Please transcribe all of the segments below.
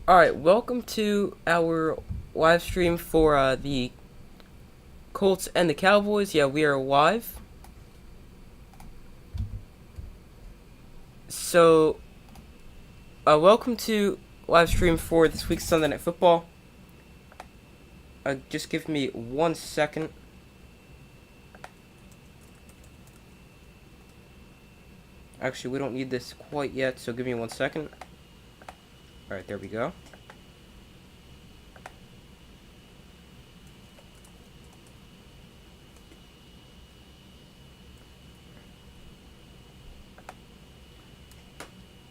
Alright, welcome to our live stream for the Colts and the Cowboys. Yeah, we are live. So, welcome to live stream for this week's Sunday Night Football. Just give me 1 second. Actually, we don't need this quite yet, so give me 1 second. Alright, there we go.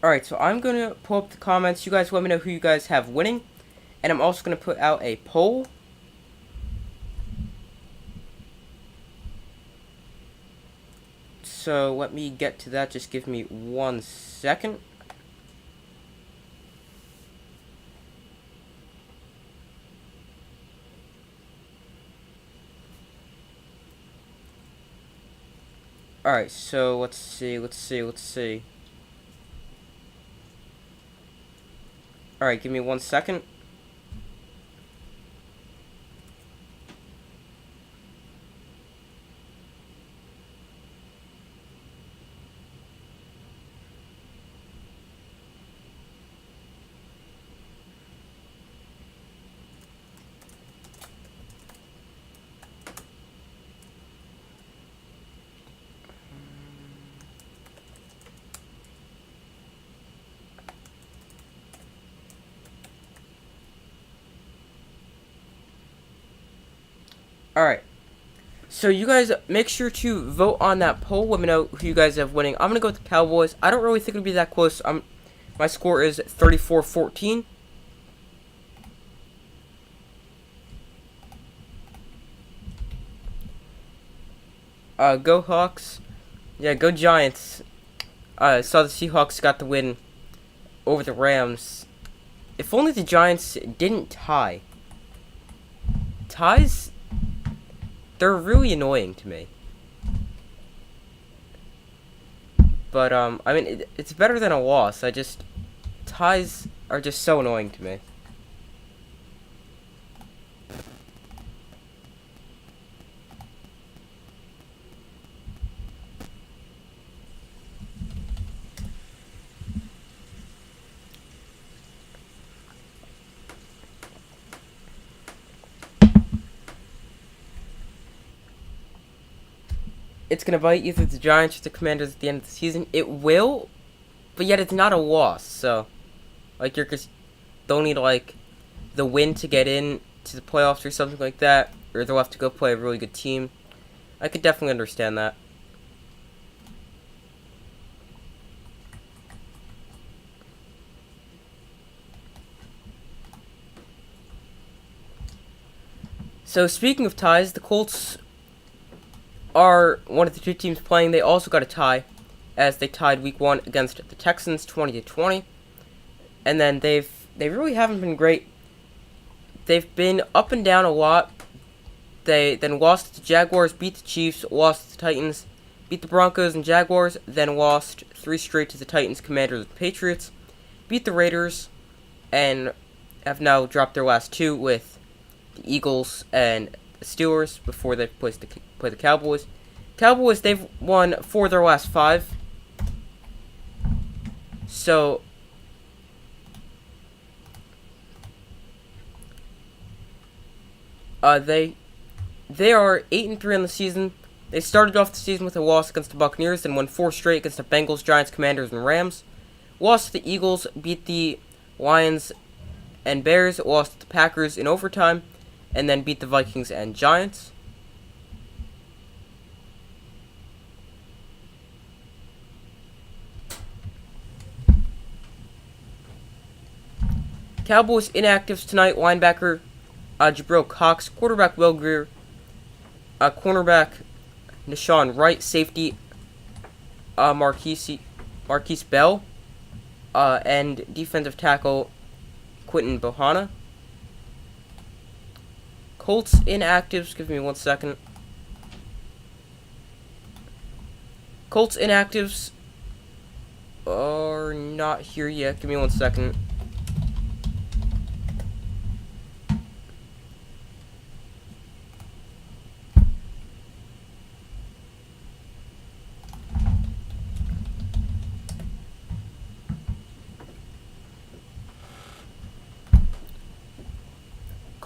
Alright, so I'm going to pull up the comments. You guys let me know who you guys have winning. And I'm also going to put out a poll. So let me get to that. Just give me 1 second. Alright, so let's see. Alright, give me 1 second. Alright. So you guys make sure to vote on that poll. Let me know who you guys have winning. I'm going to go with the Cowboys. I don't really think it'll be that close. My score is 34-14. Go Hawks. Yeah, go Giants. Saw the Seahawks got the win over the Rams. If only the Giants didn't tie. Ties, they're really annoying to me. But, I mean, it's better than a loss. Ties are just so annoying to me. It's going to bite either the Giants or the Commanders at the end of the season. It will, but yet it's not a loss. So, like, they'll need, like, the win to get in to the playoffs or something like that. Or they'll have to go play a really good team. I could definitely understand that. So, speaking of ties, the Colts are one of the two teams playing. They also got a tie, as they tied week 1 against the Texans 20-20. And then they really haven't been great. They've been up and down a lot. They then lost to the Jaguars, beat the Chiefs, lost to the Titans, beat the Broncos and Jaguars, then lost 3 straight to the Titans, Commanders, and Patriots, beat the Raiders, and have now dropped their last 2 with the Eagles and the Steelers before they play the Cowboys. Cowboys, they've won 4 of their last 5. So, they are 8-3 on the season. They started off the season with a loss against the Buccaneers, then won 4 straight against the Bengals, Giants, Commanders, and Rams. Lost to the Eagles, beat the Lions and Bears, lost to the Packers in overtime, and then beat the Vikings and Giants. Cowboys inactives tonight: linebacker Jabril Cox, quarterback Will Greer, cornerback Nashawn Wright, safety Marquise Bell, and defensive tackle Quinton Bohanna. Colts inactives, give me 1 second. Colts inactives are not here yet. Give me 1 second.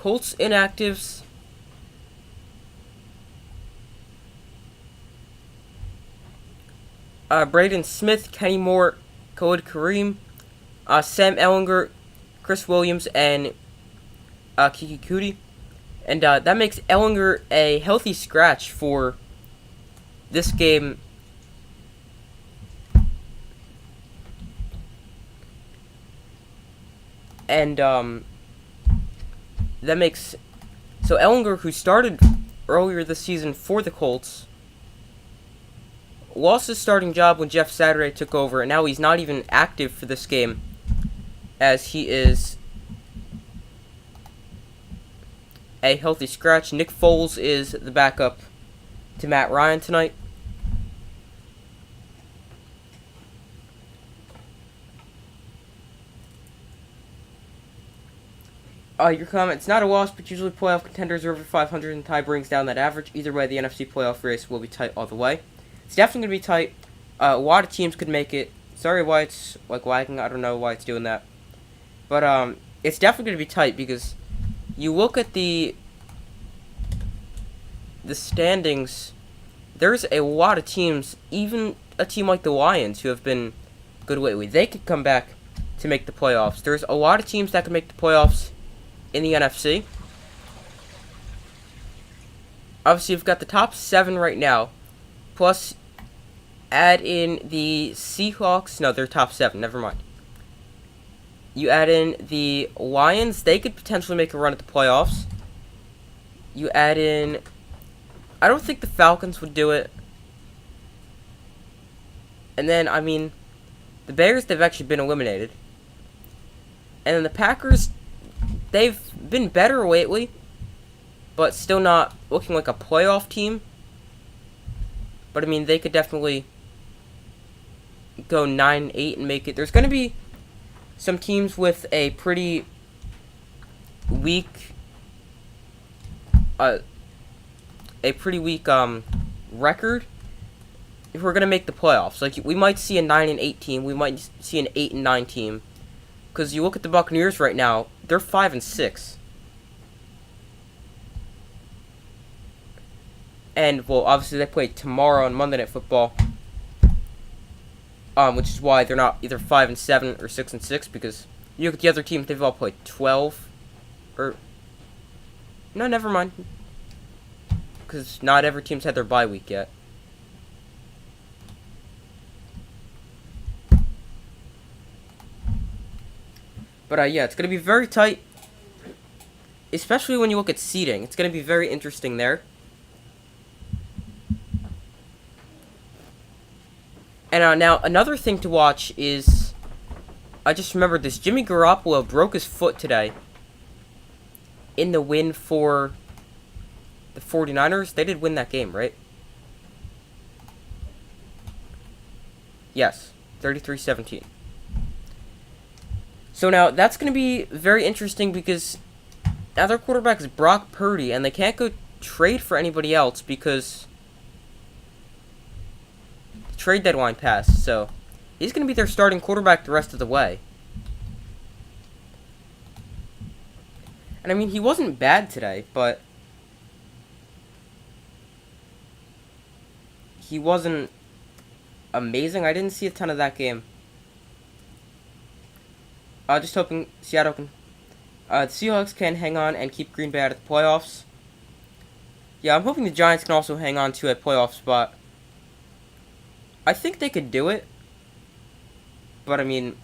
Colts inactives. Braden Smith, Kenny Moore, Khalid Kareem, Sam Ellinger, Chris Williams, and Kiki Kuti. And that makes Ellinger a healthy scratch for this game. And that makes... So Ellinger, who started earlier this season for the Colts, lost his starting job when Jeff Saturday took over, and now he's not even active for this game, as he is a healthy scratch. Nick Foles is the backup to Matt Ryan tonight. Your comment, it's not a loss, but usually playoff contenders are over 500 and tie brings down that average. Either way, the NFC playoff race will be tight all the way. It's definitely going to be tight. A lot of teams could make it. Sorry why it's like lagging. I don't know why it's doing that. But it's definitely going to be tight because you look at the standings, there's a lot of teams, even a team like the Lions, who have been good lately. They could come back to make the playoffs. There's a lot of teams that could make the playoffs in the NFC. Obviously, you've got the top 7 right now. Plus, add in the Seahawks. No, they're top 7. Never mind. You add in the Lions. They could potentially make a run at the playoffs. You add in... I don't think the Falcons would do it. And then, I mean, the Bears, they've actually been eliminated. And then the Packers, they've been better lately, but still not looking like a playoff team. But, I mean, they could definitely go 9-8 and make it. There's going to be some teams with a pretty weak... record if we're gonna make the playoffs. Like, we might see a 9-8 team, we might see an 8-9 team, because you look at the Buccaneers right now, they're 5-6, and well, obviously they play tomorrow on Monday Night Football, which is why they're not either 5-7 or 6-6, because you look at the other teams, they've all played 12, or no, never mind. Because not every team's had their bye week yet. But yeah, it's going to be very tight. Especially when you look at seeding. It's going to be very interesting there. And now, another thing to watch is... I just remembered this. Jimmy Garoppolo broke his foot today in the win for the 49ers. They did win that game, right? Yes, 33-17. So now, that's going to be very interesting because now their quarterback is Brock Purdy, and they can't go trade for anybody else because the trade deadline passed. So he's going to be their starting quarterback the rest of the way. And I mean, he wasn't bad today, but he wasn't amazing. I didn't see a ton of that game. Just hoping Seattle can... the Seahawks can hang on and keep Green Bay out of the playoffs. Yeah, I'm hoping the Giants can also hang on to a playoff spot. I think they could do it. But, I mean...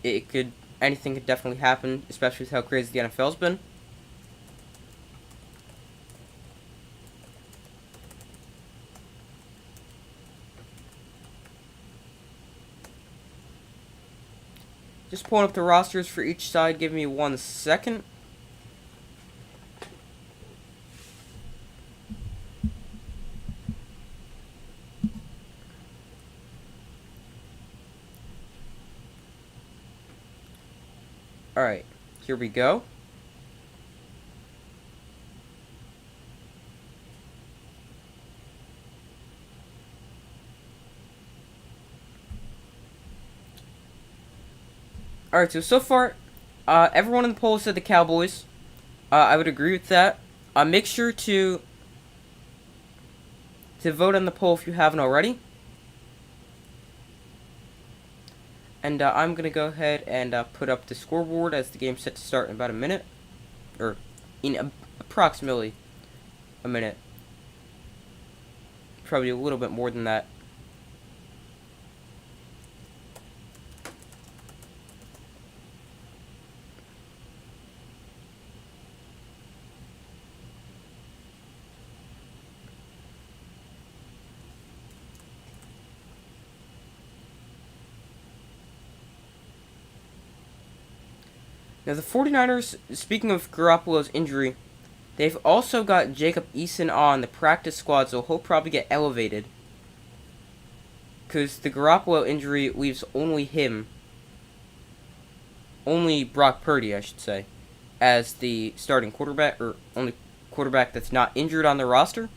anything could definitely happen, especially with how crazy the NFL's been. Just pulling up the rosters for each side. Give me 1 second. Alright, here we go. Alright, so far, Everyone in the poll said the Cowboys. I would agree with that. Make sure to vote on the poll if you haven't already. And I'm going to go ahead and put up the scoreboard as the game's set to start in about a minute. Or in approximately a minute. Probably a little bit more than that. Now, the 49ers, speaking of Garoppolo's injury, they've also got Jacob Eason on the practice squad, so he'll probably get elevated. Because the Garoppolo injury leaves only Brock Purdy, I should say, as the starting quarterback, or only quarterback that's not injured on the roster.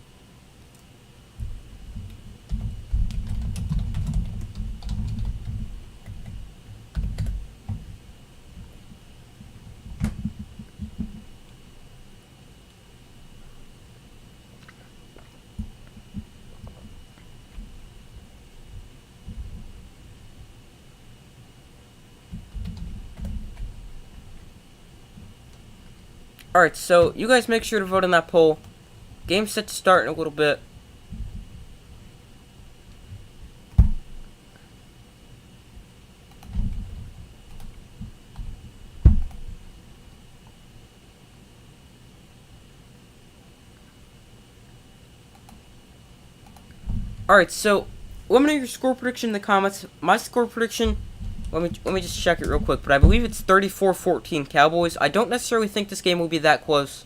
Alright, so you guys make sure to vote on that poll. Game's set to start in a little bit. Alright, so let me know your score prediction in the comments. My score prediction, let me just check it real quick, but I believe it's 34-14 Cowboys. I don't necessarily think this game will be that close.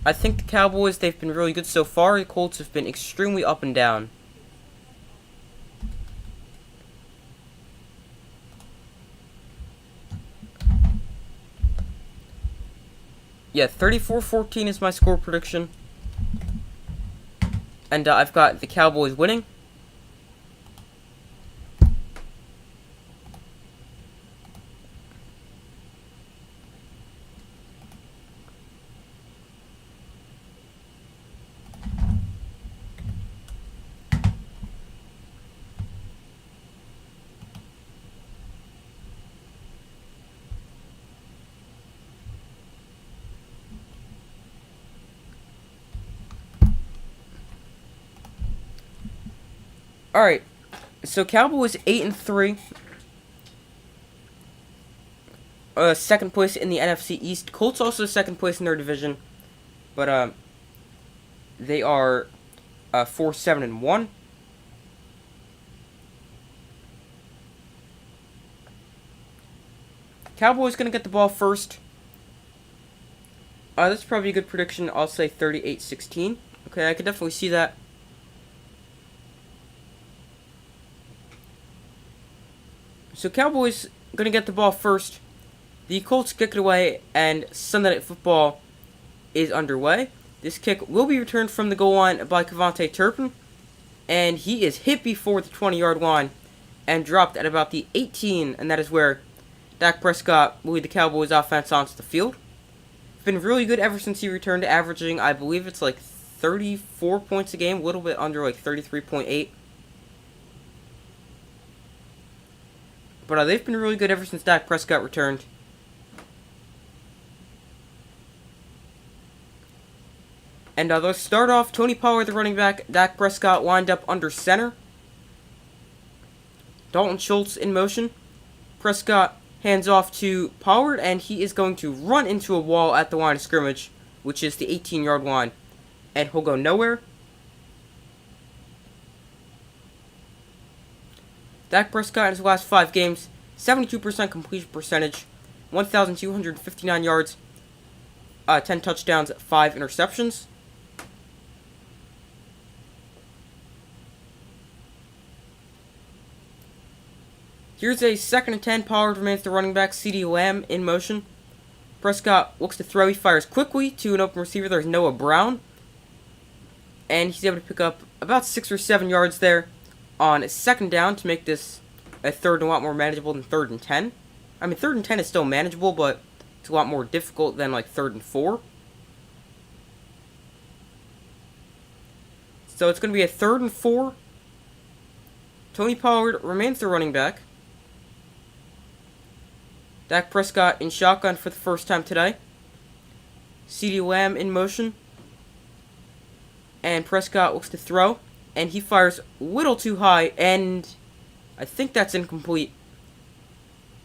I think the Cowboys, they've been really good so far. The Colts have been extremely up and down. Yeah, 34-14 is my score prediction. And I've got the Cowboys winning. Alright, so Cowboys 8-3. Second place in the NFC East. Colts also second place in their division. But they are 4-7-1. Cowboys gonna get the ball first. That's probably a good prediction. I'll say 38-16. Okay, I could definitely see that. So Cowboys gonna get the ball first. The Colts kick it away, and Sunday Night Football is underway. This kick will be returned from the goal line by Kevontae Turpin, and he is hit before the 20-yard line and dropped at about the 18, and that is where Dak Prescott will lead the Cowboys offense onto the field. It's been really good ever since he returned, averaging, I believe it's like 34 points a game, a little bit under like 33.8. But they've been really good ever since Dak Prescott returned. And they'll start off, Tony Pollard, the running back, Dak Prescott lined up under center. Dalton Schultz in motion. Prescott hands off to Pollard, and he is going to run into a wall at the line of scrimmage, which is the 18-yard line. And he'll go nowhere. Dak Prescott in his last 5 games, 72% completion percentage, 1,259 yards, 10 touchdowns, 5 interceptions. Here's a 2nd and 10. Pollard remains the running back. CeeDee Lamb in motion. Prescott looks to throw. He fires quickly to an open receiver. There's Noah Brown. And he's able to pick up about 6 or 7 yards there on 2nd down to make this a 3rd and a lot more manageable than 3rd and 10. I mean, 3rd and 10 is still manageable, but it's a lot more difficult than like 3rd and 4. So it's going to be a 3rd and 4. Tony Pollard remains the running back. Dak Prescott in shotgun for the first time today. CeeDee Lamb in motion. And Prescott looks to throw. And he fires a little too high. And I think that's incomplete.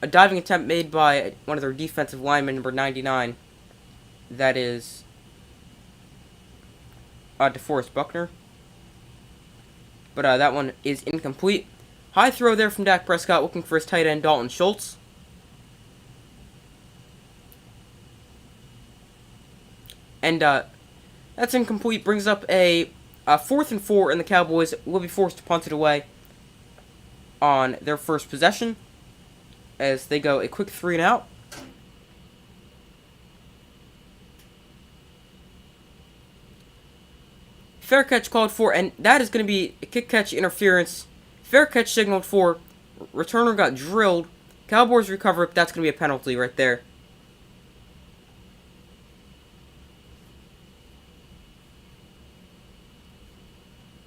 A diving attempt made by one of their defensive linemen, number 99. That is DeForest Buckner. But that one is incomplete. High throw there from Dak Prescott, looking for his tight end, Dalton Schultz. And that's incomplete. Brings up a 4th and 4, and the Cowboys will be forced to punt it away on their first possession, as they go a quick 3 and out. Fair catch called for, and that is going to be a kick catch interference. Fair catch signaled for. Returner got drilled. Cowboys recover. That's going to be a penalty right there.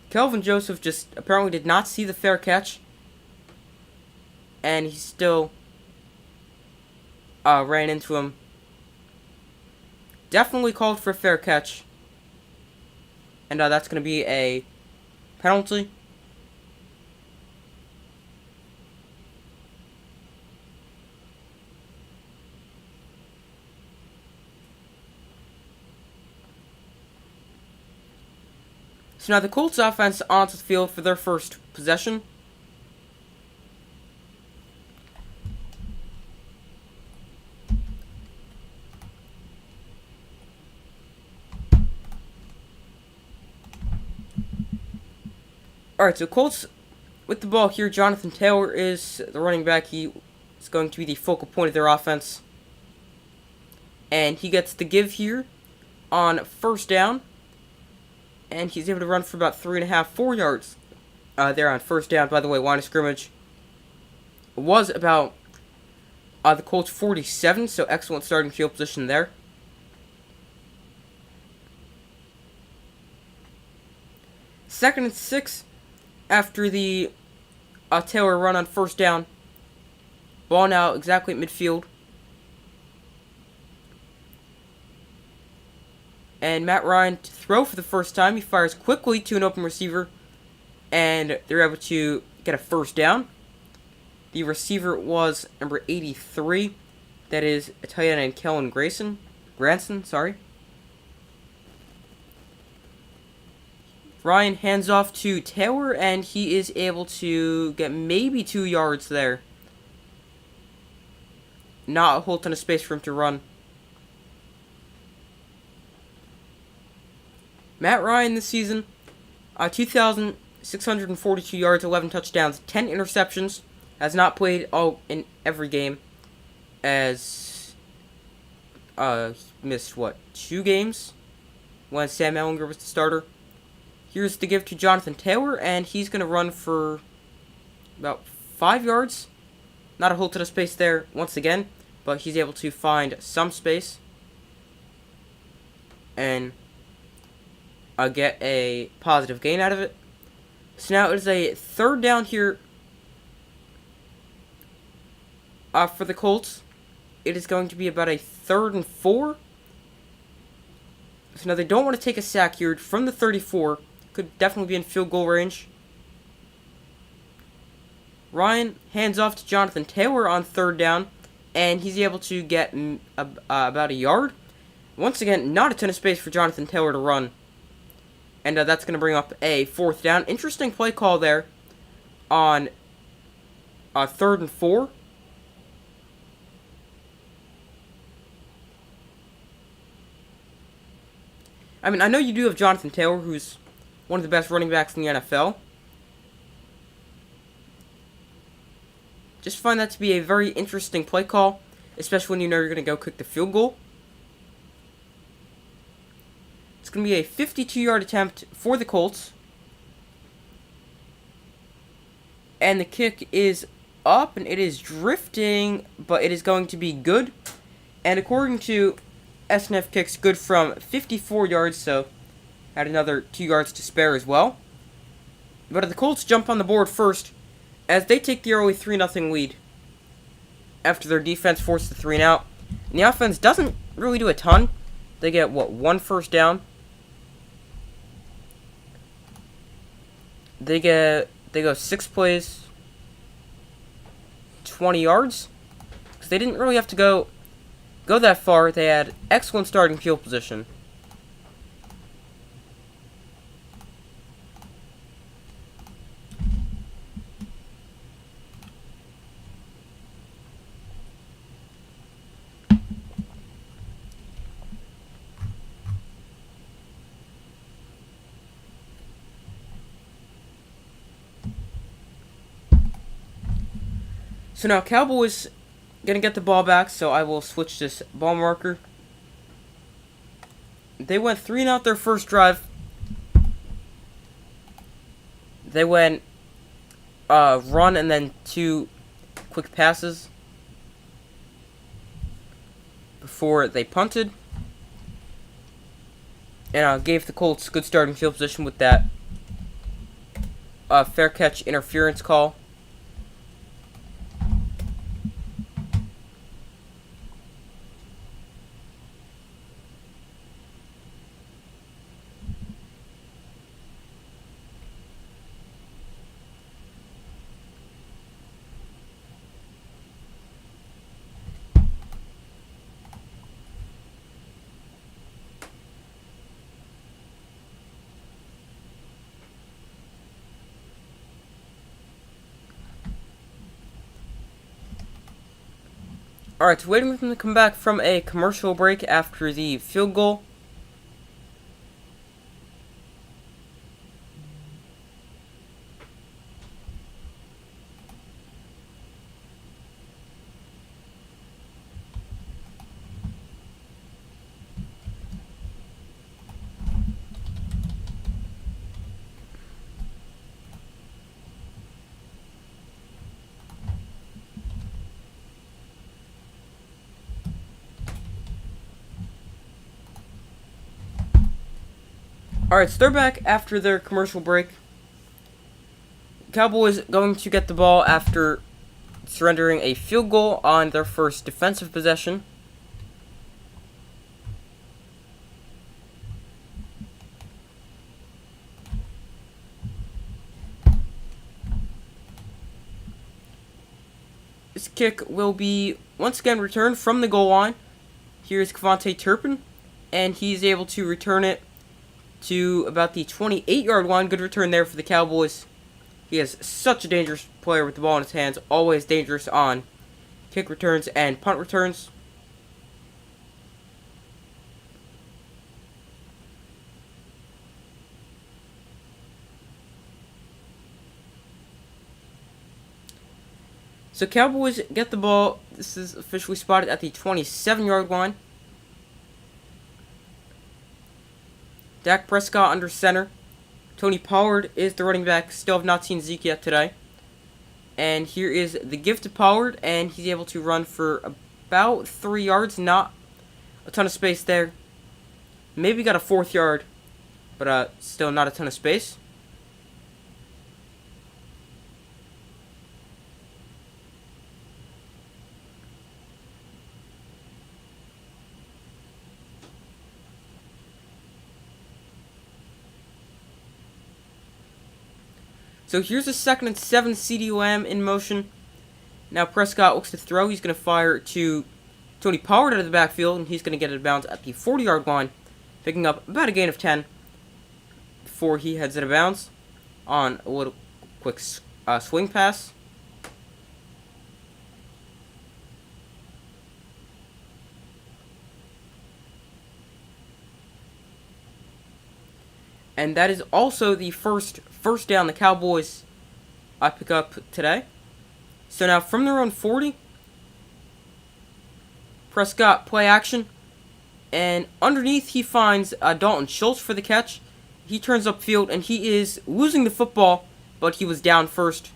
Kelvin Joseph just apparently did not see the fair catch. And he still ran into him. Definitely called for a fair catch. And that's going to be a penalty. So now the Colts offense onto the field for their first possession. Alright, so Colts with the ball here. Jonathan Taylor is the running back. He is going to be the focal point of their offense. And he gets the give here on first down. And he's able to run for about 3.5, 4 yards there on first down. By the way, line of scrimmage was about the Colts 47, so excellent starting field position there. Second and 6 after the Taylor run on first down. Ball now exactly at midfield. And Matt Ryan to throw for the first time. He fires quickly to an open receiver. And they're able to get a first down. The receiver was number 83. That is a tight end named Kellen Granson, sorry. Ryan hands off to Taylor, and he is able to get maybe 2 yards there. Not a whole ton of space for him to run. Matt Ryan this season, 2,642 yards, 11 touchdowns, 10 interceptions. Has not played in every game. As missed 2 games when Sam Ehlinger was the starter. Here's the give to Jonathan Taylor, and he's going to run for about 5 yards. Not a whole ton of space there once again, but he's able to find some space and get a positive gain out of it. So now it is a third down here for the Colts. It is going to be about a 3rd and 4. So now they don't want to take a sack here from the 34. Could definitely be in field goal range. Ryan hands off to Jonathan Taylor on third down, and he's able to get about a yard. Once again, not a ton of space for Jonathan Taylor to run. And that's going to bring up a 4th down. Interesting play call there on 3rd and 4. I mean, I know you do have Jonathan Taylor, who's one of the best running backs in the NFL. Just find that to be a very interesting play call, especially when you know you're going to go kick the field goal. It's going to be a 52-yard attempt for the Colts. And the kick is up, and it is drifting, but it is going to be good. And according to SNF Kicks, good from 54 yards, so had another 2 yards to spare as well. But the Colts jump on the board first, as they take the early 3-0 lead after their defense forced the 3 and out. And the offense doesn't really do a ton. They get, one first down? They go 6 plays, 20 yards. Because they didn't really have to go that far. They had excellent starting field position. So now Cowboys gonna get the ball back, so I will switch this ball marker. They went 3 and out their first drive. They went run and then 2 quick passes before they punted. And gave the Colts good starting field position with that fair catch interference call. Alright, so waiting for them to come back from a commercial break after the field goal. Alright, so they're back after their commercial break. Cowboys going to get the ball after surrendering a field goal on their first defensive possession. This kick will be once again returned from the goal line. Here's Kevontae Turpin, and he's able to return it to about the 28-yard line. Good return there for the Cowboys. He is such a dangerous player with the ball in his hands. Always dangerous on kick returns and punt returns. So Cowboys get the ball. This is officially spotted at the 27-yard line. Dak Prescott under center. Tony Pollard is the running back. Still have not seen Zeke yet today. And here is the give to Pollard, and he's able to run for about 3 yards. Not a ton of space there. Maybe got a 4th yard, but still not a ton of space. So here's a 2nd and 7 CeeDee Lamb in motion. Now Prescott looks to throw. He's going to fire to Tony Pollard out of the backfield, and he's going to get it bounce at the 40-yard line, picking up about a gain of 10 before he heads out of bounds on a little quick swing pass. And that is also the first down the Cowboys pick up today. So now from their own 40, Prescott play action. And underneath he finds Dalton Schultz for the catch. He turns upfield and he is losing the football, but he was down first.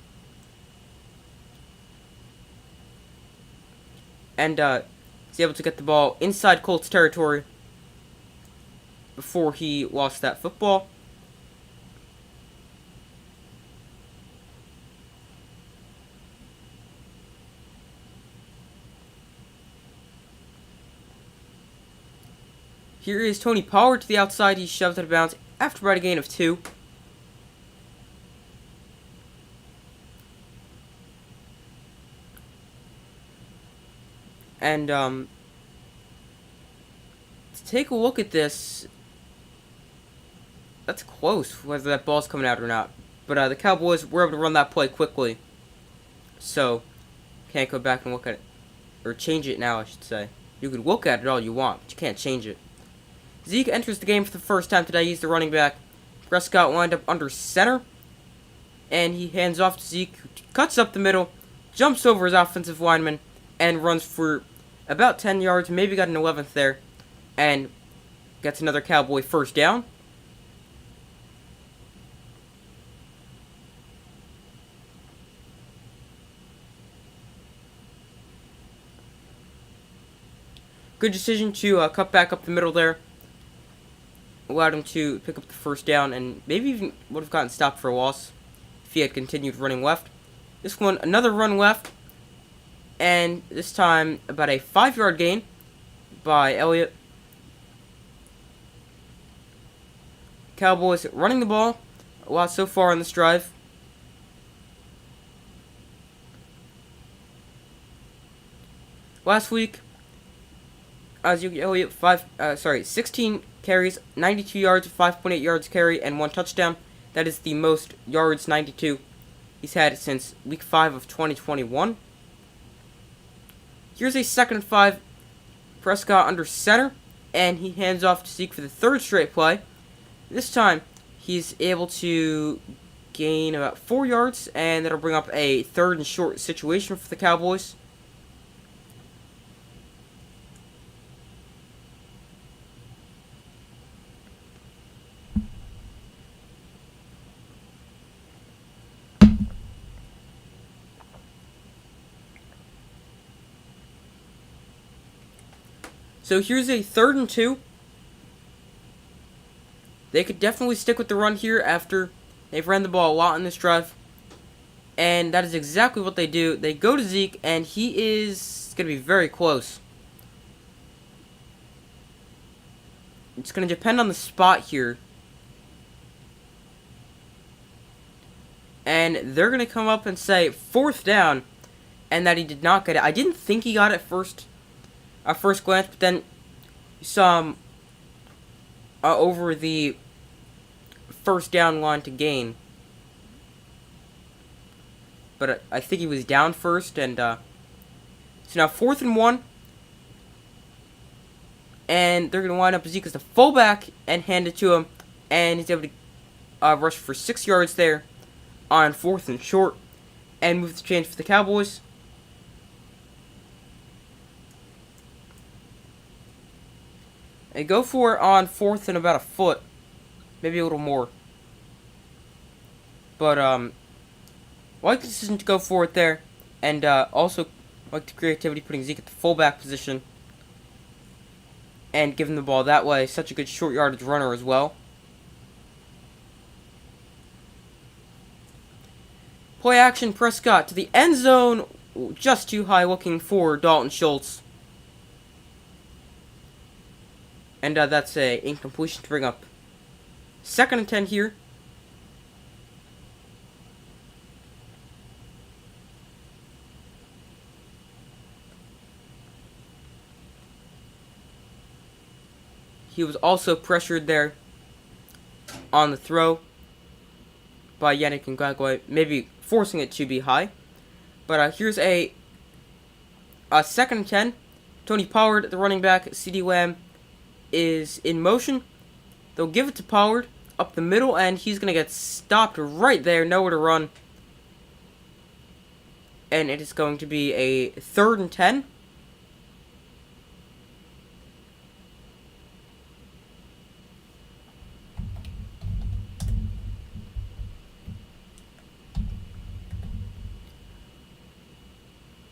and he's able to get the ball inside Colts territory before he lost that football. Here is Tony Pollard to the outside. He shoved out of bounds after about a gain of 2. And to take a look at this, that's close whether that ball's coming out or not. But the Cowboys were able to run that play quickly, so can't go back and look at it, or change it now, I should say. You could look at it all you want, but you can't change it. Zeke enters the game for the first time today. He's the running back. Prescott lined up under center, and he hands off to Zeke, who cuts up the middle, jumps over his offensive lineman, and runs for about 10 yards, maybe got an 11th there, and gets another Cowboy first down. Good decision to cut back up the middle there. Allowed him to pick up the first down, and maybe even would have gotten stopped for a loss if he had continued running left. This one, another run left, and this time about a 5-yard gain by Elliott. Cowboys running the ball a lot so far on this drive. Last week, Zeke Elliott 16 carries, 92 yards, 5.8 yards carry, and 1 touchdown. That is the most yards, 92, he's had since week 5 of 2021. Here's a 2nd and 5. Prescott under center, and he hands off to Zeke for the 3rd straight play. This time, he's able to gain about 4 yards, and that'll bring up a 3rd and short situation for the Cowboys. So here's a 3rd and 2. They could definitely stick with the run here after they've ran the ball a lot in this drive. And that is exactly what they do. They go to Zeke, and he is going to be very close. It's going to depend on the spot here. And they're going to come up and say 4th down, and that he did not get it. I didn't think he got it first glance, but then you saw him over the first down line to gain. But I think he was down first, and so now 4th and 1. And they're going to line up Zeke as the fullback and hand it to him, and he's able to rush for 6 yards there on 4th and short, and move the change for the Cowboys. They go for it on 4th and about a foot. Maybe a little more. But, like the decision to go for it there. And, also like the creativity putting Zeke at the fullback position. And giving the ball that way. Such a good short yardage runner as well. Play action, Prescott to the end zone. Just too high looking for Dalton Schultz. And that's a incompletion to bring up 2nd and 10 here. He was also pressured there on the throw by Yannick Ngakoue, maybe forcing it to be high. But here's a 2nd and 10. Tony Pollard, the running back, CeeDee Lamb is in motion. They'll give it to Pollard up the middle, and he's going to get stopped right there, nowhere to run. And it is going to be a 3rd and 10.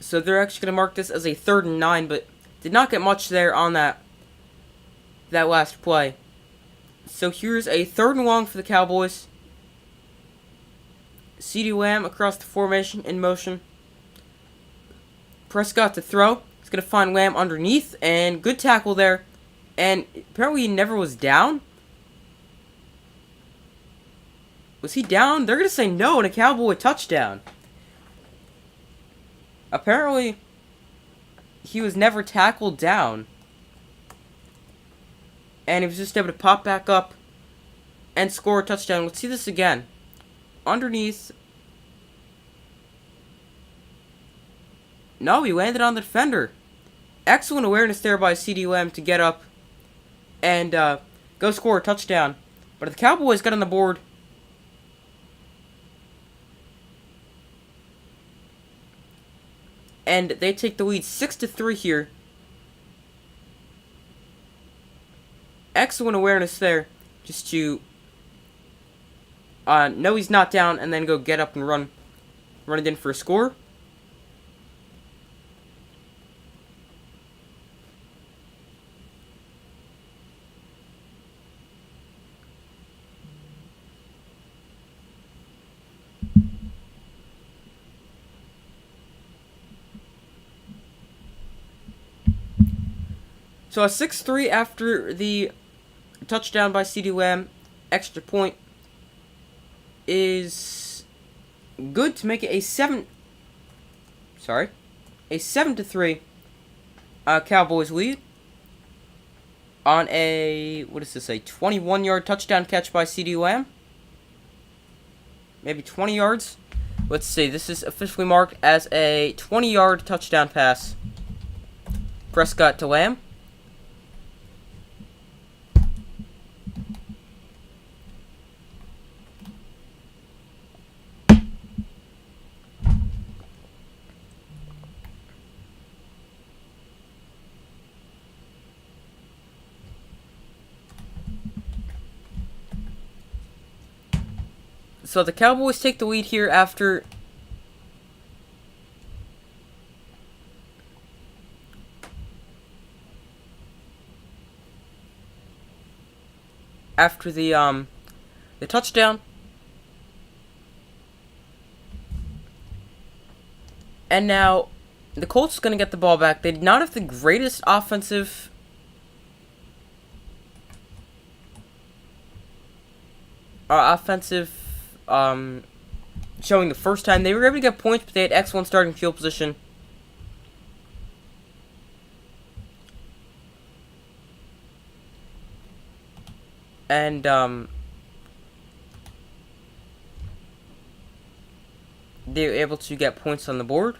So they're actually going to mark this as a 3rd and 9, but did not get much there on that last play. So here's a 3rd and long for the Cowboys. CeeDee Lamb across the formation in motion. Prescott to throw. He's going to find Lamb underneath, and good tackle there. And apparently he never was down. Was he down? They're going to say no, and a Cowboy touchdown. Apparently, he was never tackled down. And he was just able to pop back up and score a touchdown. Let's see this again. Underneath. No, he landed on the defender. Excellent awareness there by CeeDee Lamb to get up and go score a touchdown. But the Cowboys got on the board. And they take the lead 6-3 here. Excellent awareness there. Just to know he's not down and then go get up and run it in for a score. So a 6-3 after the touchdown by CeeDee Lamb. Extra point is good to make it a 7-3 Cowboys lead on a, what is this, a 21-yard touchdown catch by CeeDee Lamb. Maybe 20 yards. Let's see, this is officially marked as a 20-yard touchdown pass. Prescott to Lamb. So the Cowboys take the lead here after the touchdown. And now the Colts are going to get the ball back. They did not have the greatest offensive showing the first time. They were able to get points, but they had excellent starting field position. And they were able to get points on the board.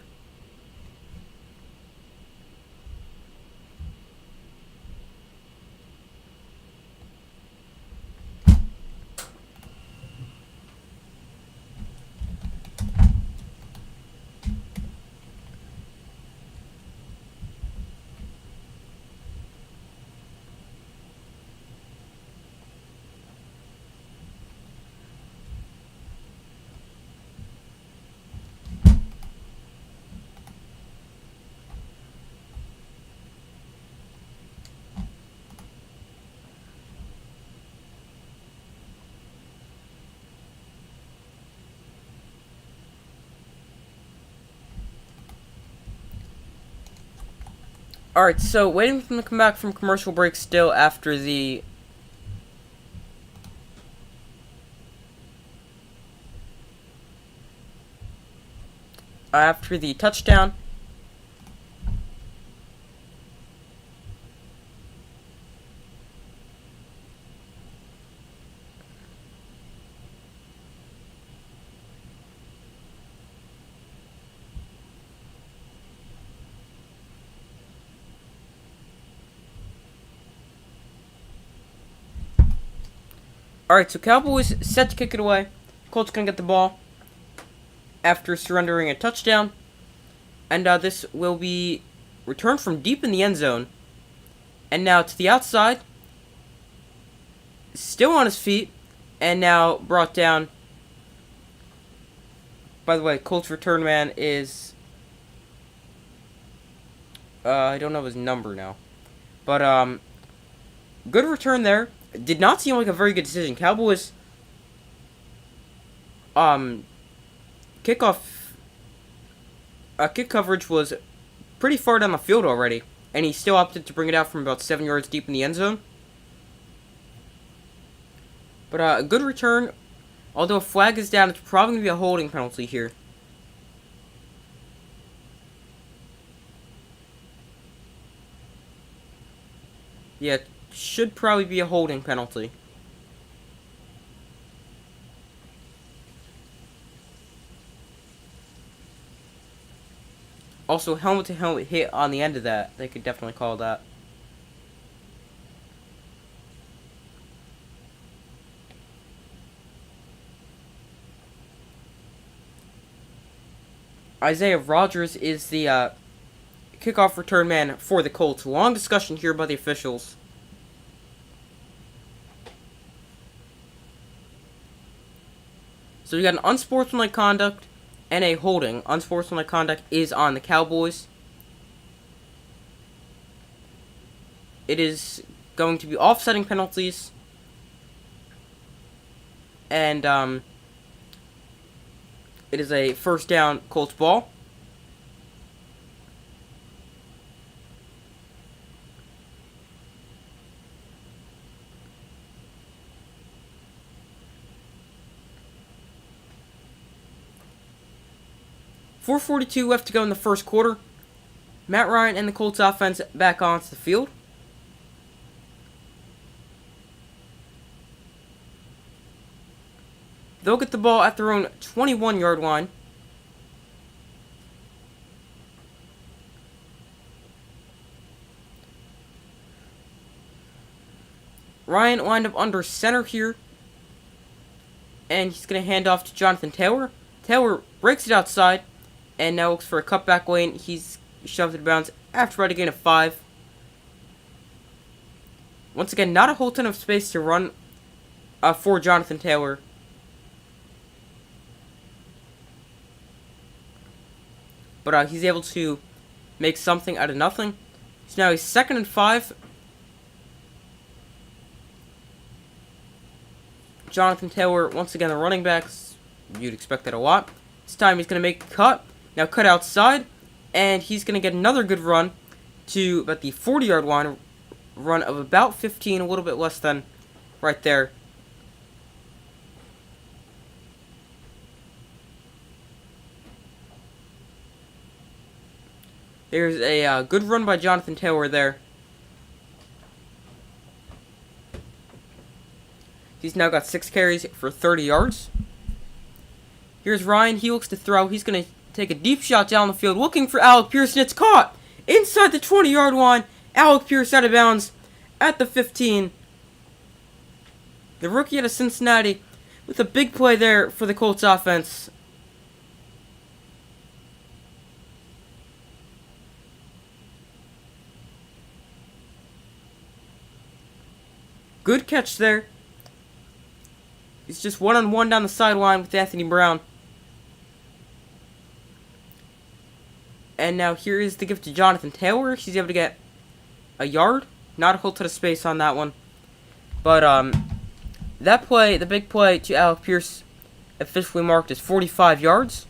Alright, so waiting for them to come back from commercial break still after the touchdown. Alright, so Cowboys set to kick it away. Colts gonna get the ball after surrendering a touchdown. And this will be returned from deep in the end zone. And now to the outside. Still on his feet. And now brought down. By the way, Colts return man is I don't know his number now. But, good return there. Did not seem like a very good decision. Cowboys, kickoff, kick coverage was pretty far down the field already. And he still opted to bring it out from about 7 yards deep in the end zone. But, a good return. Although a flag is down, it's probably going to be a holding penalty here. Yeah, it should probably be a holding penalty. Also, helmet-to-helmet hit on the end of that. They could definitely call that. Isaiah Rodgers is the kickoff return man for the Colts. Long discussion here by the officials. So you got an unsportsmanlike conduct and a holding. Unsportsmanlike conduct is on the Cowboys. It is going to be offsetting penalties. And it is a first down Colts ball. .442 left to go in the first quarter. Matt Ryan and the Colts offense back onto the field. They'll get the ball at their own 21-yard line. Ryan lined up under center here. And he's going to hand off to Jonathan Taylor. Taylor breaks it outside. And now looks for a cutback lane. He's shoved it bounds after about a gain of 5. Once again, not a whole ton of space to run for Jonathan Taylor. But he's able to make something out of nothing. So now he's 2nd and 5. Jonathan Taylor, once again, the running backs. You'd expect that a lot. This time he's going to make the cut. Now cut outside, and he's going to get another good run to about the 40-yard line, run of about 15, a little bit less than right there. There's a good run by Jonathan Taylor there. He's now got 6 carries for 30 yards. Here's Ryan. He looks to throw. He's going to take a deep shot down the field, looking for Alec Pierce, and it's caught inside the 20-yard line. Alec Pierce out of bounds at the 15. The rookie out of Cincinnati with a big play there for the Colts offense. Good catch there. He's just one-on-one down the sideline with Anthony Brown. And now here is the gift to Jonathan Taylor. He's able to get a yard. Not a whole ton of space on that one. But that play, the big play to Alec Pierce, officially marked as 45 yards.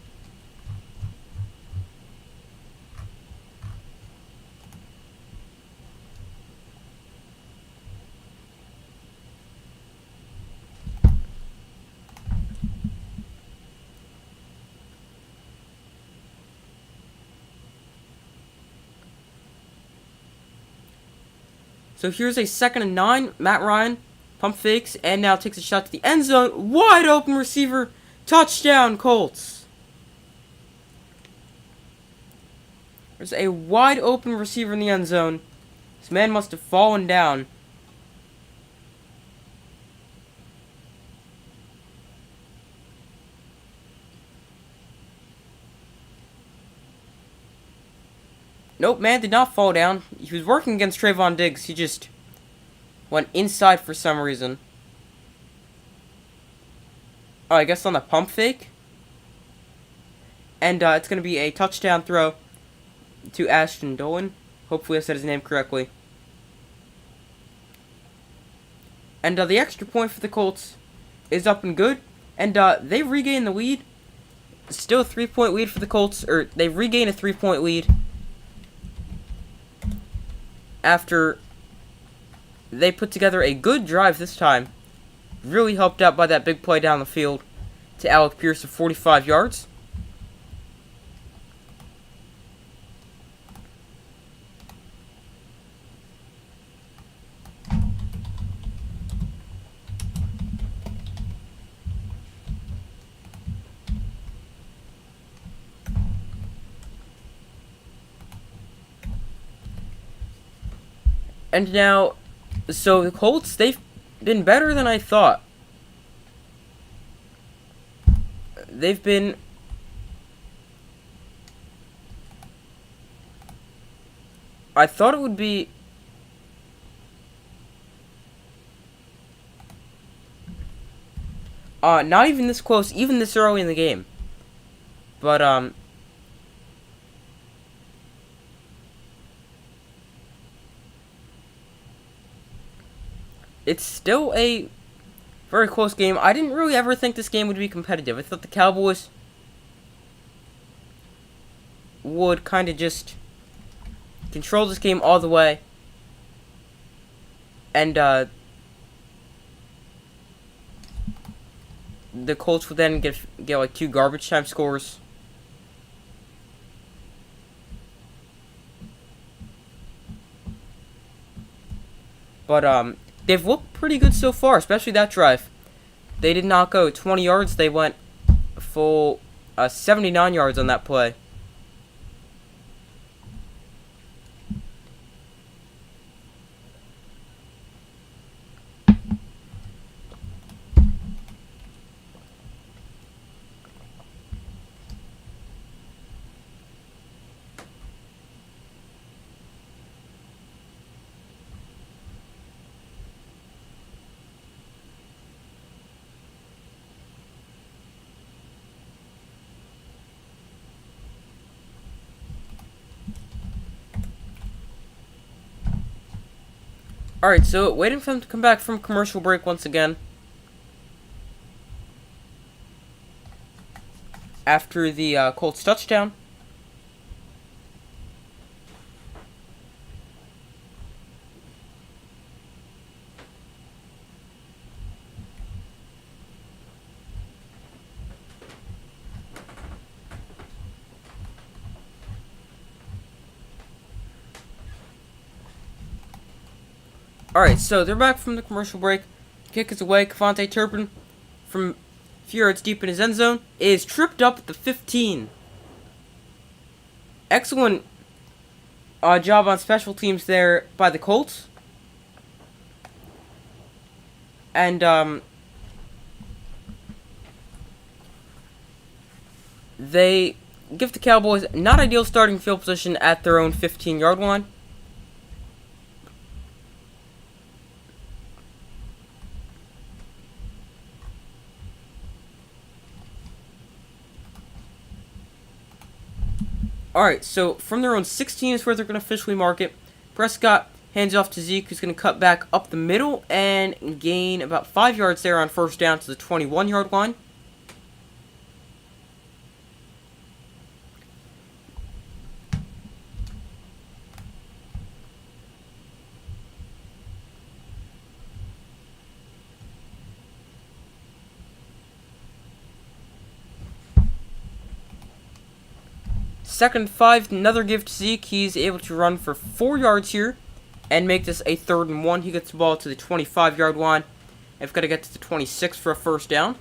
So here's a 2nd and 9. Matt Ryan pump fakes and now takes a shot to the end zone. Wide open receiver. Touchdown, Colts. There's a wide open receiver in the end zone. This man must have fallen down. Nope, man did not fall down. He was working against Trayvon Diggs. He just went inside for some reason. Oh, I guess on the pump fake. And it's going to be a touchdown throw to Ashton Dolan. Hopefully I said his name correctly. And the extra point for the Colts is up and good. And they regain the lead. Still a 3-point lead for the Colts. Or they regain a 3-point lead after they put together a good drive this time. Really helped out by that big play down the field to Alec Pierce of 45 yards. And now, so the Colts, they've been better than I thought. They've been... I thought it would be... not even this close, even this early in the game. But, it's still a very close game. I didn't really ever think this game would be competitive. I thought the Cowboys would kind of just control this game all the way. And, the Colts would then get like 2 garbage time scores. But, they've looked pretty good so far, especially that drive. They did not go 20 yards. They went full 79 yards on that play. Alright, so waiting for them to come back from commercial break once again. After the Colts touchdown. Alright, so they're back from the commercial break. Kick is away. Kevontae Turpin from a few yards deep in his end zone is tripped up at the 15. Excellent job on special teams there by the Colts. And they give the Cowboys not ideal starting field position at their own 15-yard line. Alright, so from their own 16 is where they're going to officially mark it. Prescott hands off to Zeke, who's going to cut back up the middle and gain about 5 yards there on first down to the 21-yard line. Second and 5, another give to Zeke. He's able to run for 4 yards here and make this a 3rd and 1. He gets the ball to the 25-yard line. I've got to get to the 26 for a first down.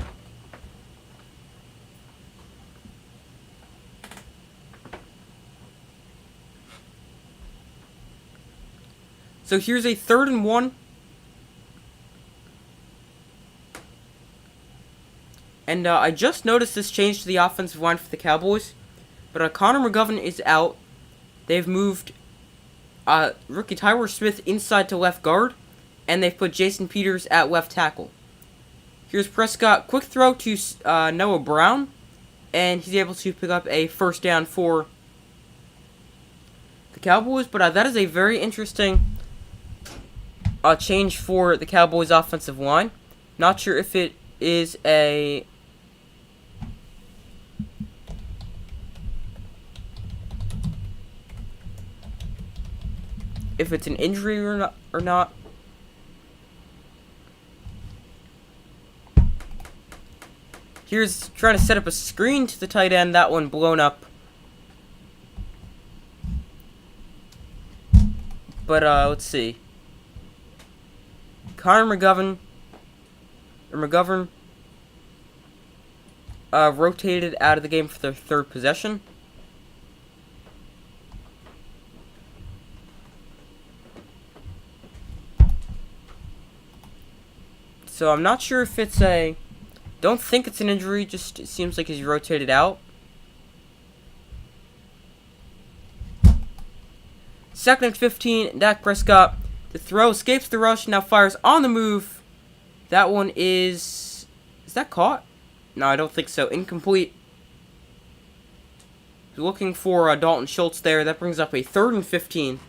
So here's a 3rd and 1. And I just noticed this change to the offensive line for the Cowboys. But Connor McGovern is out. They've moved rookie Tyler Smith inside to left guard. And they've put Jason Peters at left tackle. Here's Prescott. Quick throw to Noah Brown. And he's able to pick up a first down for the Cowboys, but that is a very interesting change for the Cowboys offensive line. Not sure if it is if it's an injury or not. Here's trying to set up a screen to the tight end. That one blown up. But let's see. Connor McGovern rotated out of the game for their third possession. So I'm not sure if it's don't think it's an injury, just it seems like he's rotated out. Second and 15, Dak Prescott. The throw escapes the rush, now fires on the move. That one is that caught? No, I don't think so. Incomplete. Looking for Dalton Schultz there. That brings up a 3rd and 15.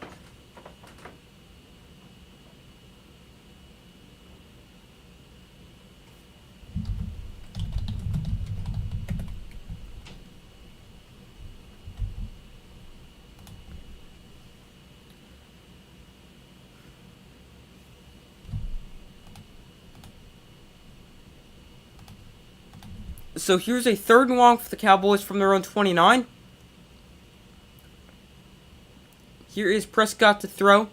So here's a 3rd and long for the Cowboys from their own 29. Here is Prescott to throw.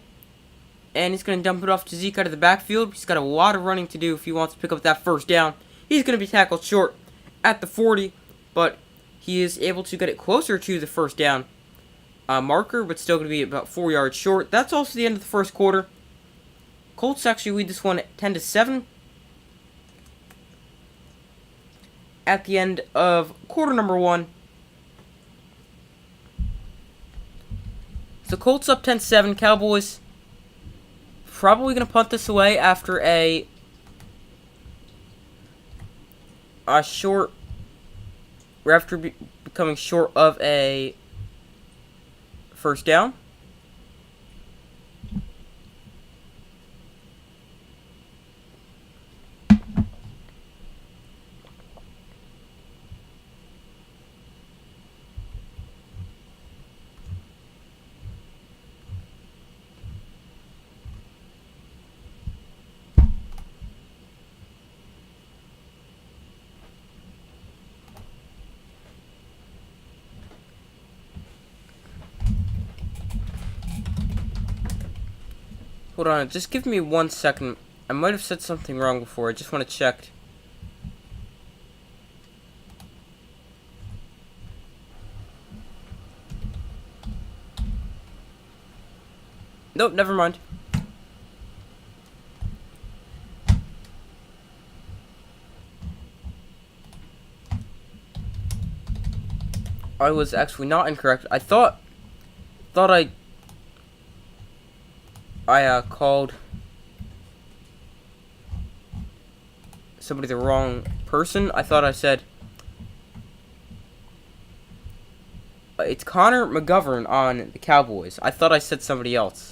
And he's going to dump it off to Zeke out of the backfield. He's got a lot of running to do if he wants to pick up that first down. He's going to be tackled short at the 40. But he is able to get it closer to the first down marker. But still going to be about 4 yards short. That's also the end of the first quarter. Colts actually lead this one 10-7. At the end of quarter number 1. So Colts up 10-7. Cowboys probably going to punt this away after a short, or after becoming short of a first down. Hold on, just give me 1 second. I might have said something wrong before. I just want to check. Nope, never mind. I was actually not incorrect. I thought I called somebody the wrong person. I thought I said it's Connor McGovern on the Cowboys. I thought I said somebody else.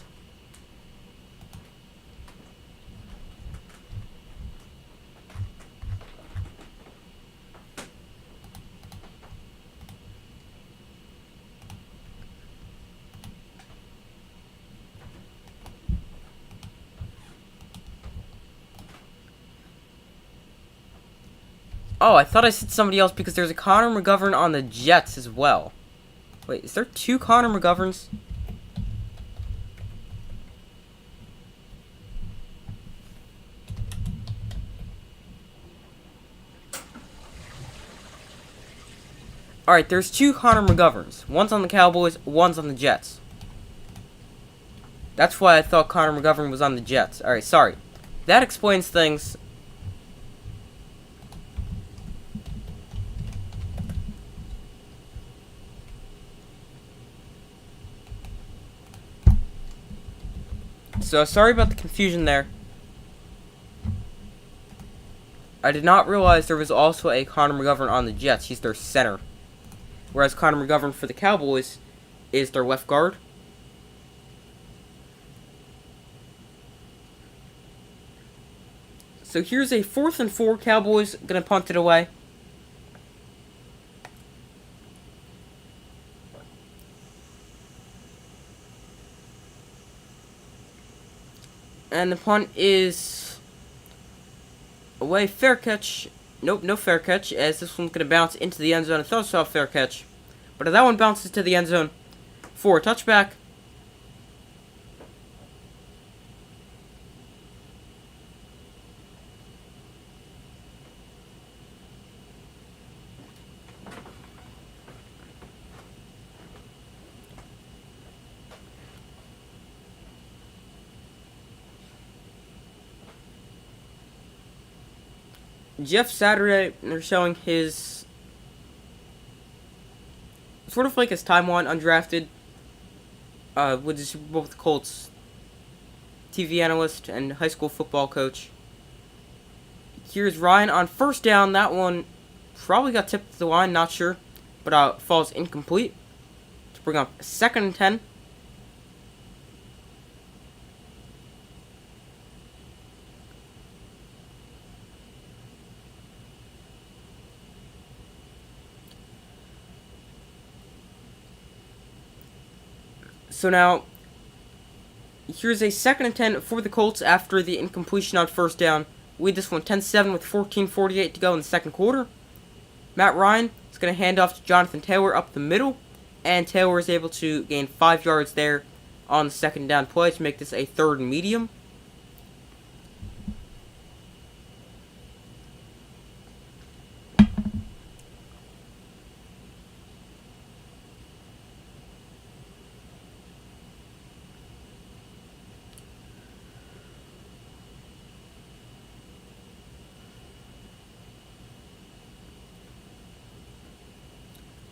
Oh, I thought I said somebody else because there's a Connor McGovern on the Jets as well. Wait, is there 2 Connor McGoverns? Alright, there's 2 Connor McGoverns. One's on the Cowboys, one's on the Jets. That's why I thought Connor McGovern was on the Jets. Alright, sorry. That explains things. So, sorry about the confusion there. I did not realize there was also a Connor McGovern on the Jets. He's their center. Whereas Connor McGovern for the Cowboys is their left guard. So here's a 4th and 4. Cowboys gonna punt it away. And the punt is away. Fair catch. Nope, no fair catch, as this one's going to bounce into the end zone. I thought I saw a fair catch. But that one bounces to the end zone for a touchback. Jeff Saturday, they're showing his sort of like his time one undrafted with the Super Bowl with the Colts TV analyst and high school football coach. Here's Ryan on first down. That one probably got tipped to the line, not sure, but falls incomplete to bring up 2nd and 10. So now, here's a 2nd and 10 for the Colts after the incompletion on first down. We had this one 10-7 with 14:48 to go in the second quarter. Matt Ryan is going to hand off to Jonathan Taylor up the middle, and Taylor is able to gain 5 yards there on the 2nd down play to make this a 3rd and medium.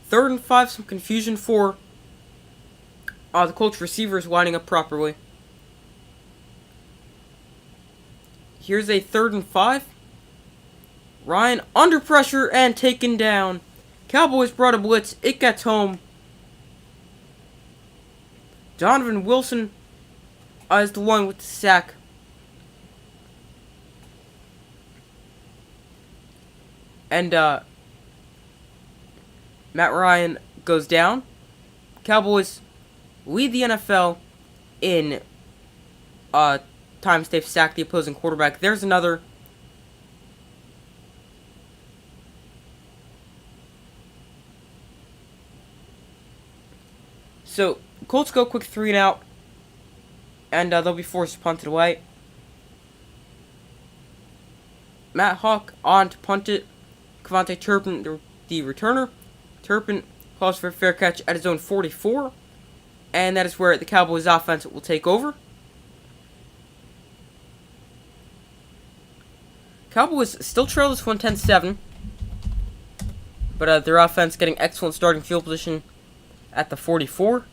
Third and 5, some confusion for the Colts receivers lining up properly. Here's a 3rd and 5. Ryan under pressure and taken down. Cowboys brought a blitz. It gets home. Donovan Wilson is the one with the sack. And Matt Ryan goes down. Cowboys lead the NFL in times they've sacked the opposing quarterback. There's another. So, Colts go quick 3 and out. And they'll be forced to punt it away. Matt Hawk on to punt it. Kevontae Turpin, the returner. Turpin calls for a fair catch at his own 44. And that is where the Cowboys offense will take over. Cowboys still trail this one 10-7. But their offense getting excellent starting field position at the 44.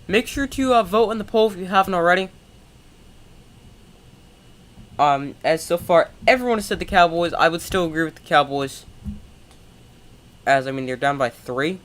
Make sure to vote in the poll if you haven't already. As so far everyone has said the Cowboys, I would still agree with the Cowboys. As I mean, they're down by 3.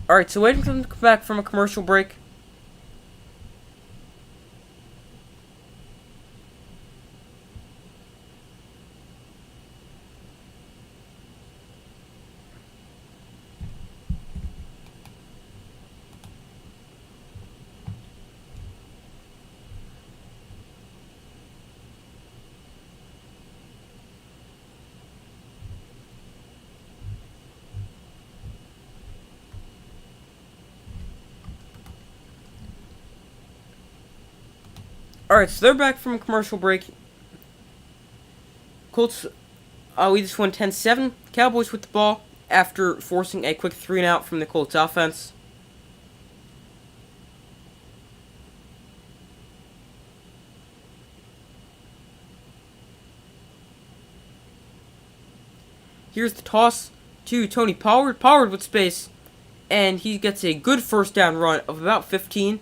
Alright, so waiting for them to come back from a commercial break. Alright, so they're back from a commercial break. Colts, we just won 10-7. Cowboys with the ball after forcing a quick 3-and-out from the Colts offense. Here's the toss to Tony Pollard. Pollard with space, and he gets a good first down run of about 15.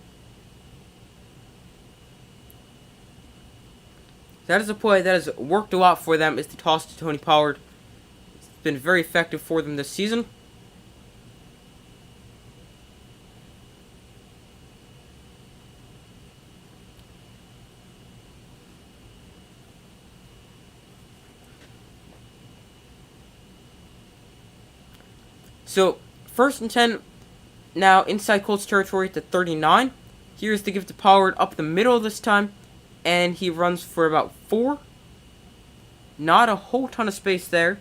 That is a play that has worked a lot for them, is the toss to Tony Pollard. It's been very effective for them this season. So, 1st and 10, now inside Colts territory at the 39. Here's the give to Pollard up the middle this time, and he runs for about 4. Not a whole ton of space there.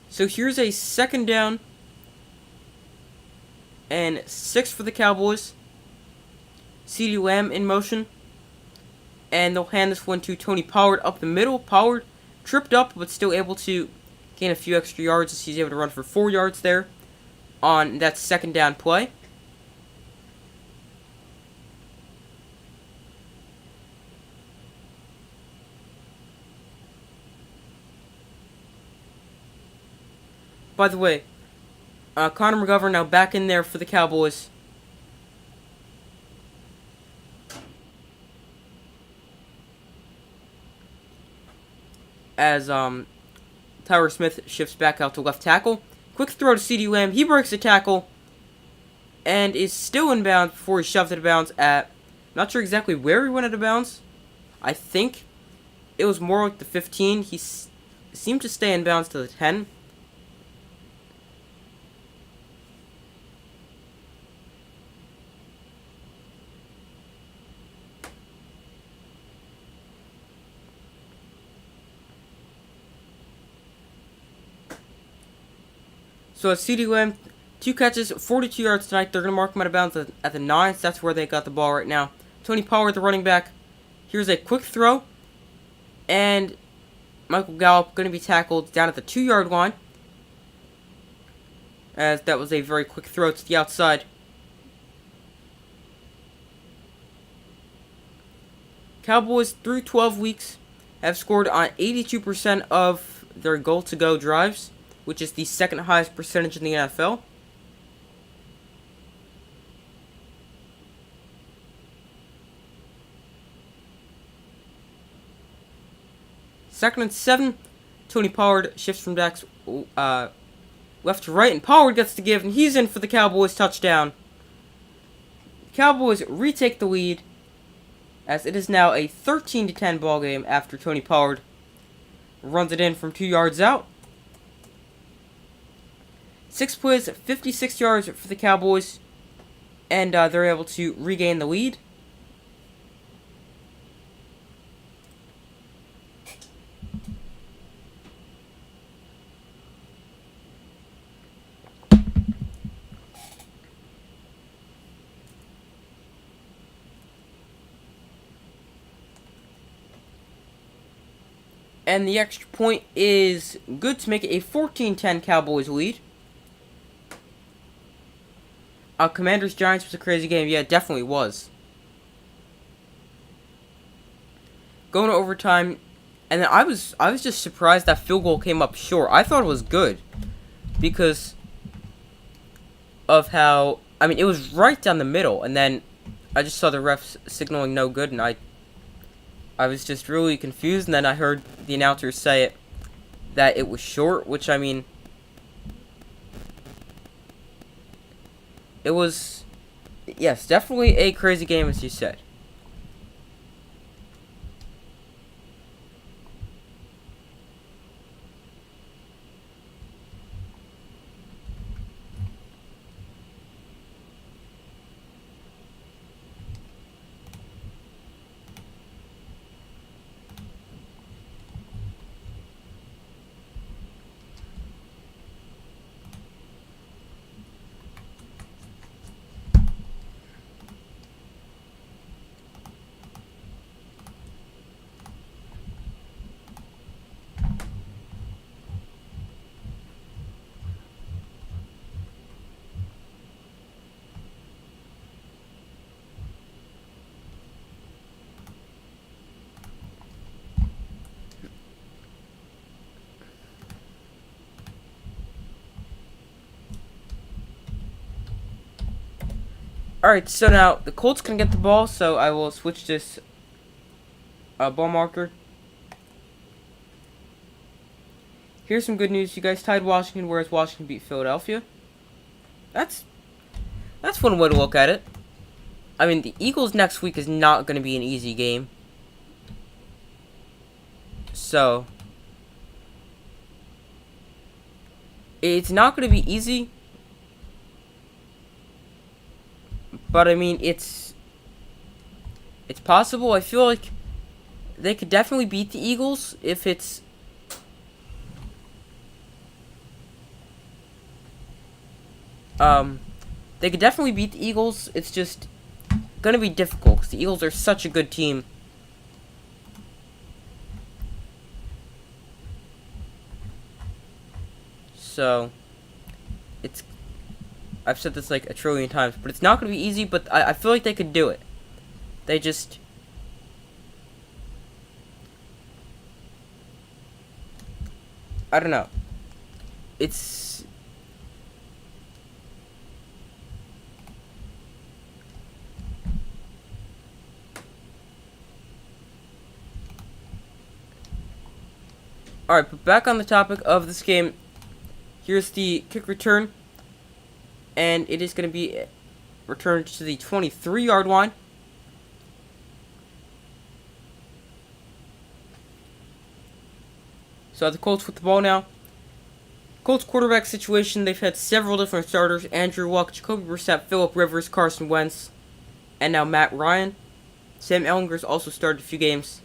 So here's a 2nd down and 6 for the Cowboys. CeeDee Lamb in motion. And they'll hand this one to Tony Pollard up the middle. Pollard tripped up, but still able to gain a few extra yards as he's able to run for 4 yards there on that 2nd down play. By the way, Connor McGovern now back in there for the Cowboys. As Tyler Smith shifts back out to left tackle. Quick throw to CeeDee Lamb. He breaks the tackle and is still in bounds before he shoved it out of bounds at... Not sure exactly where he went out of bounds. I think it was more like the 15. He seemed to stay in bounds to the 10. So CeeDee Lamb, 2 catches, 42 yards tonight. They're going to mark him out of bounds at the 9. So that's where they got the ball right now. Tony Pollard, the running back. Here's a quick throw. And Michael Gallup going to be tackled down at the 2-yard line. As that was a very quick throw to the outside. Cowboys, through 12 weeks, have scored on 82% of their goal-to-go drives, which is the 2nd highest percentage in the NFL. Second and 7, Tony Pollard shifts from Dax left to right, and Pollard gets the give, and he's in for the Cowboys touchdown. Cowboys retake the lead, as it is now a 13-10 ball game after Tony Pollard runs it in from 2 yards out. 6 plays, 56 yards for the Cowboys, and they're able to regain the lead. And the extra point is good to make it a 14-10 Cowboys lead. Commanders-Giants was a crazy game. Yeah, it definitely was. Going to overtime, and then I was just surprised that field goal came up short. I thought it was good. because of how, I mean, it was right down the middle, and then I just saw the refs signaling no good, and I was just really confused, and then I heard the announcer say that it was short, which, I mean, it was, yes, definitely a crazy game, as you said. Alright, so now the Colts can get the ball, so I will switch this ball marker. Here's some good news. You guys tied Washington, whereas Washington beat Philadelphia. That's one way to look at it. I mean, the Eagles next week is not going to be an easy game. So, it's not going to be easy. But, I mean, it's possible. I feel like they could definitely beat the Eagles if it's... They could definitely beat the Eagles. It's just going to be difficult because the Eagles are such a good team. So, it's... I've said this like a trillion times, but it's not going to be easy, but I feel like they could do it. They just... I don't know. It's... Alright, but back on the topic of this game, here's the kick return. And it is going to be returned to the 23-yard line. So the Colts with the ball now. Colts quarterback situation, they've had several different starters. Andrew Luck, Jacoby Brissett, Phillip Rivers, Carson Wentz, and now Matt Ryan. Sam Ehlinger's also started a few games.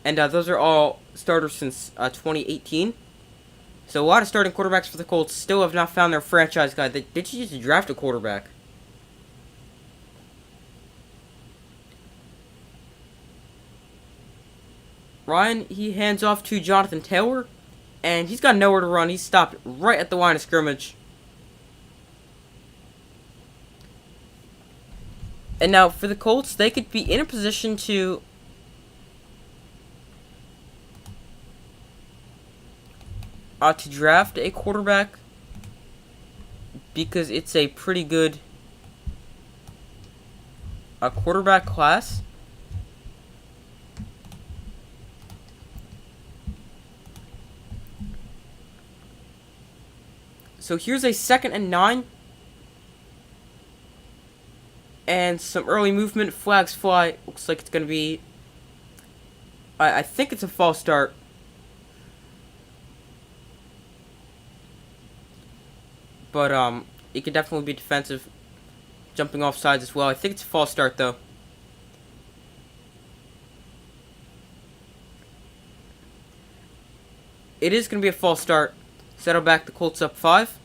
And those are all starters since 2018. So a lot of starting quarterbacks for the Colts still have not found their franchise guy. They just draft a quarterback. Ryan, he hands off to Jonathan Taylor, and he's got nowhere to run. He's stopped right at the line of scrimmage. And now for the Colts, they could be in a position to draft a quarterback because it's a pretty good quarterback class. So here's a 2nd and 9. And some early movement. Flags fly. Looks like it's going to be... I think it's a false start. But, it could definitely be defensive. Jumping off sides as well. I think it's a false start, though. It is going to be a false start. Settle back, the Colts up 5.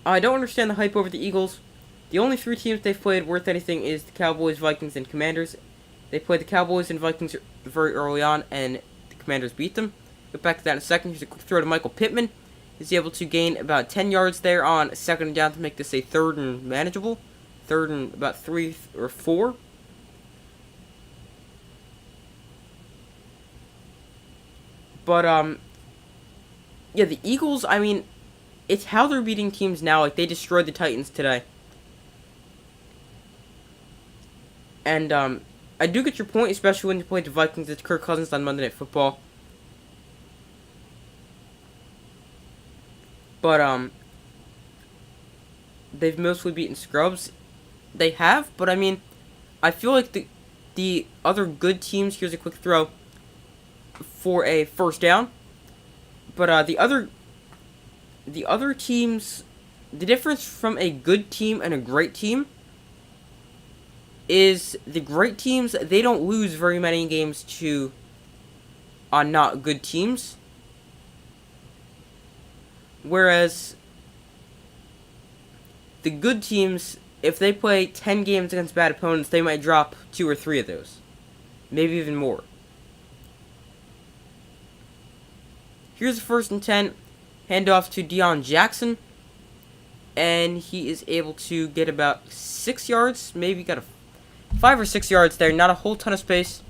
I don't understand the hype over the Eagles. The only 3 teams they've played worth anything is the Cowboys, Vikings, and Commanders. They played the Cowboys and Vikings very early on, and the Commanders beat them. Get back to that in a second. Here's a quick throw to Michael Pittman. He's able to gain about 10 yards there on 2nd and down to make this a 3rd and manageable. third and about 3 or 4. But yeah, the Eagles. I mean, it's how they're beating teams now. Like they destroyed the Titans today, and I do get your point, especially when you play the Vikings. It's Kirk Cousins on Monday Night Football. But they've mostly beaten scrubs. They have, but I mean, I feel like the other good teams. Here's a quick throw for a first down. But the other teams, the difference from a good team and a great team is the great teams, they don't lose very many games to not good teams. Whereas the good teams, if they play 10 games against bad opponents, they might drop 2 or 3 of those. Maybe even more. Here's a 1st and 10. Handoff to Deion Jackson. And he is able to get about 6 yards. Maybe got a 5 or 6 yards there. Not a whole ton of space.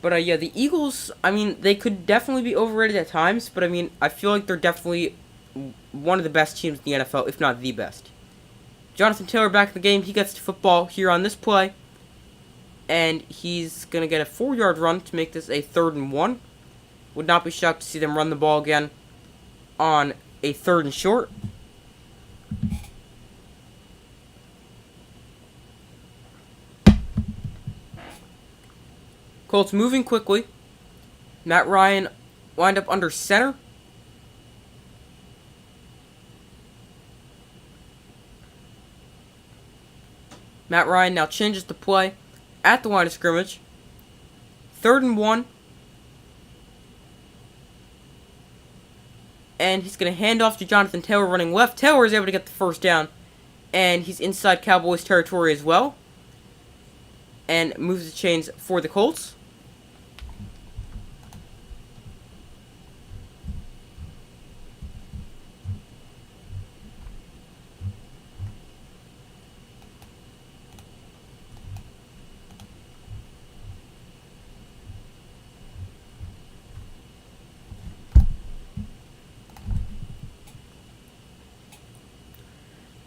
But yeah, the Eagles, I mean, they could definitely be overrated at times, but I mean, I feel like they're definitely one of the best teams in the NFL, if not the best. Jonathan Taylor back in the game. He gets to football here on this play, and he's going to get a 4-yard run to make this a 3rd and 1. Would not be shocked to see them run the ball again on a 3rd and short. Colts moving quickly. Matt Ryan wind up under center. Matt Ryan now changes the play at the line of scrimmage. 3rd and 1. And he's going to hand off to Jonathan Taylor running left. Taylor is able to get the 1st down. And he's inside Cowboys territory as well. And moves the chains for the Colts.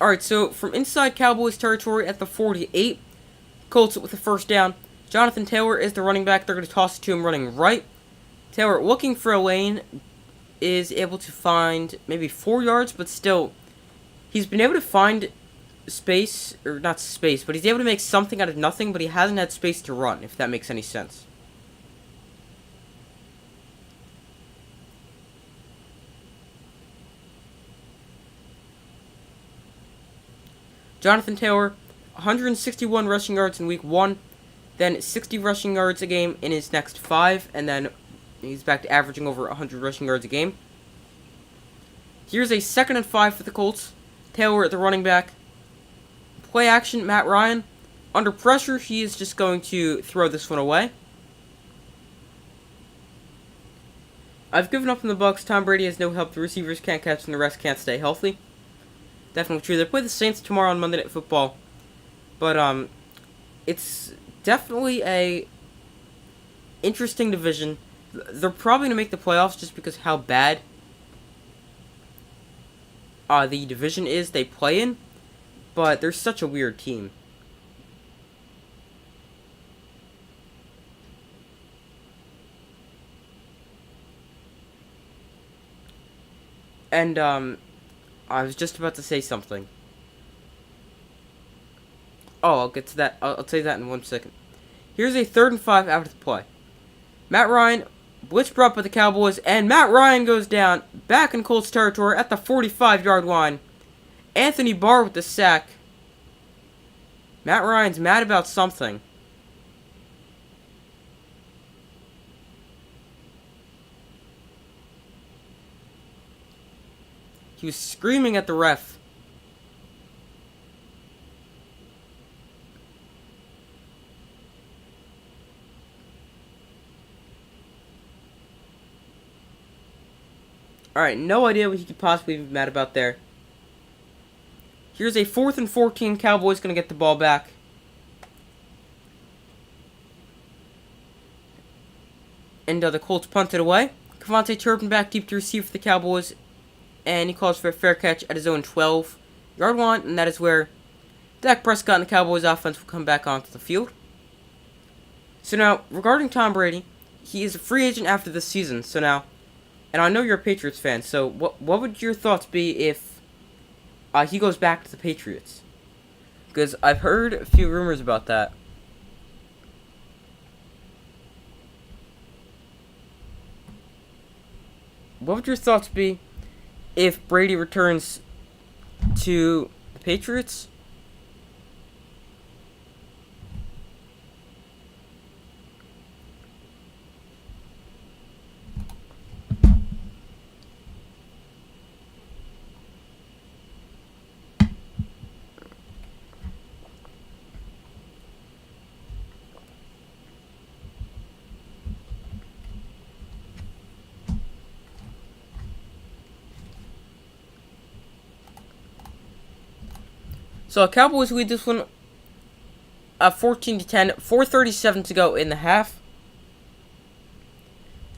Alright, so from inside Cowboys territory at the 48, Colts with the 1st down. Jonathan Taylor is the running back. They're going to toss it to him running right. Taylor, looking for a lane, is able to find maybe 4 yards, but still, he's been able to find space, or not space, but he's able to make something out of nothing, but he hasn't had space to run, if that makes any sense. Jonathan Taylor, 161 rushing yards in week 1, then 60 rushing yards a game in his next 5, and then he's back to averaging over 100 rushing yards a game. Here's a 2nd and 5 for the Colts. Taylor at the running back. Play action, Matt Ryan. Under pressure, he is just going to throw this one away. I've given up on the Bucs. Tom Brady has no help. The receivers can't catch, and the rest can't stay healthy. Definitely true. They play the Saints tomorrow on Monday Night Football. But it's definitely a interesting division. They're probably going to make the playoffs just because how bad the division is they play in. But they're such a weird team. And I was just about to say something. Oh, I'll get to that. I'll say that in 1 second. Here's a 3rd and 5 after the play. Matt Ryan, blitz brought by the Cowboys, and Matt Ryan goes down back in Colts territory at the 45-yard line. Anthony Barr with the sack. Matt Ryan's mad about something. He was screaming at the ref. Alright, no idea what he could possibly be mad about there. Here's a 4th and 14. Cowboys going to get the ball back. And the Colts punt it away. Cavante Turpin back deep to receive for the Cowboys. And he calls for a fair catch at his own 12-yard line. And that is where Dak Prescott and the Cowboys offense will come back onto the field. So now, regarding Tom Brady, he is a free agent after this season. So now, and I know you're a Patriots fan, so what would your thoughts be if he goes back to the Patriots? Because I've heard a few rumors about that. What would your thoughts be if Brady returns to the Patriots? So Cowboys lead this one 14-10, 4:37 to go in the half.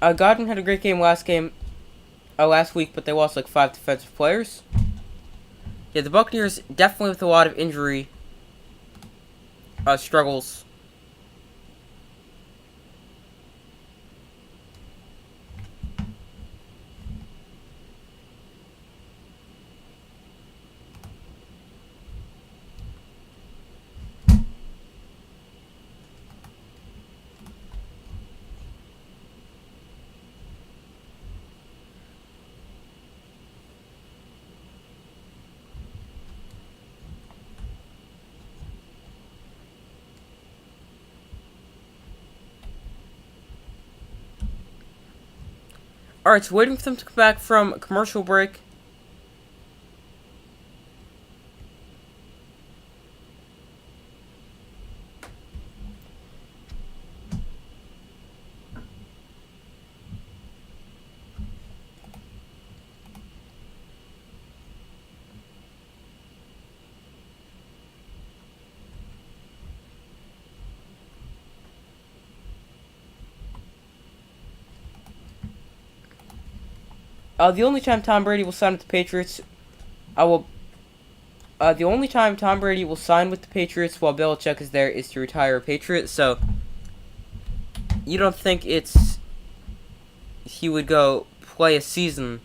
Godwin had a great game last week, but they lost like 5 defensive players. Yeah, the Buccaneers definitely with a lot of injury struggles. Alright, so waiting for them to come back from a commercial break. The only time Tom Brady will sign with the Patriots, the only time Tom Brady will sign with the Patriots while Belichick is there is to retire a Patriot. So you don't think he would go play a season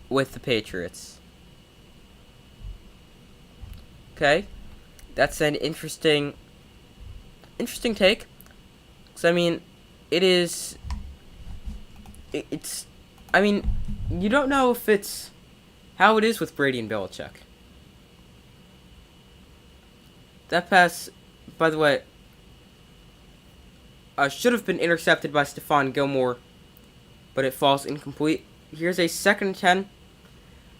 with the Patriots? Okay, that's an interesting take. So I mean, it's. I mean, you don't know if it's how it is with Brady and Belichick. That pass, by the way, should have been intercepted by Stephon Gilmore, but it falls incomplete. Here's a 2nd and 10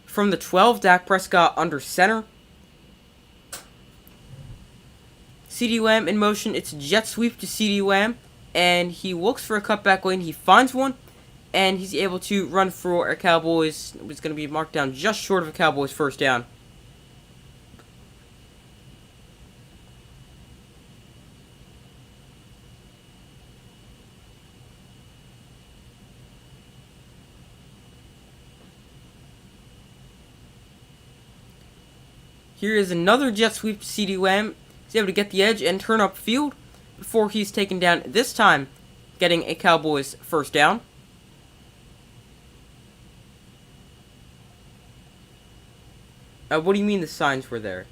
from the 12. Dak Prescott under center. CeeDee Lamb in motion. It's a jet sweep to CeeDee Lamb, and he looks for a cutback lane. He finds one. And he's able to run for a Cowboys. It's going to be marked down just short of a Cowboys first down. Here is another jet sweep to CeeDee Lamb. He's able to get the edge and turn up field before he's taken down, this time getting a Cowboys first down. What do you mean the signs were there?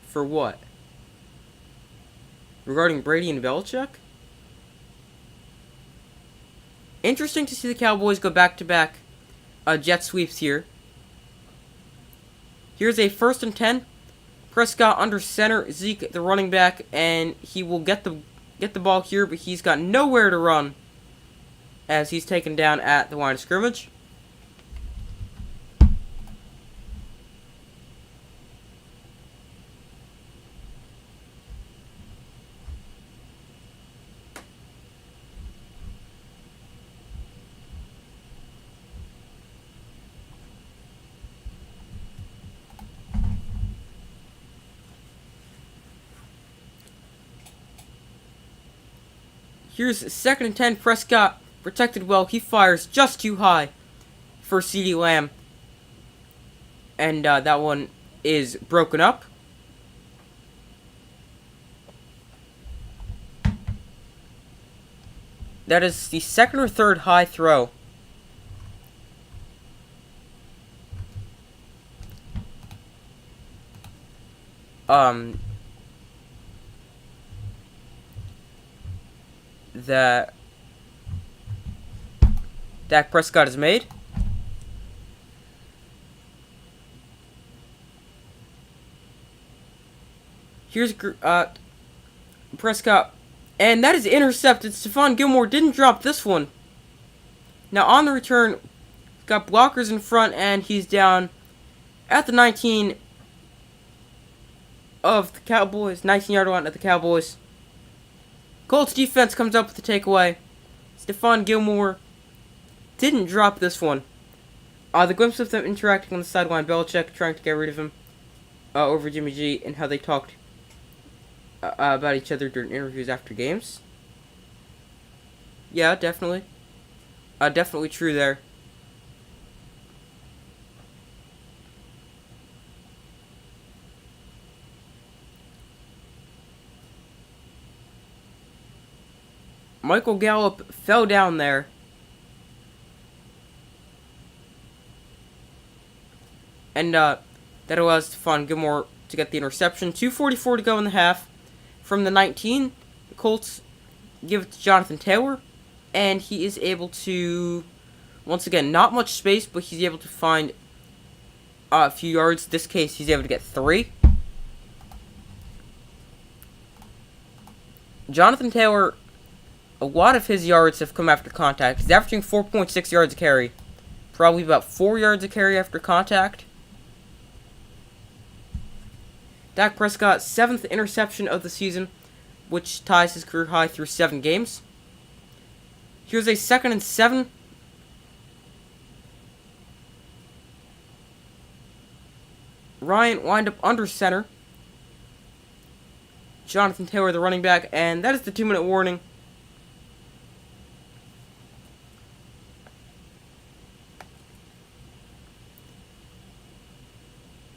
For what? Regarding Brady and Belichick? Interesting to see the Cowboys go back-to-back jet sweeps here. Here's a 1st and 10. Prescott under center. Zeke, the running back, and he will get the ball here, but he's got nowhere to run as he's taken down at the line of scrimmage. Here's 2nd and 10. Prescott protected well. He fires just too high for CeeDee Lamb. And that one is broken up. That is the 2nd or 3rd high throw. That Dak Prescott has made. Here's Prescott, and that is intercepted. Stephon Gilmore didn't drop this one. Now on the return, got blockers in front, and he's down at the 19 of the Cowboys, 19-yard line at the Cowboys. Colts defense comes up with the takeaway. Stephon Gilmore didn't drop this one. The glimpse of them interacting on the sideline, Belichick trying to get rid of him over Jimmy G, and how they talked about each other during interviews after games. Yeah, definitely. Definitely true there. Michael Gallup fell down there. And that allows Stephon Gilmore to get the interception. 2:44 to go in the half. From the 19, the Colts give it to Jonathan Taylor. And he is able to, once again, not much space, but he's able to find a few yards. In this case, he's able to get 3. Jonathan Taylor, a lot of his yards have come after contact. He's averaging 4.6 yards a carry. Probably about 4 yards a carry after contact. Dak Prescott's 7th interception of the season, which ties his career high through 7 games. Here's a 2nd and 7. Ryan wind up under center. Jonathan Taylor, the running back, and that is the 2-minute warning.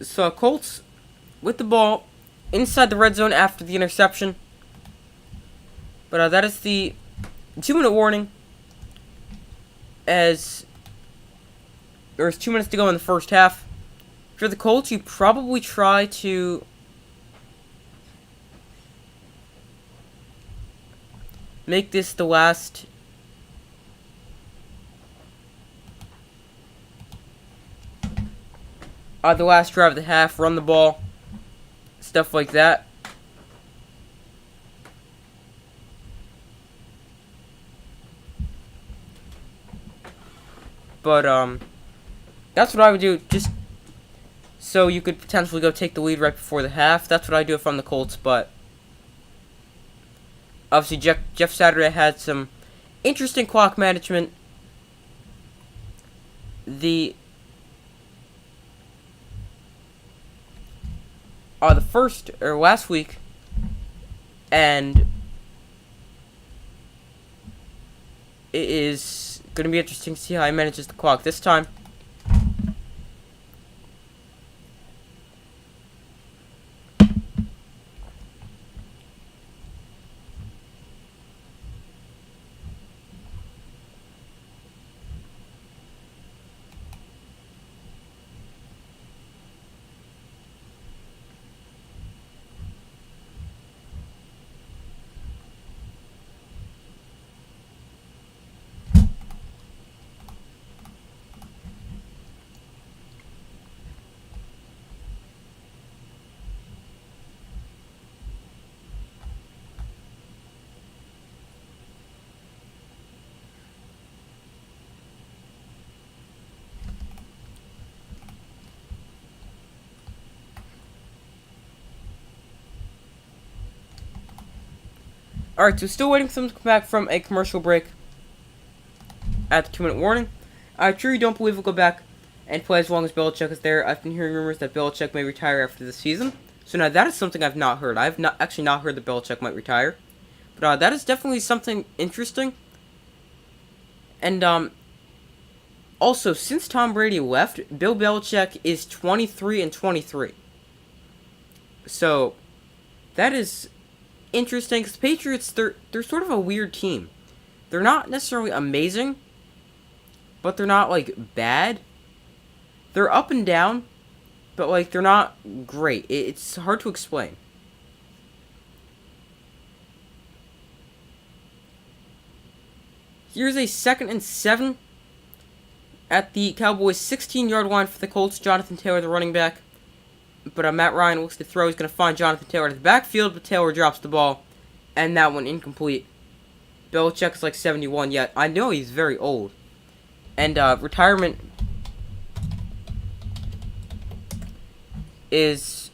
So Colts with the ball inside the red zone after the interception. But that is the 2-minute warning, as there's 2 minutes to go in the first half. For the Colts, you probably try to make this the last drive of the half, run the ball, stuff like that. But that's what I would do, just so you could potentially go take the lead right before the half. That's what I do if I'm the Colts. But obviously Jeff Saturday had some interesting clock management. The last week, and it is going to be interesting to see how he manages the clock this time. Alright, so still waiting for them to come back from a commercial break at the 2-minute warning. I truly don't believe we'll go back and play as long as Belichick is there. I've been hearing rumors that Belichick may retire after the season. So now that is something I've not heard. I've not heard that Belichick might retire. But But that is definitely something interesting. And also, since Tom Brady left, Bill Belichick is 23-23. So that is interesting because Patriots, they're sort of a weird team. They're not necessarily amazing, but they're not like bad. They're up and down, but like they're not great. It's hard to explain. Here's a 2nd and 7 at the Cowboys' 16-yard line for the Colts. Jonathan Taylor, the running back. But Matt Ryan looks to throw. He's going to find Jonathan Taylor at the backfield, but Taylor drops the ball. And that one incomplete. Belichick is like 71 yet. I know he's very old. And retirement is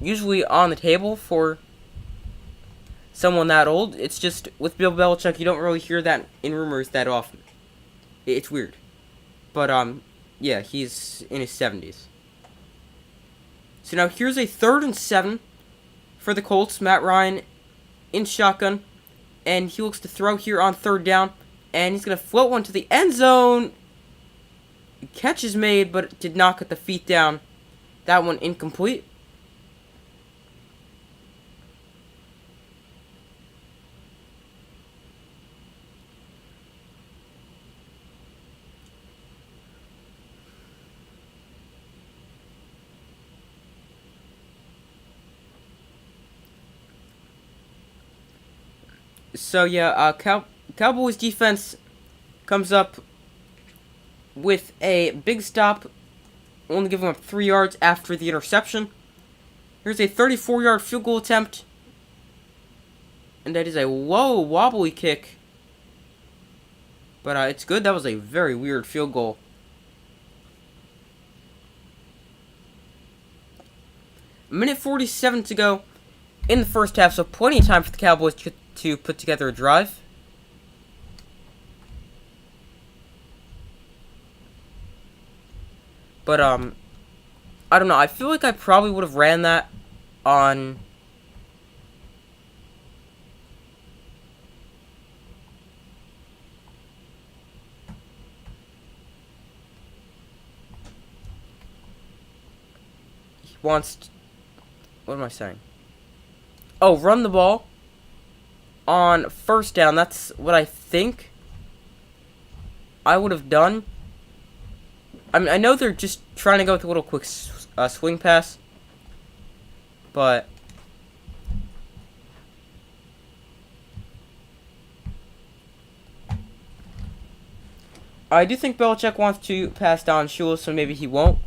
usually on the table for someone that old. It's just, with Bill Belichick, you don't really hear that in rumors that often. It's weird. But, yeah, he's in his 70s. So now here's a 3rd and 7 for the Colts. Matt Ryan in shotgun. And he looks to throw here on 3rd down. And he's going to float one to the end zone. Catch is made, but did not get the feet down. That one incomplete. So yeah, Cowboys defense comes up with a big stop, only giving up 3 yards after the interception. Here's a 34-yard field goal attempt, and that is a low, wobbly kick. But it's good. That was a very weird field goal. A minute 47 to go in the first half, so plenty of time for the Cowboys to put together a drive. But, I don't know. I feel like I probably would have ran that on... He wants to... What am I saying? Oh, run the ball on 1st down. That's what I think I would have done. I mean, I know they're just trying to go with a little quick swing pass, but I do think Belichick wants to pass Don Shula, so maybe he won't.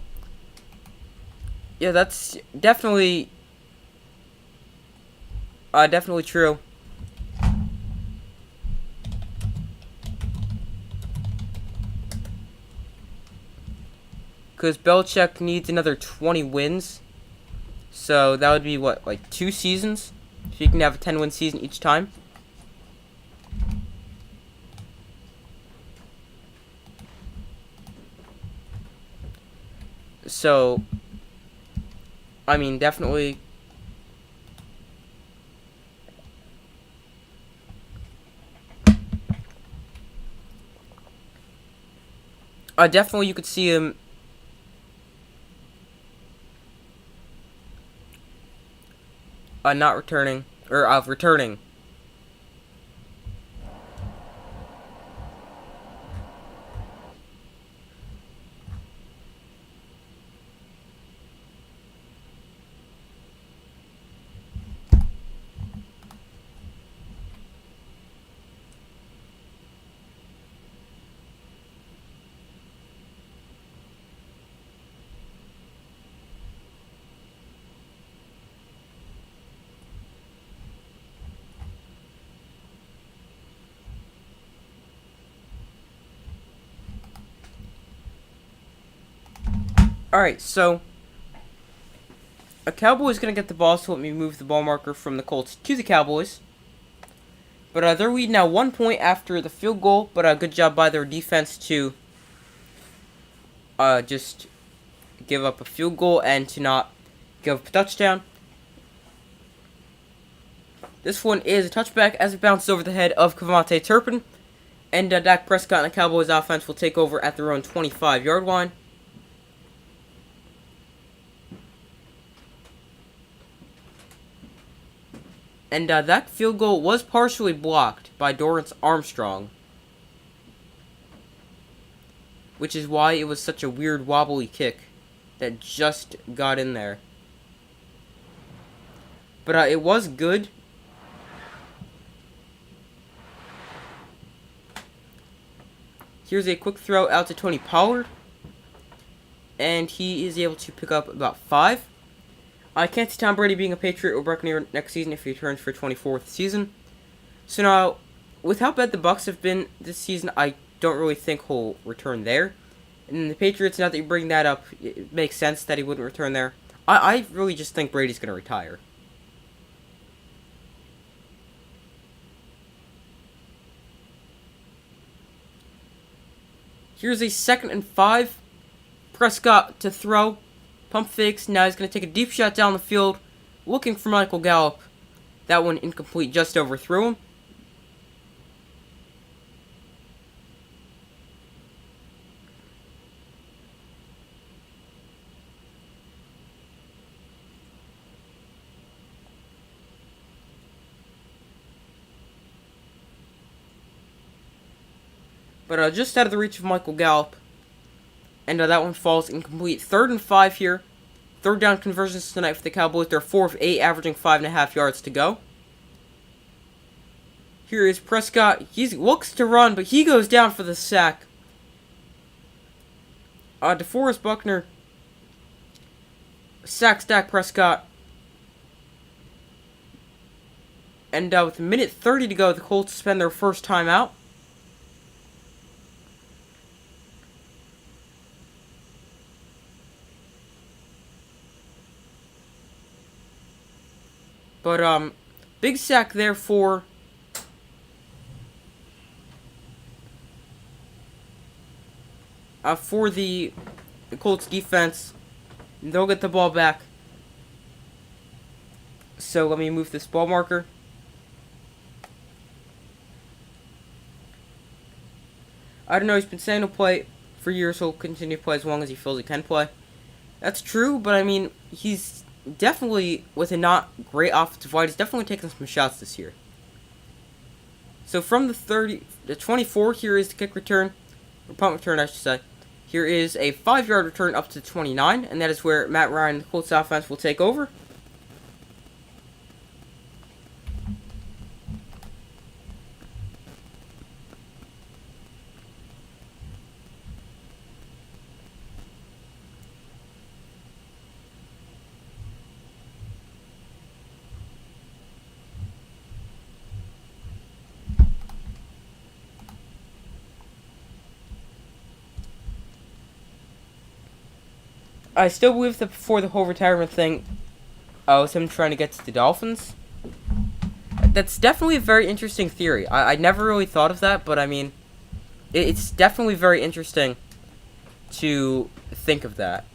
Yeah, that's definitely true. Because Belichick needs another 20 wins. So that would be, what, like 2 seasons? So you can have a 10-win season each time. So, I mean, definitely... definitely you could see him... not returning, or returning. Alright, so a Cowboy is going to get the ball, so let me move the ball marker from the Colts to the Cowboys. But they're leading now 1 point after the field goal, but a good job by their defense to just give up a field goal and to not give up a touchdown. This one is a touchback as it bounces over the head of Cavante Turpin. And Dak Prescott and the Cowboys offense will take over at their own 25-yard line. And that field goal was partially blocked by Dorrance Armstrong, which is why it was such a weird wobbly kick that just got in there. But it was good. Here's a quick throw out to Tony Pollard. And he is able to pick up about 5. I can't see Tom Brady being a Patriot or Buccaneer next season if he returns for 24th season. So now, with how bad the Bucs have been this season, I don't really think he'll return there. And the Patriots, now that you bring that up, it makes sense that he wouldn't return there. I really just think Brady's going to retire. Here's a 2nd and 5. Prescott to throw. Pump fakes. Now he's going to take a deep shot down the field. Looking for Michael Gallup. That one incomplete. Just overthrew him. But just out of the reach of Michael Gallup. And that one falls incomplete. 3rd and 5 here. 3rd down conversions tonight for the Cowboys. They're 4 of 8, averaging 5.5 yards to go. Here is Prescott. He looks to run, but he goes down for the sack. DeForest Buckner sacks Dak Prescott. And with a minute 30 to go, the Colts spend their first timeout. But, big sack there for the Colts defense. They'll get the ball back. So let me move this ball marker. I don't know, he's been saying he'll play for years. He'll continue to play as long as he feels he can play. That's true, but I mean, he's definitely, with a not great offensive line, he's definitely taken some shots this year. So from the 24, here is the kick return, or punt return, I should say. Here is a 5-yard return up to the 29, and that is where Matt Ryan and the Colts offense will take over. I still believe that before the whole retirement thing, was him trying to get to the Dolphins. That's definitely a very interesting theory. I never really thought of that, but I mean, it's definitely very interesting to think of that.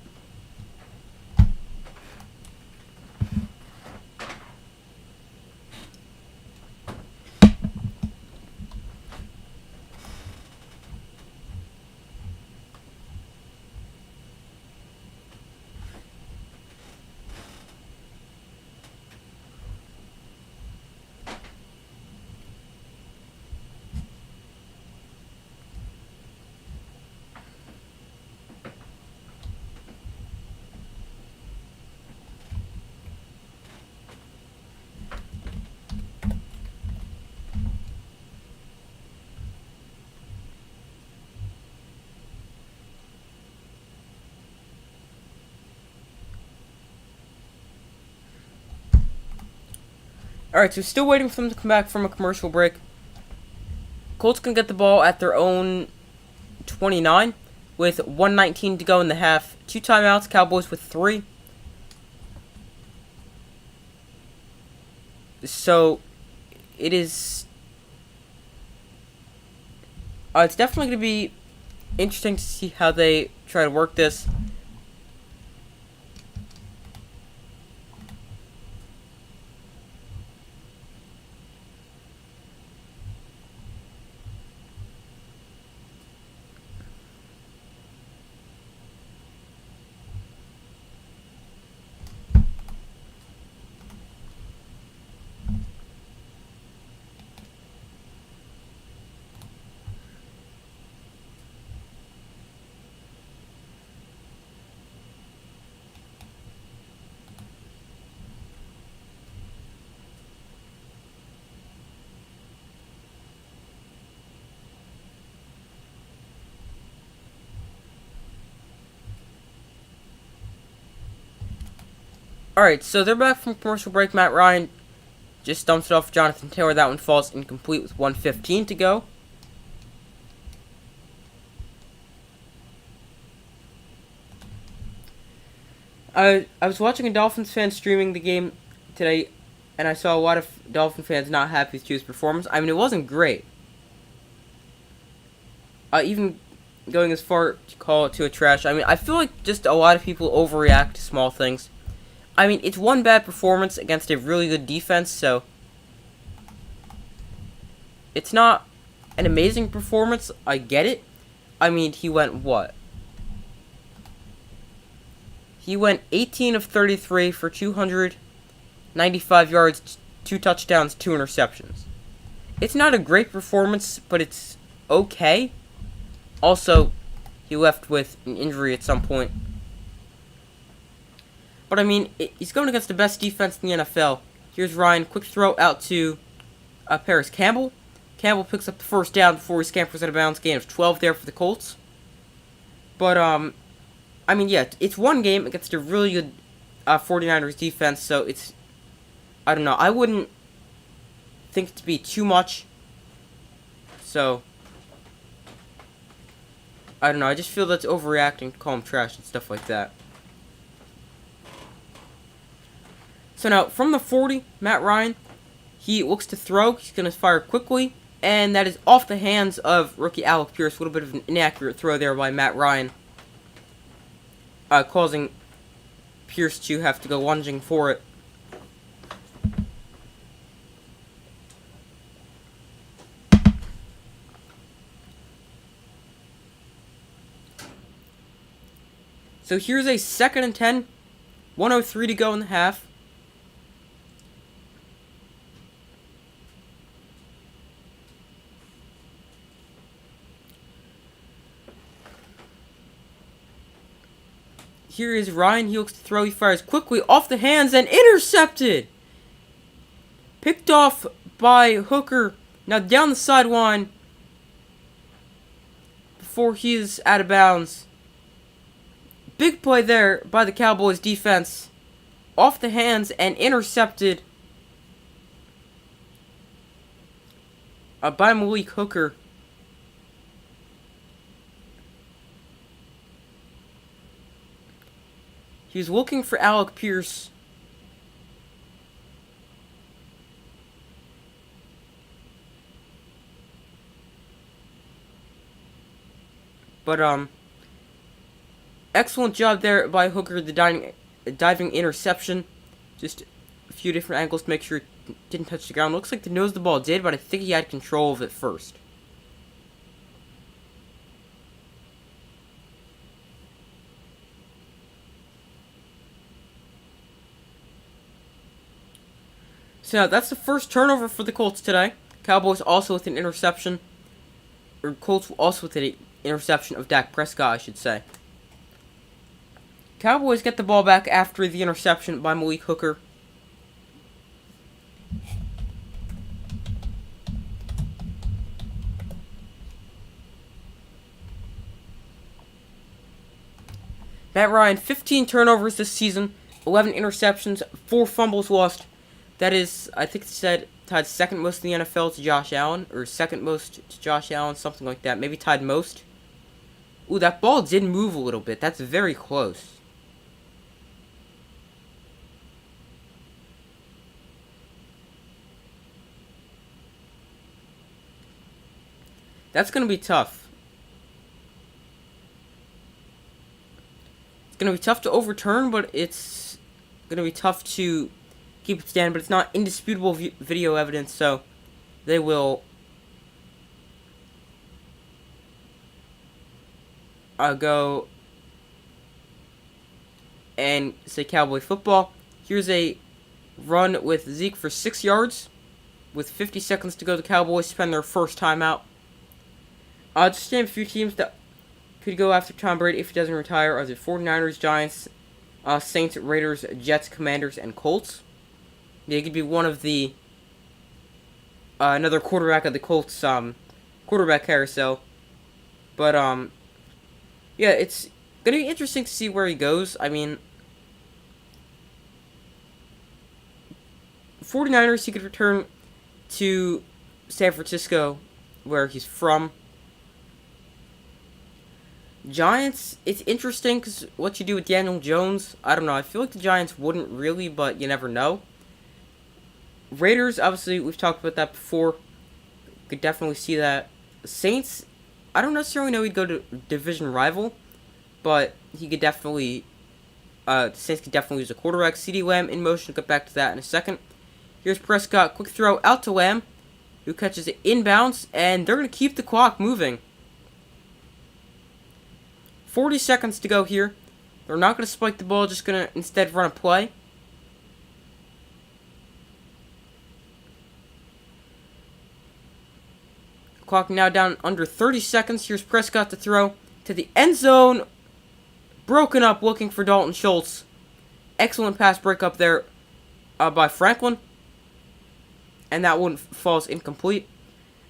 Alright, so still waiting for them to come back from a commercial break. Colts can get the ball at their own 29 with 1:19 to go in the half. 2 timeouts, Cowboys with 3. So, it is... it's definitely going to be interesting to see how they try to work this. Alright, so they're back from commercial break. Matt Ryan just dumps it off Jonathan Taylor. That one falls incomplete with 1:15 to go. I was watching a Dolphins fan streaming the game today, and I saw a lot of Dolphin fans not happy with Tua's performance. I mean, it wasn't great. Even going as far to call it Tua trash. I mean, I feel like just a lot of people overreact to small things. I mean, it's one bad performance against a really good defense, so it's not an amazing performance. I get it. I mean, he went what? He went 18 of 33 for 295 yards, 2 touchdowns, 2 interceptions. It's not a great performance, but it's okay. Also, he left with an injury at some point. But I mean, he's going against the best defense in the NFL. Here's Ryan, quick throw out to Paris Campbell. Campbell picks up the first down before he scampers out of bounds. Gain of 12 there for the Colts. But, I mean, yeah, it's one game against a really good 49ers defense, so it's, I don't know, I wouldn't think it to be too much. So, I don't know, I just feel that's overreacting to call him trash and stuff like that. So now, from the 40, Matt Ryan, he looks to throw. He's going to fire quickly, and that is off the hands of rookie Alec Pierce. A little bit of an inaccurate throw there by Matt Ryan, causing Pierce to have to go lunging for it. So here's a 2nd and 10, 1:03 to go in the half. Here is Ryan. He looks to throw. He fires quickly off the hands and intercepted. Picked off by Hooker. Now down the sideline before he is out of bounds. Big play there by the Cowboys defense. Off the hands and intercepted by Malik Hooker. He was looking for Alec Pierce. But, excellent job there by Hooker, the diving interception. Just a few different angles to make sure it didn't touch the ground. Looks like the nose of the ball did, but I think he had control of it first. So now, that's the first turnover for the Colts today. Cowboys also with an interception. Or Colts also with an interception of Dak Prescott, I should say. Cowboys get the ball back after the interception by Malik Hooker. Matt Ryan, 15 turnovers this season, 11 interceptions, 4 fumbles lost. That is, I think it said, tied second most in the NFL to Josh Allen, or second most to Josh Allen, something like that. Maybe tied most. Ooh, that ball did move a little bit. That's very close. That's going to be tough. It's going to be tough to overturn, but it's going to be tough to keep it standing. But it's not indisputable video evidence, so they will go and say Cowboy football. Here's a run with Zeke for 6 yards. With 50 seconds to go, the Cowboys spend their first timeout. Just name a few teams that could go after Tom Brady if he doesn't retire are the 49ers, Giants, Saints, Raiders, Jets, Commanders, and Colts. They could be one of the another quarterback of the Colts quarterback carousel. But yeah, it's gonna be interesting to see where he goes. I mean, 49ers, he could return to San Francisco, where he's from. Giants, it's interesting because what you do with Daniel Jones, I don't know. I feel like the Giants wouldn't really, but you never know. Raiders, obviously, we've talked about that before. Could definitely see that. Saints, I don't necessarily know he'd go to division rival, but he could definitely, the Saints could definitely use a quarterback. CeeDee Lamb in motion. We'll get back to that in a second. Here's Prescott, quick throw out to Lamb, who catches it inbounds, and they're going to keep the clock moving. 40 seconds to go here. They're not going to spike the ball, just going to instead run a play. Clock now down under 30 seconds. Here's Prescott to throw to the end zone. Broken up, looking for Dalton Schultz. Excellent pass breakup there by Franklin. And that one falls incomplete.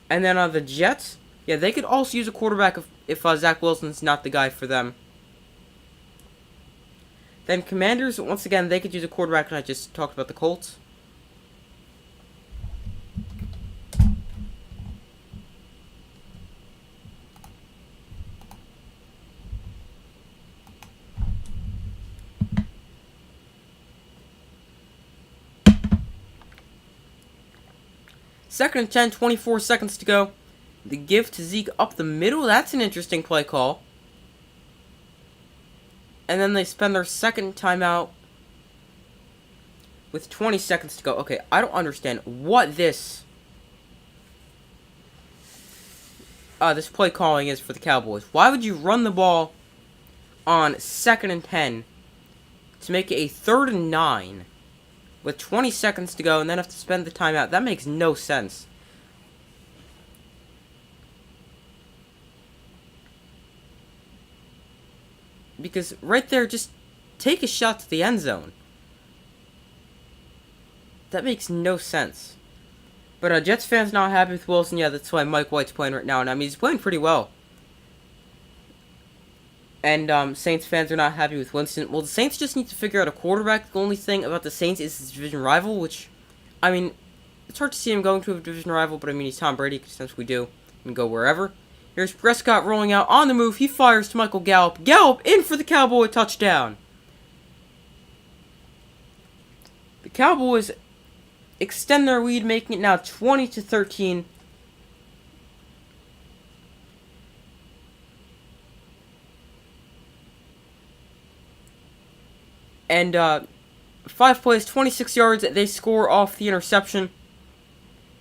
And then on the Jets, yeah, they could also use a quarterback if Zach Wilson's not the guy for them. Then Commanders, once again, they could use a quarterback, and I just talked about the Colts. Second and 10, 24 seconds to go. The give to Zeke up the middle. That's an interesting play call. And then they spend their second timeout with 20 seconds to go. Okay, I don't understand what this play calling is for the Cowboys. Why would you run the ball on 2nd and 10 to make it a 3rd and 9 with 20 seconds to go and then have to spend the timeout? That makes no sense. Because right there, just take a shot to the end zone. That makes no sense. But Jets fans not happy with Wilson. Yeah, that's why Mike White's playing right now. And I mean, he's playing pretty well. And Saints fans are not happy with Winston. Well, the Saints just need to figure out a quarterback. The only thing about the Saints is his division rival, which, I mean, it's hard to see him going to a division rival, but I mean, he's Tom Brady, since we do, and go wherever. Here's Prescott rolling out on the move. He fires to Michael Gallup. Gallup in for the Cowboy touchdown. The Cowboys extend their lead, making it now 20-13. And 5 plays, 26 yards. They score off the interception.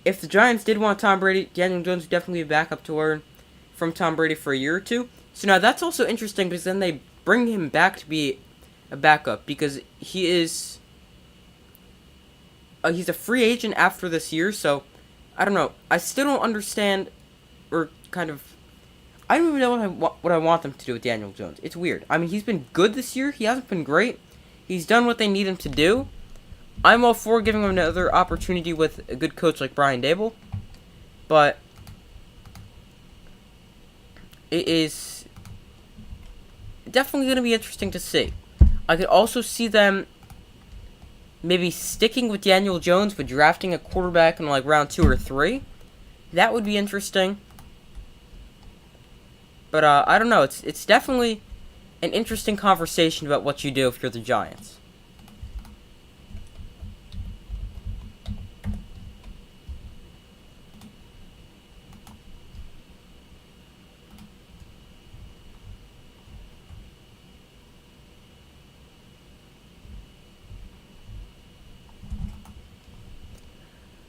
If the Giants did want Tom Brady, Daniel Jones would definitely be back up to learn from Tom Brady for a year or two. So now that's also interesting because then they bring him back to be a backup because he is he's a free agent after this year. So I don't know. I still don't understand, or kind of, I don't even know what I want them to do with Daniel Jones. It's weird. I mean, he's been good this year. He hasn't been great. He's done what they need him to do. I'm all for giving him another opportunity with a good coach like Brian Daboll, but it is definitely going to be interesting to see. I could also see them maybe sticking with Daniel Jones but drafting a quarterback in like round 2 or 3. That would be interesting. But I don't know. It's definitely an interesting conversation about what you do if you're the Giants.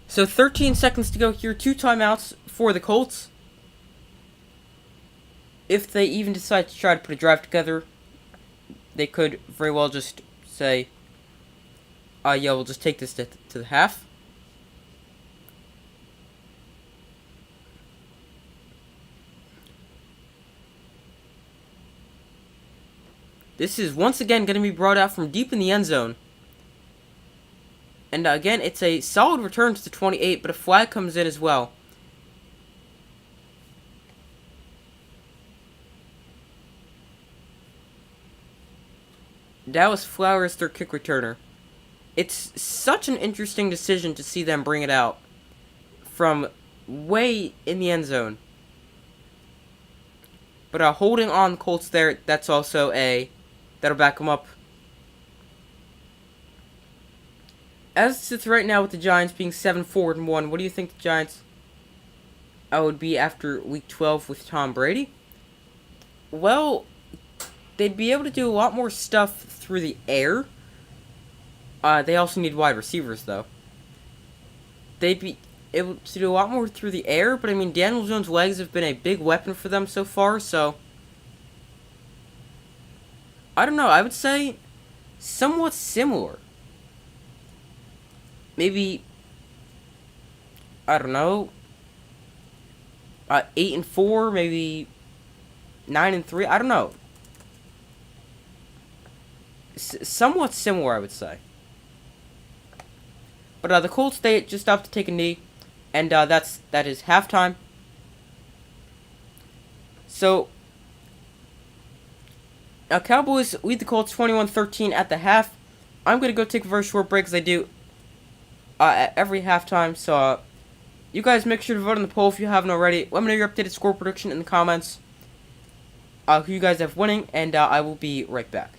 So 13 seconds to go here. 2 timeouts for the Colts. If they even decide to try to put a drive together, they could very well just say, yeah, we'll just take this to the half. This is once again going to be brought out from deep in the end zone. And again, it's a solid return to the 28, but a flag comes in as well. Dallas Flowers, their kick returner. It's such an interesting decision to see them bring it out from way in the end zone. But holding on the Colts there, that's also that'll back them up. As it sits right now with the Giants being 7-4-1, what do you think the Giants would be after Week 12 with Tom Brady? Well, they'd be able to do a lot more stuff through the air. They also need wide receivers, though. They'd be able to do a lot more through the air, but I mean, Daniel Jones' legs have been a big weapon for them so far, so I don't know. I would say somewhat similar. Maybe, I don't know, 8-4, maybe 9-3. I don't know. Somewhat similar, I would say. But the Colts, they just have to take a knee, and that is halftime. So now Cowboys lead the Colts 21-13 at the half. I'm gonna go take a very short break, as I do at every halftime. So you guys make sure to vote on the poll if you haven't already. Let me know your updated score prediction in the comments. Who you guys have winning, and I will be right back.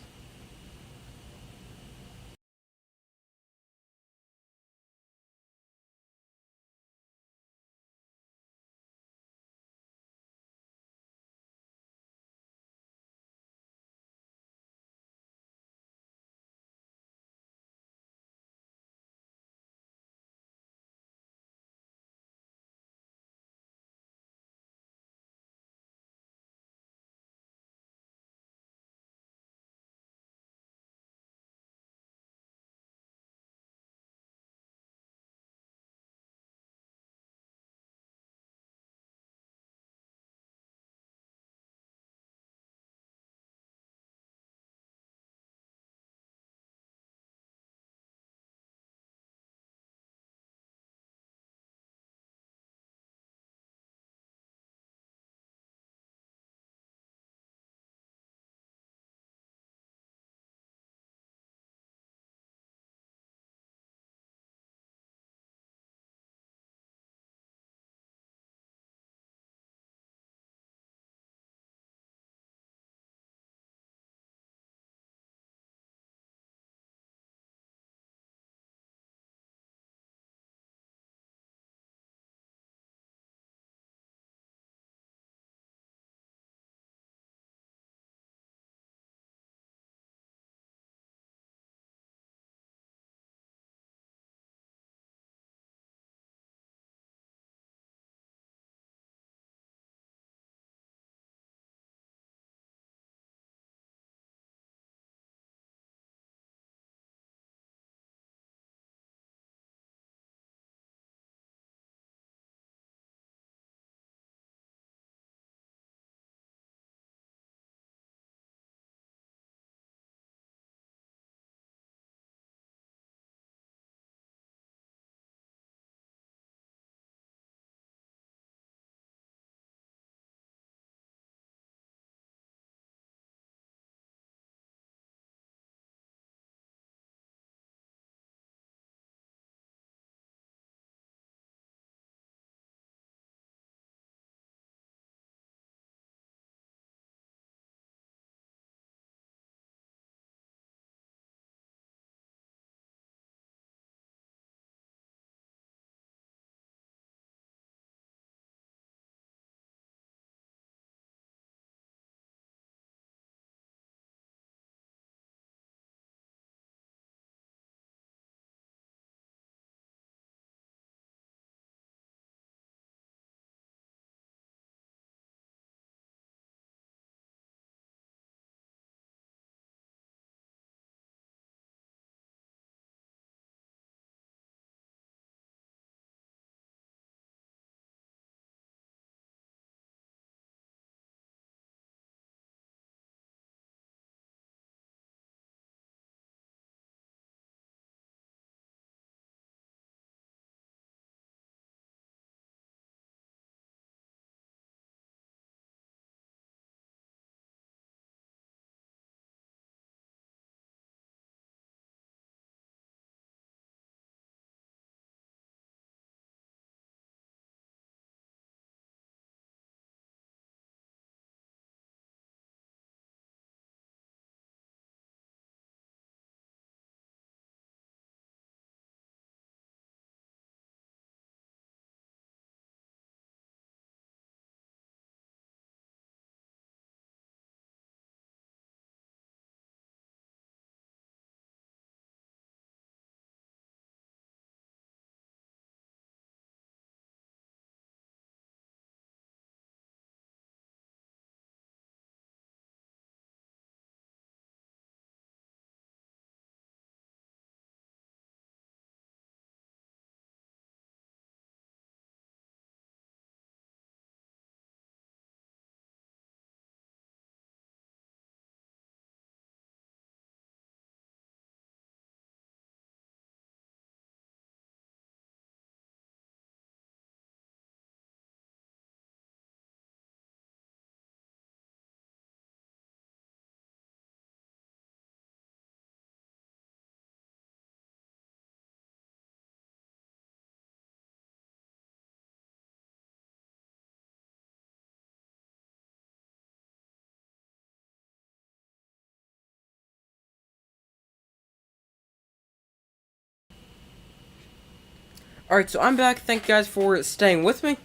Alright, so I'm back. Thank you guys for staying with me.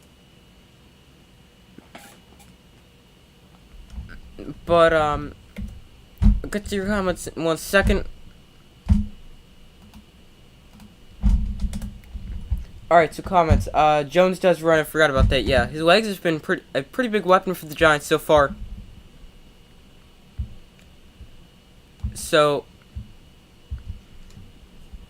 But, I'll get to your comments in 1 second. Alright, so comments. Jones does run. I forgot about that. Yeah, his legs has been a pretty big weapon for the Giants so far. So,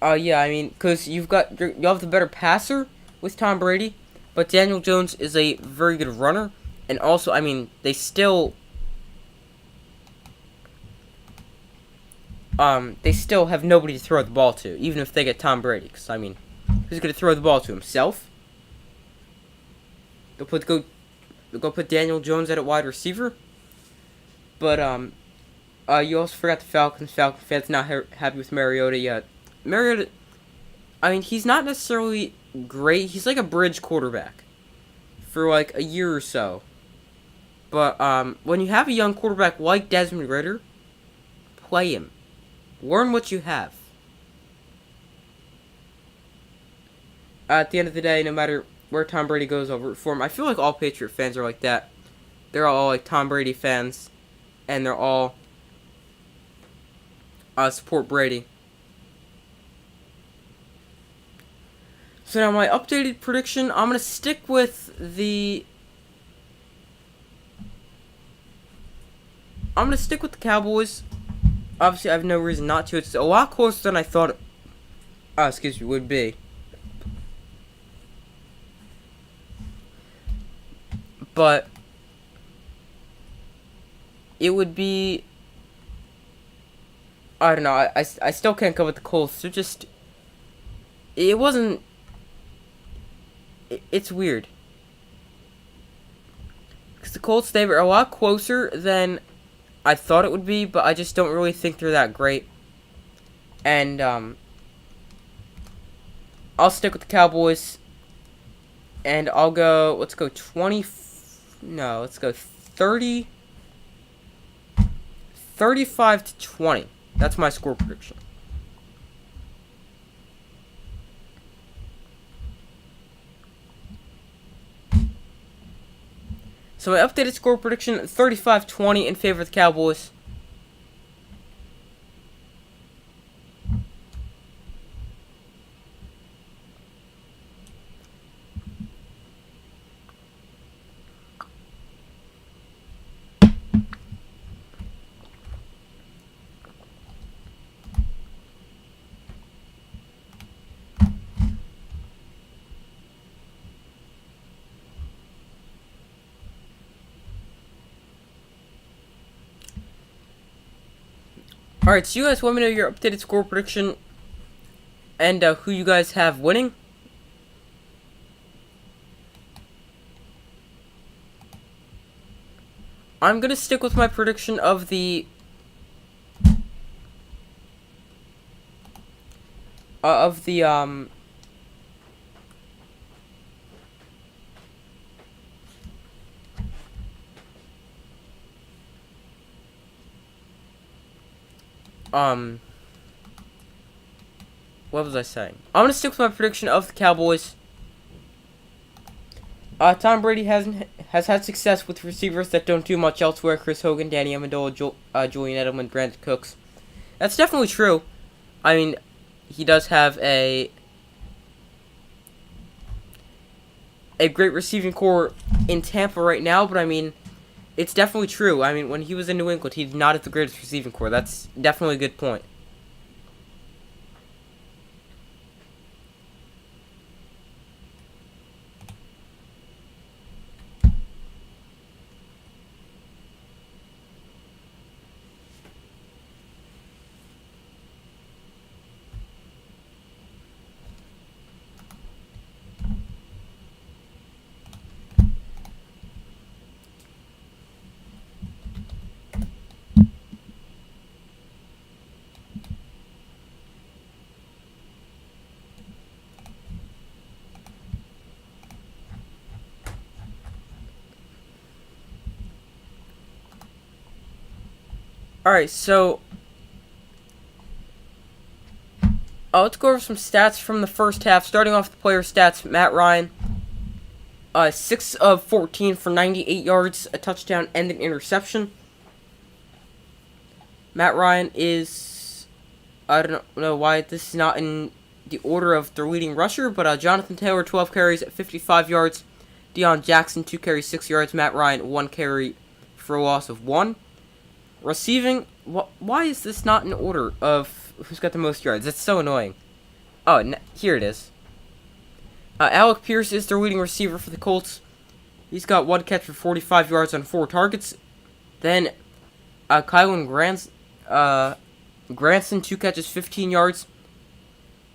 yeah, I mean, because you have the better passer with Tom Brady, but Daniel Jones is a very good runner, and also, I mean, they still have nobody to throw the ball to, even if they get Tom Brady. Because I mean, who's going to throw the ball to himself? Go put Daniel Jones at a wide receiver. But you also forgot the Falcons. Falcon fans not happy with Mariota yet. Mariota, I mean, he's not necessarily great. He's like a bridge quarterback for like a year or so. But when you have a young quarterback like Desmond Ridder, play him. Learn what you have. At the end of the day, no matter where Tom Brady goes, I'll root for him. I feel like all Patriot fans are like that. They're all like Tom Brady fans, and they're all support Brady. So now my updated prediction, I'm going to stick with the Cowboys. Obviously, I have no reason not to. It's a lot closer than I thought it would be. But it would be, I don't know, I still can't go with the Colts. They're just, it wasn't, it's weird. Because the Colts, they were a lot closer than I thought it would be, but I just don't really think they're that great. And, I'll stick with the Cowboys. And I'll go, let's go 35-20. That's my score prediction. So my updated score prediction, 35-20 in favor of the Cowboys. Alright, so you guys want me to know your updated score prediction and who you guys have winning? I'm going to stick with my prediction of the what was I saying? I'm gonna stick with my prediction of the Cowboys. Tom Brady has had success with receivers that don't do much elsewhere. Chris Hogan, Danny Amendola, Julian Edelman, Brandon Cooks. That's definitely true. I mean, he does have a great receiving core in Tampa right now, but I mean, it's definitely true. I mean, when he was in New England, he did not have the greatest receiving core. That's definitely a good point. Alright, so Let's go over some stats from the first half. Starting off with the player stats, Matt Ryan, 6 of 14 for 98 yards, a touchdown, and an interception. Matt Ryan is, I don't know why this is not in the order of their leading rusher, but Jonathan Taylor, 12 carries at 55 yards. Deion Jackson, 2 carries, 6 yards. Matt Ryan, 1 carry for a loss of 1. Receiving, why is this not in order of who's got the most yards? It's so annoying. Oh, here it is. Alec Pierce is their leading receiver for the Colts. He's got 1 catch for 45 yards on 4 targets. Then, Kylan Granson, 2 catches, 15 yards.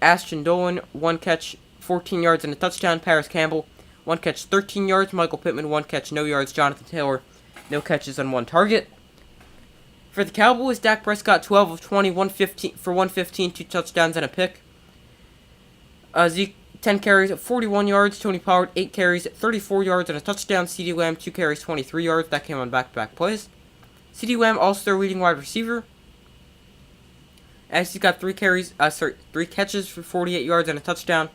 Ashton Dolan, 1 catch, 14 yards and a touchdown. Paris Campbell, 1 catch, 13 yards. Michael Pittman, 1 catch, no yards. Jonathan Taylor, no catches on 1 target. For the Cowboys, Dak Prescott, 12 of 20, 115, 2 touchdowns and a pick. Zeke, 10 carries at 41 yards. Tony Pollard, 8 carries at 34 yards and a touchdown. CeeDee Lamb, 2 carries, 23 yards. That came on back-to-back plays. CeeDee Lamb, also their leading wide receiver. As he's got 3 catches for 48 yards and a touchdown.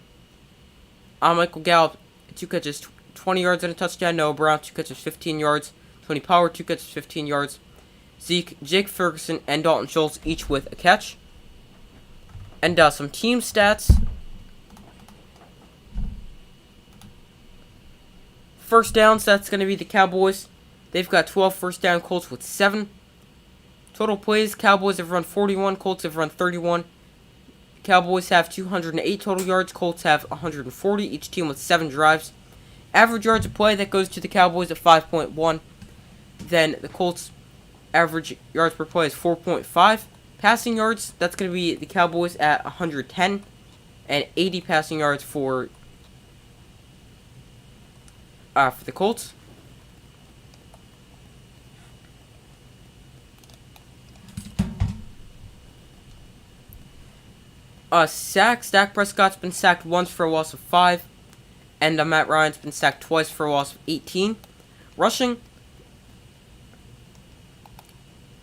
Michael Gallup, 2 catches, 20 yards and a touchdown. Noah Brown, 2 catches, 15 yards. Tony Pollard, 2 catches, 15 yards. Zeke, Jake Ferguson, and Dalton Schultz, each with a catch. And some team stats. First downs, that's going to be the Cowboys. They've got 12 first down, Colts with 7. Total plays, Cowboys have run 41, Colts have run 31. Cowboys have 208 total yards, Colts have 140, each team with 7 drives. Average yards of play, that goes to the Cowboys at 5.1. Then the Colts' average yards per play is 4.5. Passing yards, that's going to be the Cowboys at 110. And 80 passing yards for the Colts. Sacks, Dak Prescott's been sacked once for a loss of 5. And Matt Ryan's been sacked twice for a loss of 18. Rushing,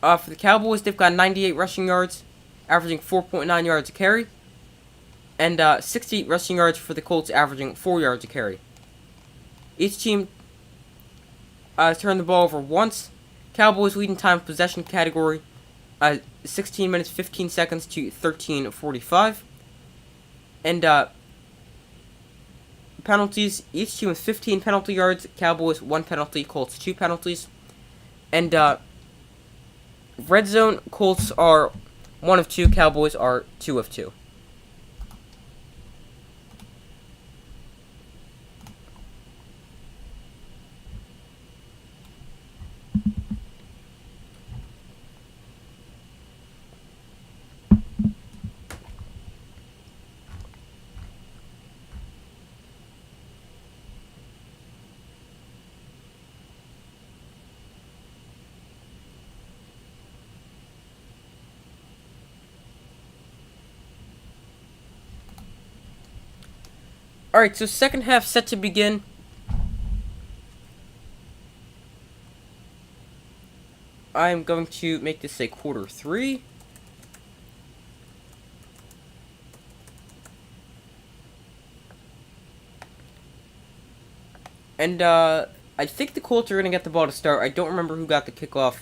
for the Cowboys, they've got 98 rushing yards, averaging 4.9 yards a carry. And 68 rushing yards for the Colts, averaging 4 yards a carry. Each team turned the ball over once. Cowboys leading time of possession category, 16 minutes, 15 seconds to 13:45. And penalties, each team with 15 penalty yards. Cowboys 1 penalty, Colts 2 penalties. And red zone, Colts are 1 of 2, Cowboys are 2 of 2. Alright, so second half set to begin. I'm going to make this a quarter 3. And I think the Colts are going to get the ball to start. I don't remember who got the kickoff.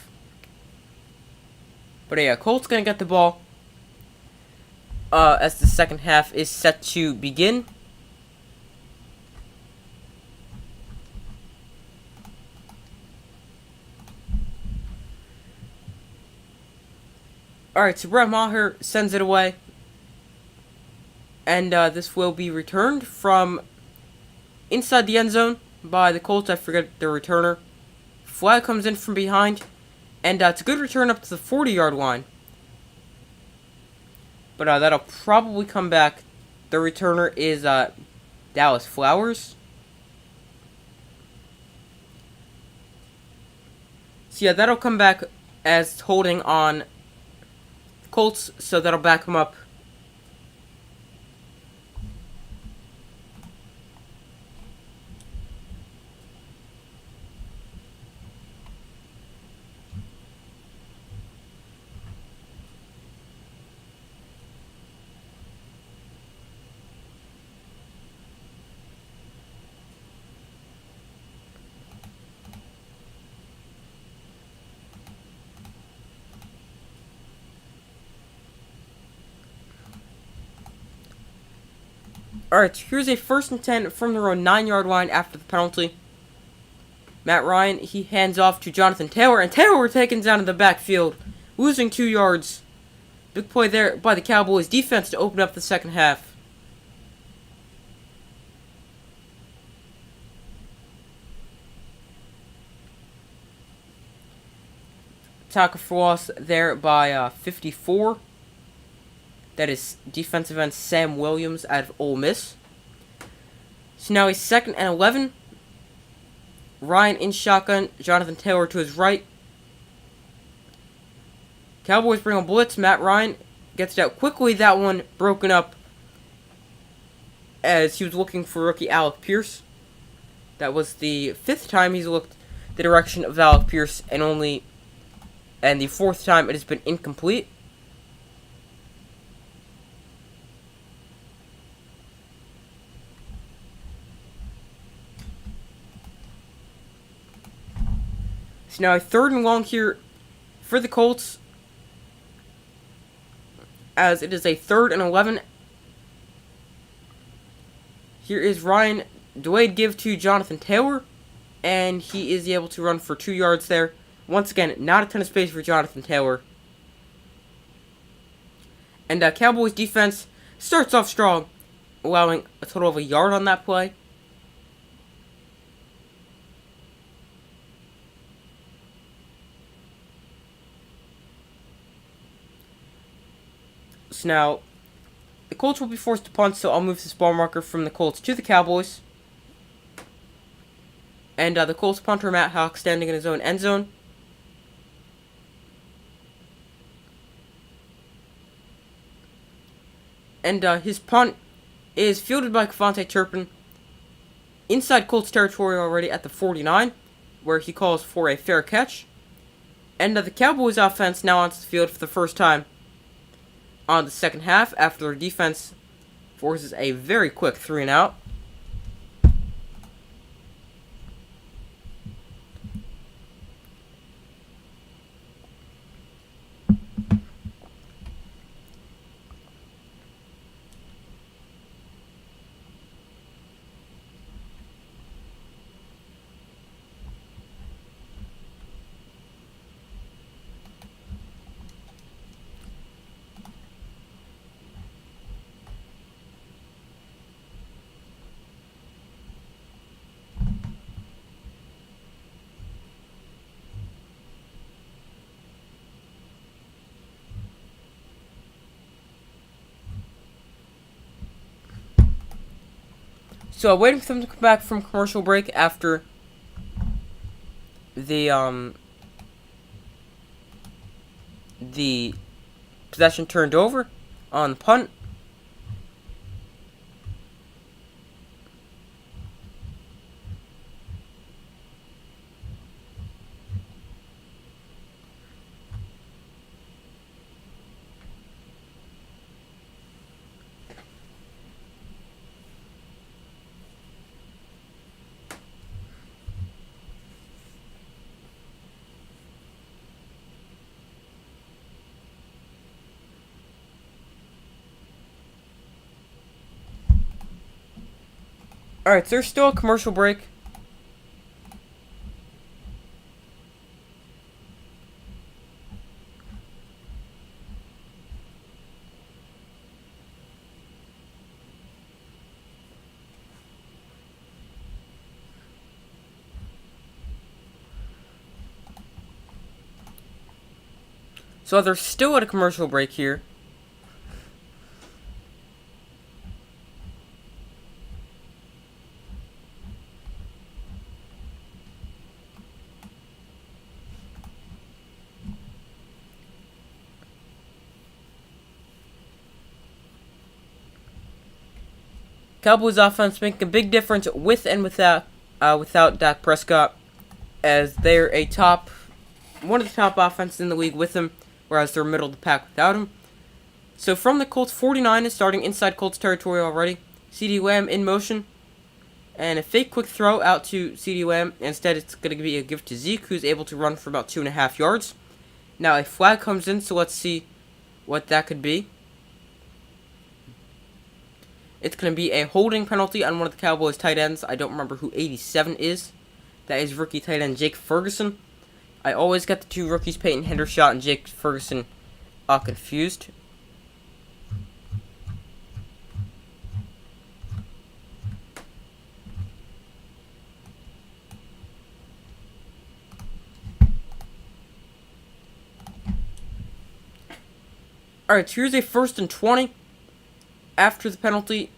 But yeah, Colts going to get the ball as the second half is set to begin. Alright, so Brett Maher sends it away. And this will be returned from inside the end zone by the Colts. I forget the returner. Flag comes in from behind. And it's a good return up to the 40-yard line. But that'll probably come back. The returner is Dallas Flowers. So yeah, that'll come back as holding on Colts, so that'll back him up. Alright, here's a 1st and 10 from their own 9-yard line after the penalty. Matt Ryan, he hands off to Jonathan Taylor, and Taylor taken down in the backfield, losing 2 yards. Big play there by the Cowboys defense to open up the second half. Tackle for loss there by 54. That is defensive end Sam Williams out of Ole Miss. So now a 2nd and 11. Ryan in shotgun. Jonathan Taylor to his right. Cowboys bring a blitz. Matt Ryan gets it out quickly. That one broken up as he was looking for rookie Alec Pierce. That was the 5th time he's looked the direction of Alec Pierce, and the 4th time it has been incomplete. So now a 3rd and long here for the Colts, as it is a 3rd and 11. Here is Ryan, delayed give to Jonathan Taylor, and he is able to run for 2 yards there. Once again, not a ton of space for Jonathan Taylor. And Cowboys defense starts off strong, allowing a total of a yard on that play. So now, the Colts will be forced to punt, so I'll move this ball marker from the Colts to the Cowboys. And the Colts punter, Matt Hawk, standing in his own end zone. And his punt is fielded by Kevontae Turpin inside Colts territory already at the 49, where he calls for a fair catch. And the Cowboys offense now onto the field for the first time on the second half after their defense forces a very quick 3-and-out. So waiting for them to come back from commercial break after the possession turned over on the punt. Alright, so there's still a commercial break. So they're still at a commercial break here. Cowboys offense making a big difference with and without Dak Prescott, as they're one of the top offenses in the league with him, whereas they're middle of the pack without him. So from the Colts, 49 is starting inside Colts territory already. CeeDee Lamb in motion, and a fake quick throw out to CeeDee Lamb. Instead, it's going to be a give to Zeke, who's able to run for about 2.5 yards. Now a flag comes in, so let's see what that could be. It's going to be a holding penalty on one of the Cowboys tight ends. I don't remember who 87 is. That is rookie tight end Jake Ferguson. I always get the two rookies, Peyton Hendershot and Jake Ferguson, confused. Alright, so here's a 1st and 20. After the penalty,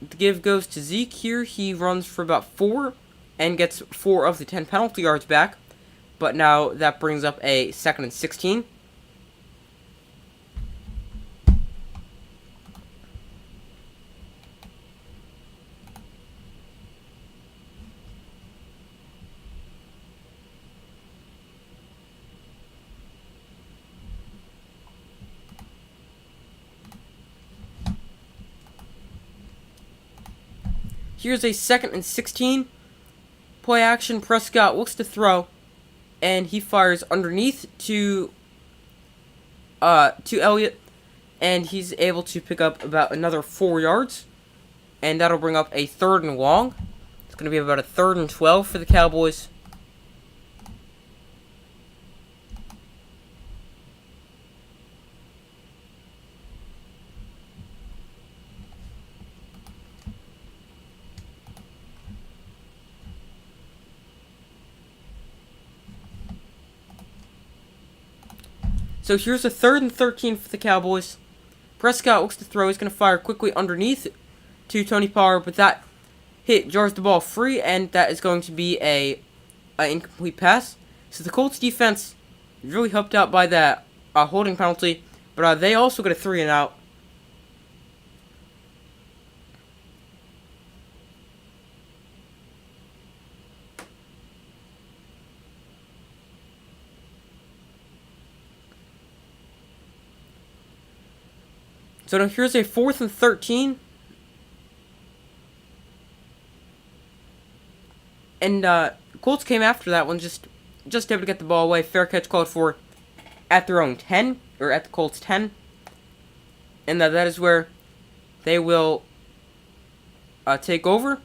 the give goes to Zeke here. He runs for about 4 and gets 4 of the 10 penalty yards back. But now that brings up a 2nd and 16. Here's a 2nd and 16. Play action. Prescott looks to throw, and he fires underneath to Elliott, and he's able to pick up about another 4 yards, and that'll bring up a 3rd and long. It's going to be about a 3rd and 12 for the Cowboys. So here's a 3rd and 13 for the Cowboys. Prescott looks to throw. He's going to fire quickly underneath to Tony Pollard, but that hit jars the ball free, and that is going to be a incomplete pass. So the Colts defense really helped out by that holding penalty, but they also get a 3 and out. So now here's a 4th and 13. And Colts came after that one, just able to get the ball away. Fair catch called for at their own 10, or at the Colts 10. And that is where they will take over.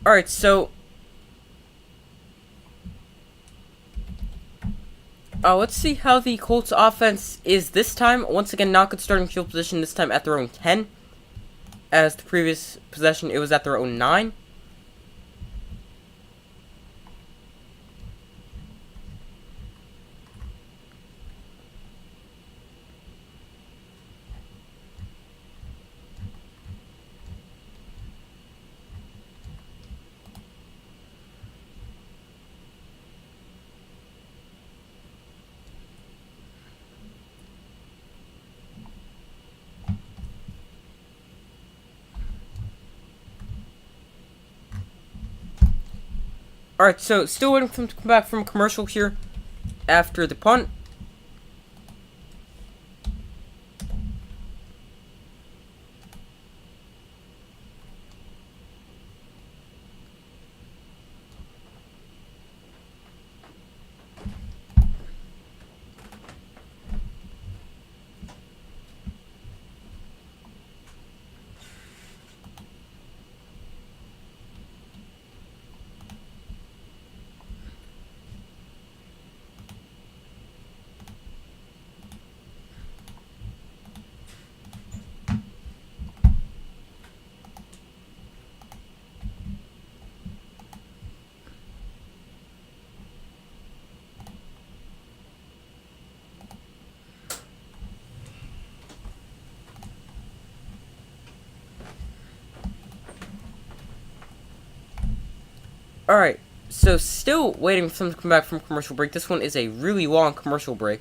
Alright, so let's see how the Colts offense is this time. Once again, not good starting field position, this time at their own 10. As the previous possession, it was at their own 9. Alright, so still waiting for him to come back from commercial here after the punt. Alright, so still waiting for them to come back from commercial break. This one is a really long commercial break.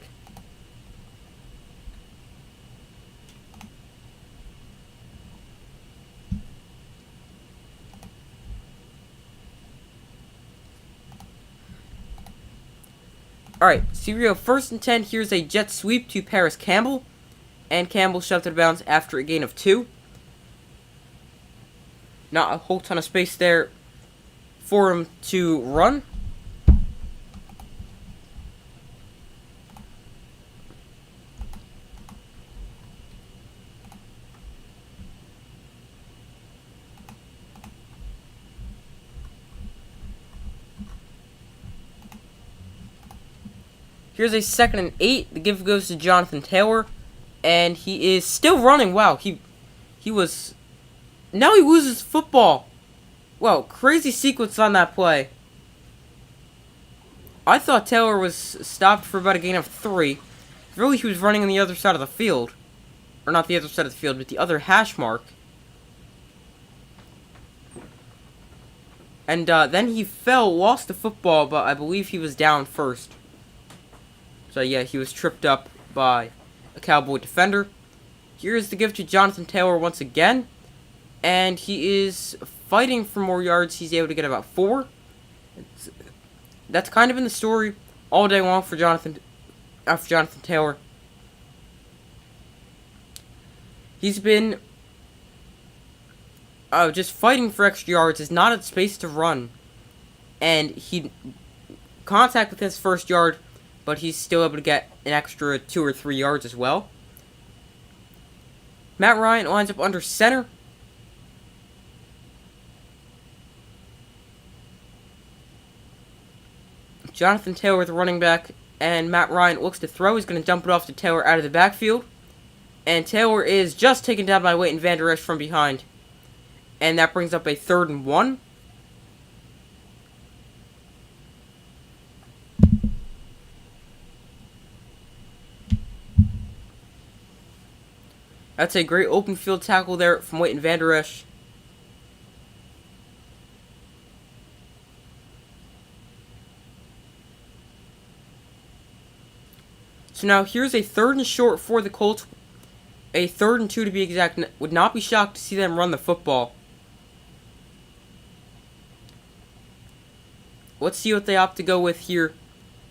Alright, so here we go. 1st and 10. Here's a jet sweep to Paris Campbell. And Campbell shoved it out of bounds after a gain of 2. Not a whole ton of space there for him to run. Here's a 2nd and 8. The give goes to Jonathan Taylor. And he is still running. Wow, he was... Now he loses football. Wow, crazy sequence on that play. I thought Taylor was stopped for about a gain of 3. Really, he was running on the other side of the field. Or not the other side of the field, but the other hash mark. And then he fell, lost the football, but I believe he was down first. So yeah, he was tripped up by a Cowboy defender. Here's the give to Jonathan Taylor once again. And he is fighting for more yards. He's able to get about 4. That's kind of been the story all day long for Jonathan Taylor. He's been just fighting for extra yards. Is not at space to run. And he contact with his first yard, but he's still able to get an extra 2 or 3 yards as well. Matt Ryan lines up under center. Jonathan Taylor, the running back, and Matt Ryan looks to throw. He's going to dump it off to Taylor out of the backfield. And Taylor is just taken down by Leighton Vander Esch from behind. And that brings up a 3rd and 1. That's a great open field tackle there from Leighton Vander Esch. So now here's a 3rd and short for the Colts. A 3rd and 2 to be exact. Would not be shocked to see them run the football. Let's see what they opt to go with here.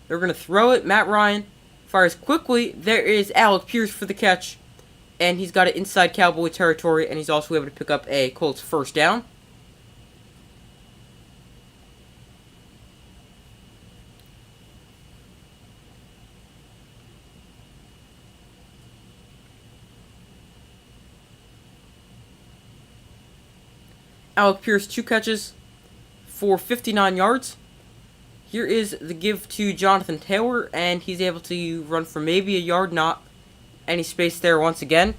They're going to throw it. Matt Ryan fires quickly. There is Alec Pierce for the catch. And he's got it inside Cowboy territory. And he's also able to pick up a Colts 1st down. Alec Pierce, 2 catches for 59 yards. Here is the give to Jonathan Taylor, and he's able to run for maybe a yard, not any space there once again.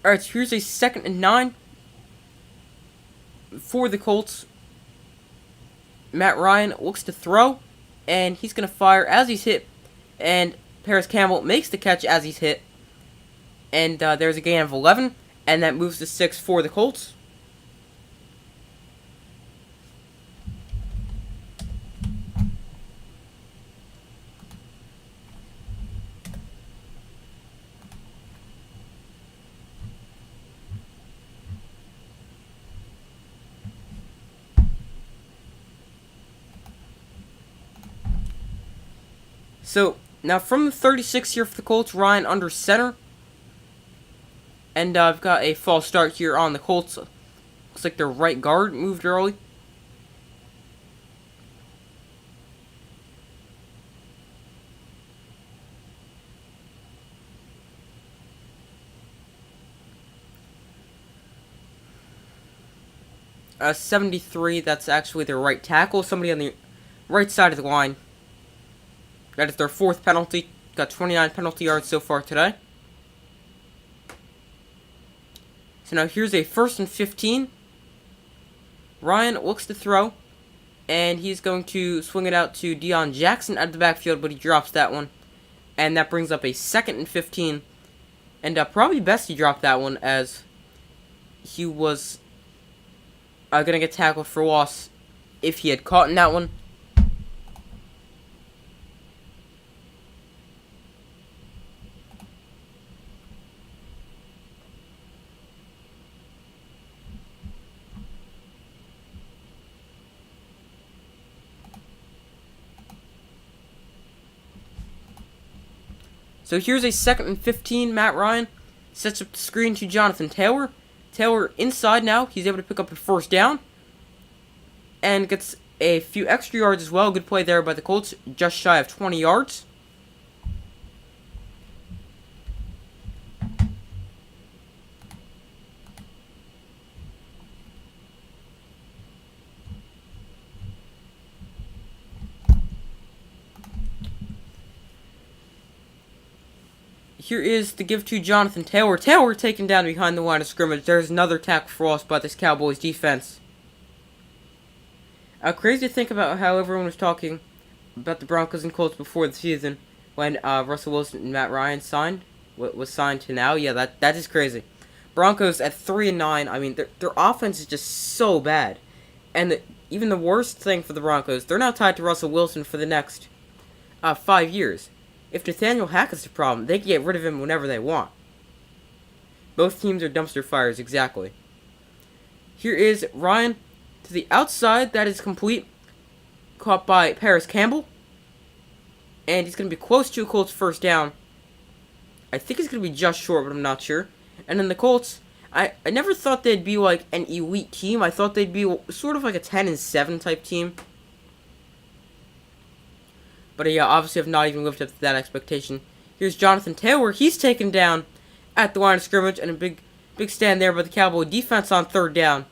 Alright, so here's a 2nd and 9 for the Colts. Matt Ryan looks to throw, and he's going to fire as he's hit. And Paris Campbell makes the catch as he's hit. And there's a gain of 11, and that moves to 6 for the Colts. So, now from the 36 here for the Colts, Ryan under center. And I've got a false start here on the Colts. Looks like their right guard moved early. Uh, 73, that's actually their right tackle. Somebody on the right side of the line. That is their 4th penalty. Got 29 penalty yards so far today. So now here's a 1st and 15. Ryan looks to throw. And he's going to swing it out to Deion Jackson out of the backfield, but he drops that one. And that brings up a 2nd and 15. And probably best he dropped that one, as he was going to get tackled for loss if he had caught in that one. So here's a 2nd and 15. Matt Ryan sets up the screen to Jonathan Taylor. Taylor inside now. He's able to pick up a first down. And gets a few extra yards as well. Good play there by the Colts. Just shy of 20 yards. Here is the give to Jonathan Taylor. Taylor taken down behind the line of scrimmage. There's another tackle for loss by this Cowboys defense. Crazy to think about how everyone was talking about the Broncos and Colts before the season when Russell Wilson and Matt Ryan signed. What was signed to now? Yeah, that is crazy. Broncos at 3-9. I mean, their offense is just so bad. And even the worst thing for the Broncos, they're now tied to Russell Wilson for the next 5 years. If Nathaniel Hackett's the problem, they can get rid of him whenever they want. Both teams are dumpster fires, exactly. Here is Ryan to the outside. That is complete. Caught by Paris Campbell. And he's going to be close to a Colts first down. I think he's going to be just short, but I'm not sure. And then the Colts, I never thought they'd be like an elite team. I thought they'd be sort of like a 10-7 type team. But yeah, obviously have not even lived up to that expectation. Here's Jonathan Taylor. He's taken down at the line of scrimmage. And a big stand there by the Cowboy defense on 3rd down.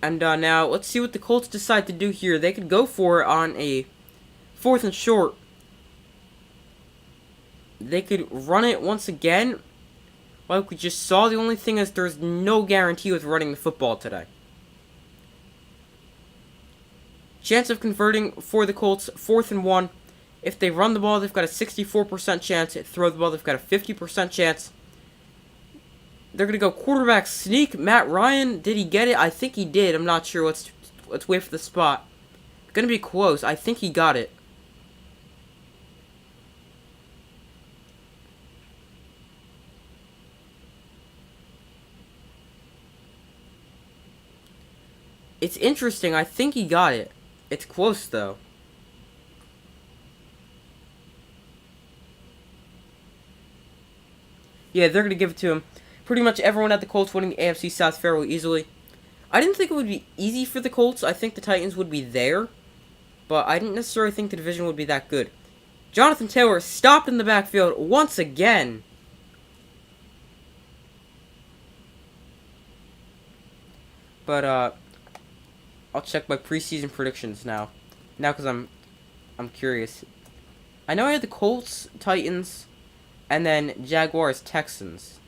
And now, let's see what the Colts decide to do here. They could go for it on a 4th and short. They could run it once again. Like we just saw, the only thing is there's no guarantee with running the football today. Chance of converting for the Colts, 4th and 1. If they run the ball, they've got a 64% chance. If they throw the ball, they've got a 50% chance. They're going to go quarterback sneak. Matt Ryan, did he get it? I think he did. I'm not sure. Let's wait for the spot. It's going to be close. I think he got it. It's interesting. I think he got it. It's close, though. Yeah, they're going to give it to him. Pretty much everyone at the Colts winning the AFC South fairly easily. I didn't think it would be easy for the Colts. I think the Titans would be there. But I didn't necessarily think the division would be that good. Jonathan Taylor stopped in the backfield once again. But, I'll check my preseason predictions now. Because I'm curious. I know I had the Colts, Titans, and then Jaguars, Texans.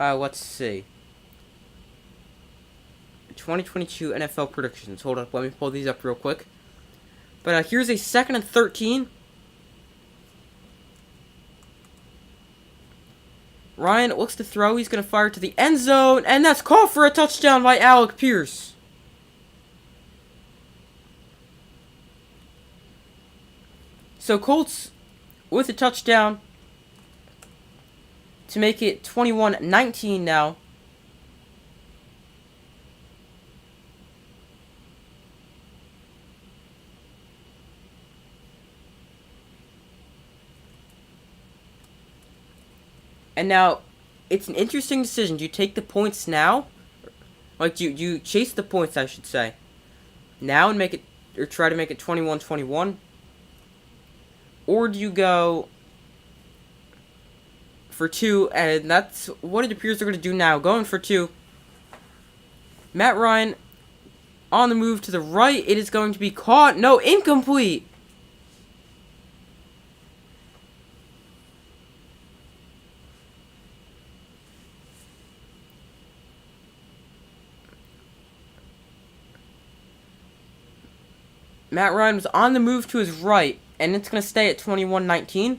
Let's see. 2022 NFL predictions. Hold up, let me pull these up real quick. But here's a 2nd and 13. Ryan looks to throw. He's going to fire to the end zone. And that's called for a touchdown by Alec Pierce. So Colts with a touchdown to make it 21-19 now. And now, it's an interesting decision. Do you take the points now? Like, do you chase the points, I should say, now and make it, or try to make it 21-21? Or do you go for 2, and that's what it appears they're going to do now. Going for 2. Matt Ryan on the move to the right. It is going to be caught. No, incomplete. Matt Ryan was on the move to his right, and it's going to stay at 21-19.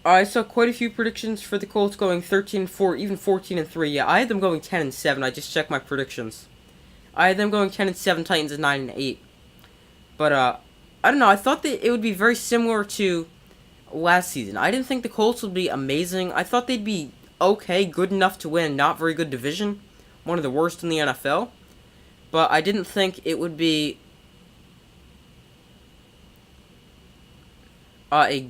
I saw quite a few predictions for the Colts going 13-4, even 14-3. Yeah, I had them going 10-7. I just checked my predictions. I had them going 10-7, Titans at 9-8. But I don't know. I thought that it would be very similar to last season. I didn't think the Colts would be amazing. I thought they'd be okay, good enough to win, not very good division, one of the worst in the NFL. But I didn't think it would be a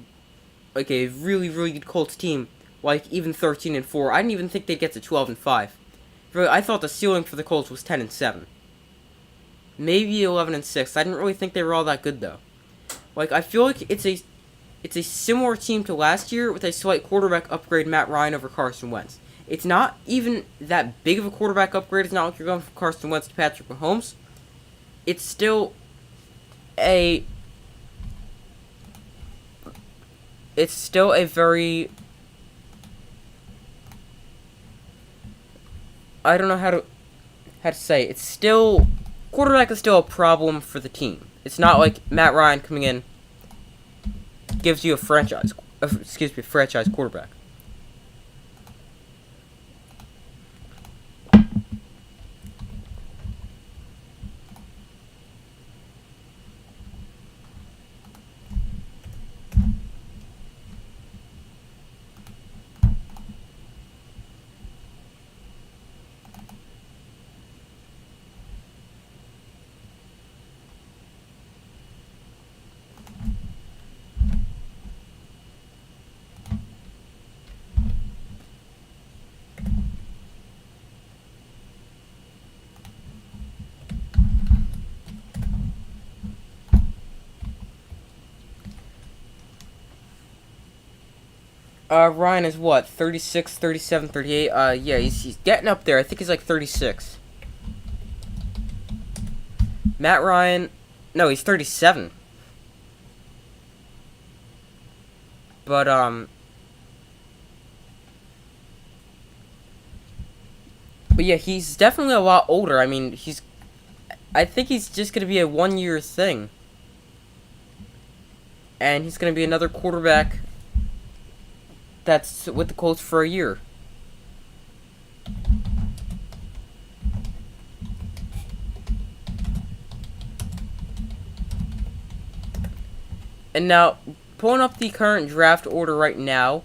really, really good Colts team, like even 13-4. I didn't even think they'd get to 12-5. Really, I thought the ceiling for the Colts was 10-7, maybe 11-6. I didn't really think they were all that good though. Like, I feel like it's a similar team to last year with a slight quarterback upgrade, Matt Ryan over Carson Wentz. It's not even that big of a quarterback upgrade. It's not like you're going from Carson Wentz to Patrick Mahomes. It's still a very, I don't know how to say it. It's still, quarterback is still a problem for the team. It's not like Matt Ryan coming in gives you a franchise quarterback. Ryan is what, 36, 37, 38? Yeah, he's getting up there. I think he's like 36. Matt Ryan, no, he's 37. But, yeah, he's definitely a lot older. I mean, I think he's just going to be a 1-year thing. And he's going to be another quarterback that's with the Colts for a year. And now, pulling up the current draft order right now,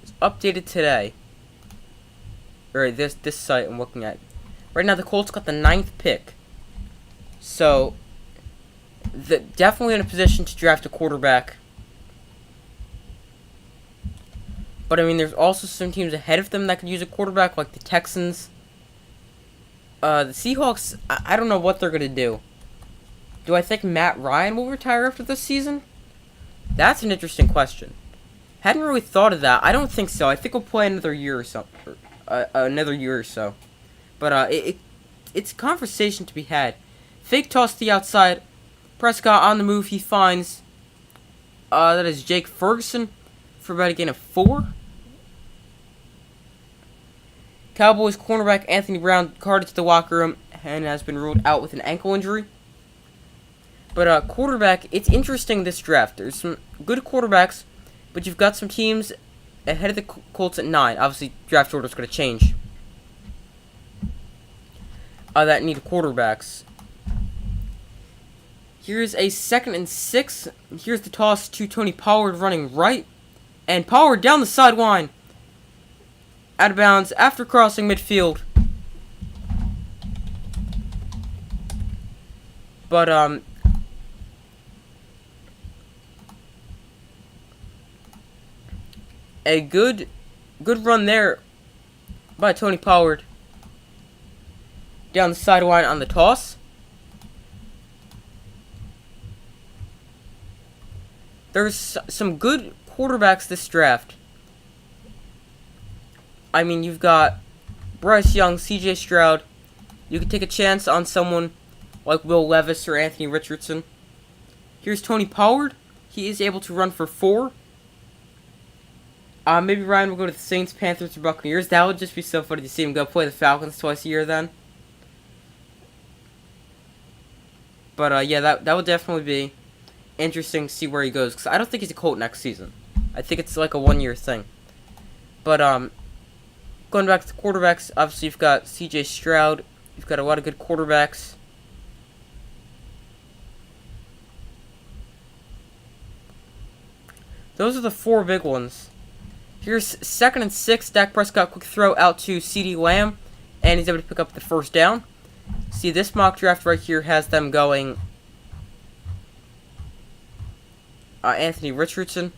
it's updated today. Or this site I'm looking at. Right now, the Colts got the 9th pick. So, definitely in a position to draft a quarterback. But, I mean, there's also some teams ahead of them that could use a quarterback, like the Texans. The Seahawks, I don't know what they're going to do. Do I think Matt Ryan will retire after this season? That's an interesting question. Hadn't really thought of that. I don't think so. I think he'll play another year or so. But, it's a conversation to be had. Fake toss to the outside. Prescott on the move. He finds, that is Jake Ferguson for about a gain of 4. Cowboys cornerback Anthony Brown carted to the locker room and has been ruled out with an ankle injury. But quarterback, it's interesting this draft. There's some good quarterbacks, but you've got some teams ahead of the Colts at 9. Obviously, draft order is going to change. That need quarterbacks. Here's a 2nd and 6. Here's the toss to Tony Pollard running right. And Pollard down the sideline. Out of bounds after crossing midfield. But, a good run there by Tony Pollard. Down the sideline on the toss. There's some good quarterbacks this draft. I mean, you've got Bryce Young, CJ Stroud. You could take a chance on someone like Will Levis or Anthony Richardson. Here's Tony Pollard. He is able to run for 4. Maybe Ryan will go to the Saints, Panthers, or Buccaneers. That would just be so funny to see him go play the Falcons twice a year then. But yeah, that would definitely be interesting to see where he goes. Because I don't think he's a Colt next season. I think it's like a 1-year thing. But going back to the quarterbacks, obviously you've got C.J. Stroud. You've got a lot of good quarterbacks. Those are the 4 big ones. Here's 2nd and 6. Dak Prescott, quick throw out to CeeDee Lamb. And he's able to pick up the first down. See, this mock draft right here has them going Anthony Richardson.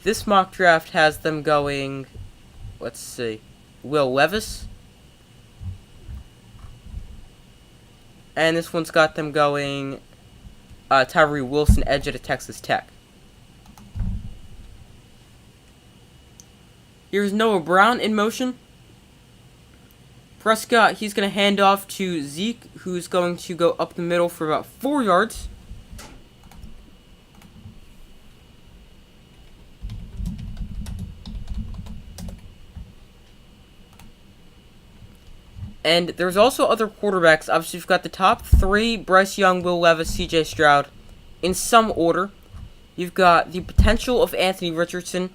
This mock draft has them going, let's see, Will Levis. And this one's got them going Tyree Wilson, edge at Texas Tech. Here's Noah Brown in motion. Prescott, he's going to hand off to Zeke, who's going to go up the middle for about 4 yards. And there's also other quarterbacks. Obviously, you've got the top 3, Bryce Young, Will Levis, C.J. Stroud, in some order. You've got the potential of Anthony Richardson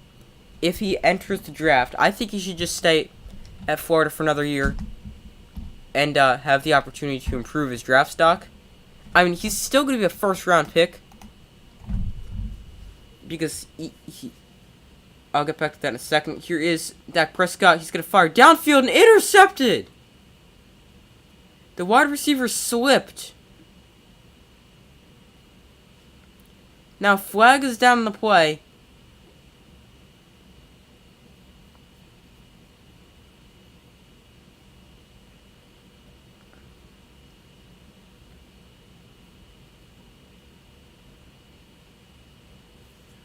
if he enters the draft. I think he should just stay at Florida for another year and have the opportunity to improve his draft stock. I mean, he's still going to be a first-round pick because I'll get back to that in a second. Here is Dak Prescott. He's going to fire downfield and intercepted. The wide receiver slipped. Now, flag is down on the play.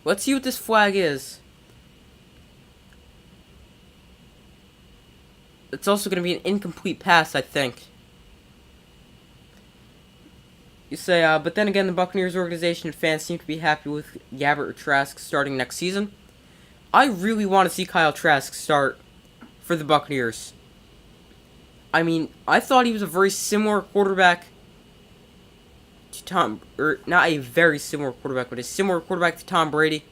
Let's see what this flag is. It's also going to be an incomplete pass, I think. You say, but then again, the Buccaneers organization and fans seem to be happy with Gabbert or Trask starting next season. I really want to see Kyle Trask start for the Buccaneers. I mean, I thought he was a very similar quarterback to Tom, or not a very similar quarterback, but a similar quarterback to Tom Brady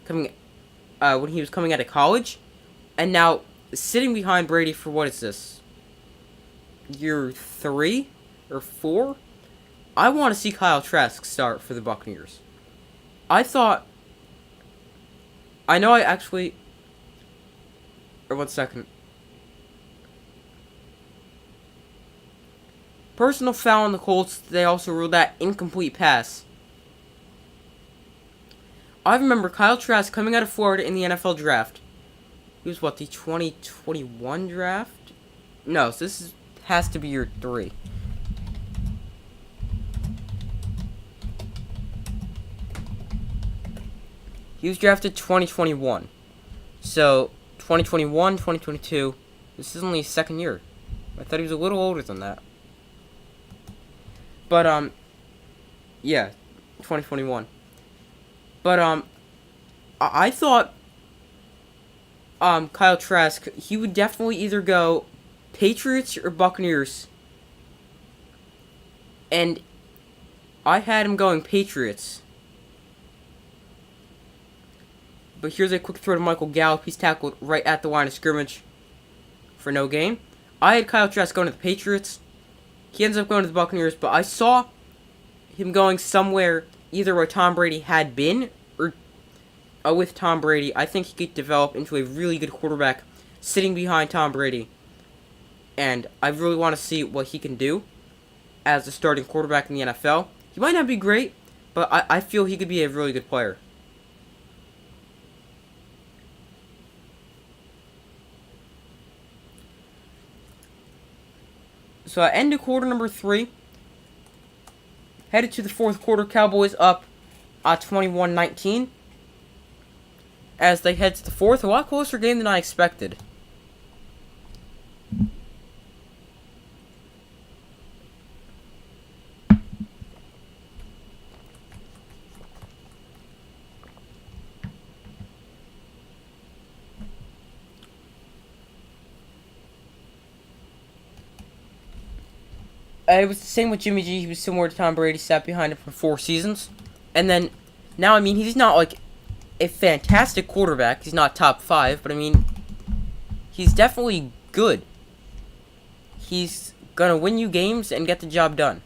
coming when he was coming out of college, and now sitting behind Brady for what is this? Year 3 or 4? I want to see Kyle Trask start for the Buccaneers. I know I actually... Or 1 second. Personal foul on the Colts. They also ruled that incomplete pass. I remember Kyle Trask coming out of Florida in the NFL draft. He was what, the 2021 draft? No, so has to be year 3. He was drafted 2021. So, 2021, 2022. This is only his 2nd year. I thought he was a little older than that. But, yeah, 2021. But, I thought, Kyle Trask, he would definitely either go Patriots or Buccaneers. And I had him going Patriots. But here's a quick throw to Michael Gallup. He's tackled right at the line of scrimmage for no gain. I had Kyle Trask going to the Patriots. He ends up going to the Buccaneers, but I saw him going somewhere either where Tom Brady had been or with Tom Brady. I think he could develop into a really good quarterback sitting behind Tom Brady. And I really want to see what he can do as a starting quarterback in the NFL. He might not be great, but I feel he could be a really good player. So end of quarter number 3. Headed to the 4th quarter, Cowboys up 21-19. As they head to the 4th, a lot closer game than I expected. It was the same with Jimmy G. He was similar to Tom Brady, sat behind him for 4 seasons. And then, now, I mean, he's not, like, a fantastic quarterback. He's not top 5, but, I mean, he's definitely good. He's gonna win you games and get the job done.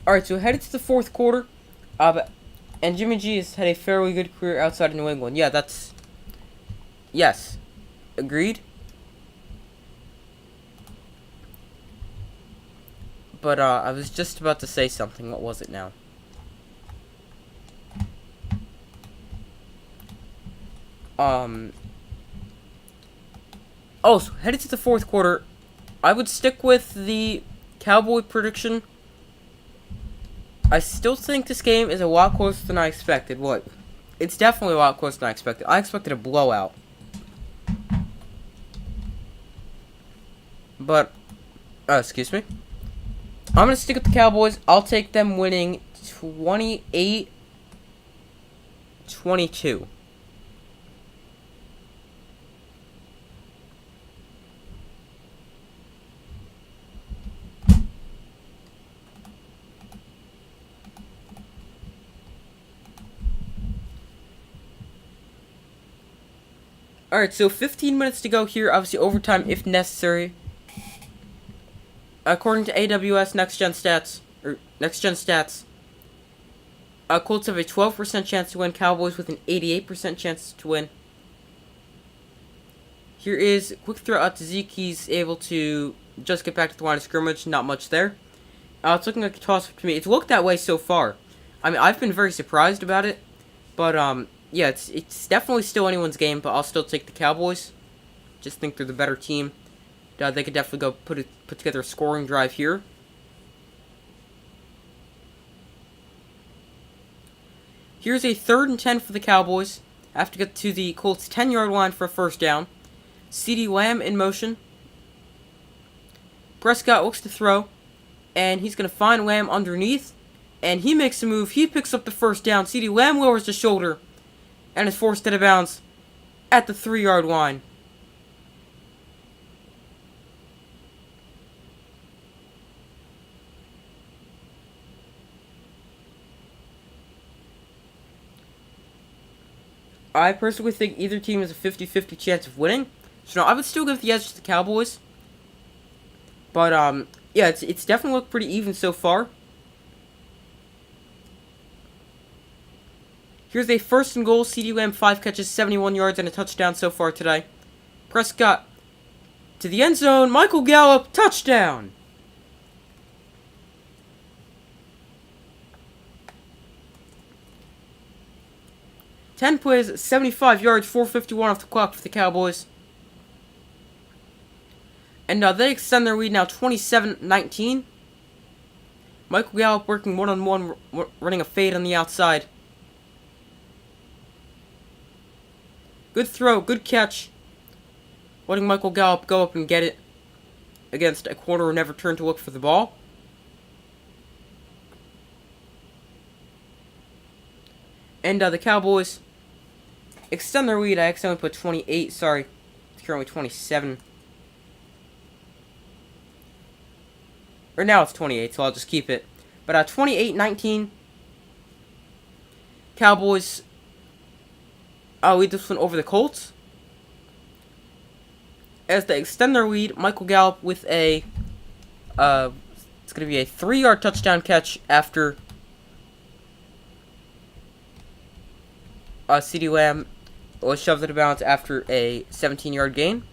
Alright, so headed to the 4th quarter. And Jimmy G has had a fairly good career outside of New England. Yeah, that's... Yes. Agreed. But, I was just about to say something. What was it now? Oh, so headed to the 4th quarter. I would stick with the Cowboy prediction. I still think this game is a lot closer than I expected. What? It's definitely a lot closer than I expected. I expected a blowout. But, excuse me. I'm going to stick with the Cowboys. I'll take them winning 28-22. Alright, so 15 minutes to go here. Obviously, overtime if necessary. According to AWS Next Gen Stats, Colts have a 12% chance to win. Cowboys with an 88% chance to win. Here is a quick throw out to Zeke. He's able to just get back to the line of scrimmage. Not much there. It's looking like a toss-up to me. It's looked that way so far. I mean, I've been very surprised about it. But, yeah, it's definitely still anyone's game, but I'll still take the Cowboys. Just think they're the better team. They could definitely go put together a scoring drive here. Here's a 3rd and 10 for the Cowboys. Have to get to the Colts' 10-yard line for a first down. CeeDee Lamb in motion. Prescott looks to throw, and he's going to find Lamb underneath, and he makes a move. He picks up the first down. CeeDee Lamb lowers the shoulder and is forced out of bounds at the 3-yard line. I personally think either team has a 50-50 chance of winning. So no, I would still give the edge to the Cowboys. But, yeah, it's definitely looked pretty even so far. Here's a 1st and goal. CeeDee Lamb, 5 catches, 71 yards, and a touchdown so far today. Prescott to the end zone. Michael Gallup, touchdown! Ten plays, 75 yards, 4:51 off the clock for the Cowboys. And they extend their lead now 27-19. Michael Gallup working one-on-one, running a fade on the outside. Good throw, good catch. Letting Michael Gallup go up and get it against a corner who never turned to look for the ball. And the Cowboys extend their lead. I accidentally put 28. Sorry. It's currently 27. Or now it's 28, so I'll just keep it. But 28-19. Cowboys lead this one over the Colts. As they extend their lead, Michael Gallup with a... it's going to be a 3-yard touchdown catch after... CeeDee Lamb was shoved out of bounds after a 17-yard gain.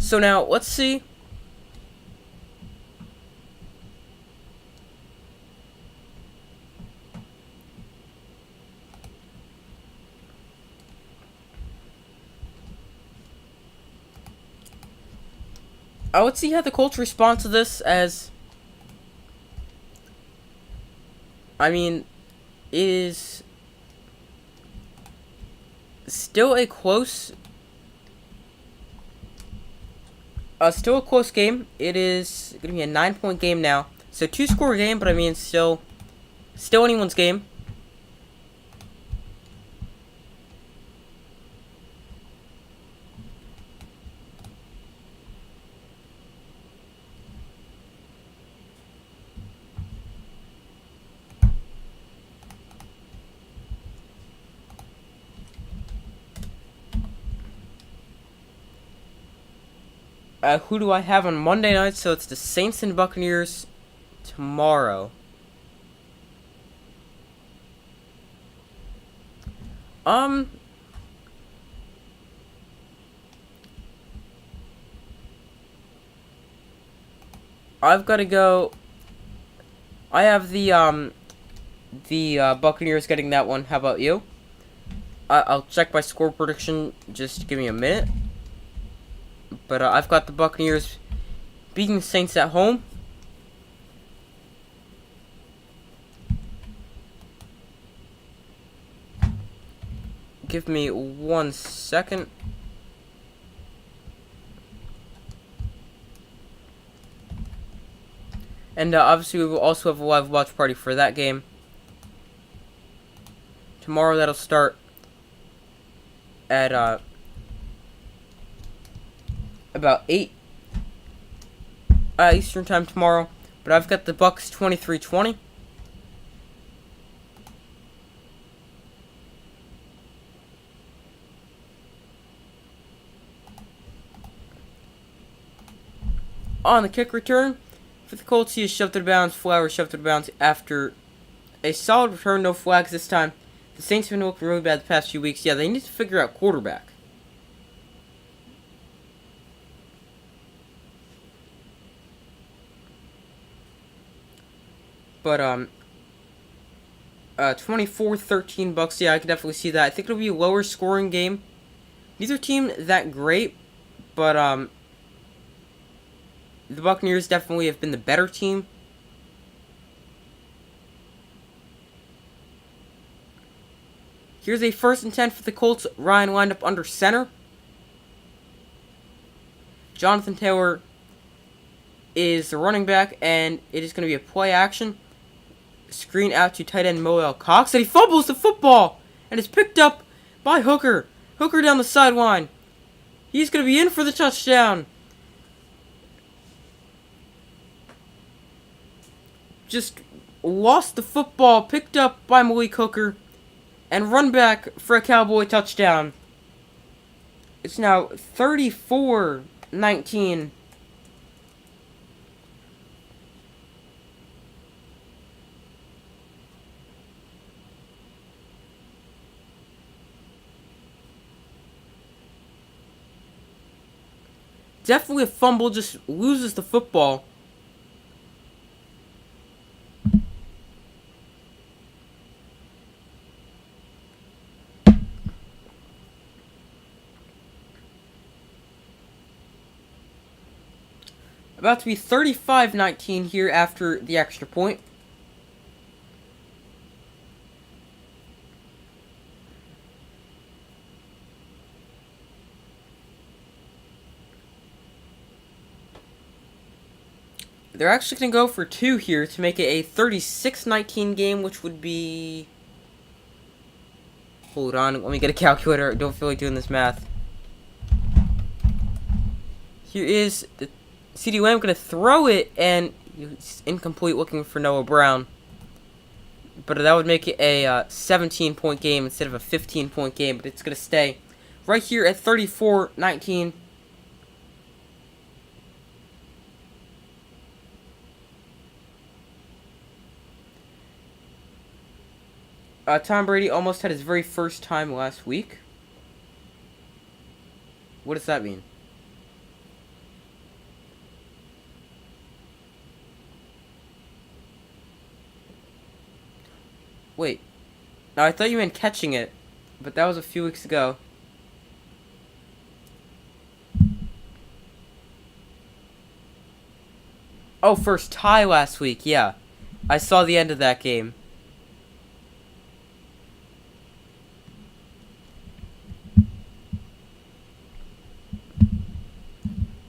So now, let's see. Let's see how the Colts respond to this, as I mean, it is still a close game. It is going to be a 9-point game now. So 2-score game, but I mean, still anyone's game. Who do I have on Monday night? So it's the Saints and Buccaneers tomorrow. I've got to go. I have the Buccaneers getting that one. How about you? I'll check my score prediction. Just give me a minute. But I've got the Buccaneers beating the Saints at home. Give me 1 second. And obviously we will also have a live watch party for that game. Tomorrow that'll start at about 8 Eastern time tomorrow. But I've got the Bucs 23-20. On the kick return for the Colts, he is shoved out of bounds. Flowers shoved out of bounds after a solid return, no flags this time. The Saints have been looking really bad the past few weeks. Yeah, they need to figure out quarterback. But 24-13 Bucs. Yeah, I can definitely see that. I think it'll be a lower scoring game. Neither team that great, but the Buccaneers definitely have been the better team. Here's a 1st and 10 for the Colts. Ryan lined up under center. Jonathan Taylor is the running back, and it is going to be a play action. Screen out to tight end Moel Cox, and he fumbles the football, and it's picked up by Hooker. Hooker down the sideline. He's going to be in for the touchdown. Just lost the football, picked up by Malik Hooker, and run back for a Cowboy touchdown. It's now 34-19. Definitely a fumble, just loses the football. About to be 35-19 here after the extra point. They're actually going to go for 2 here to make it a 36-19 game, which would be... Hold on, let me get a calculator. I don't feel like doing this math. Here is the CeeDee Lamb going to throw it, and he's incomplete, looking for Noah Brown. But that would make it a 17-point game instead of a 15-point game. But it's going to stay right here at 34-19. Tom Brady almost had his very first time last week. What does that mean? Wait. Now, I thought you meant catching it, but that was a few weeks ago. Oh, first tie last week, yeah. I saw the end of that game.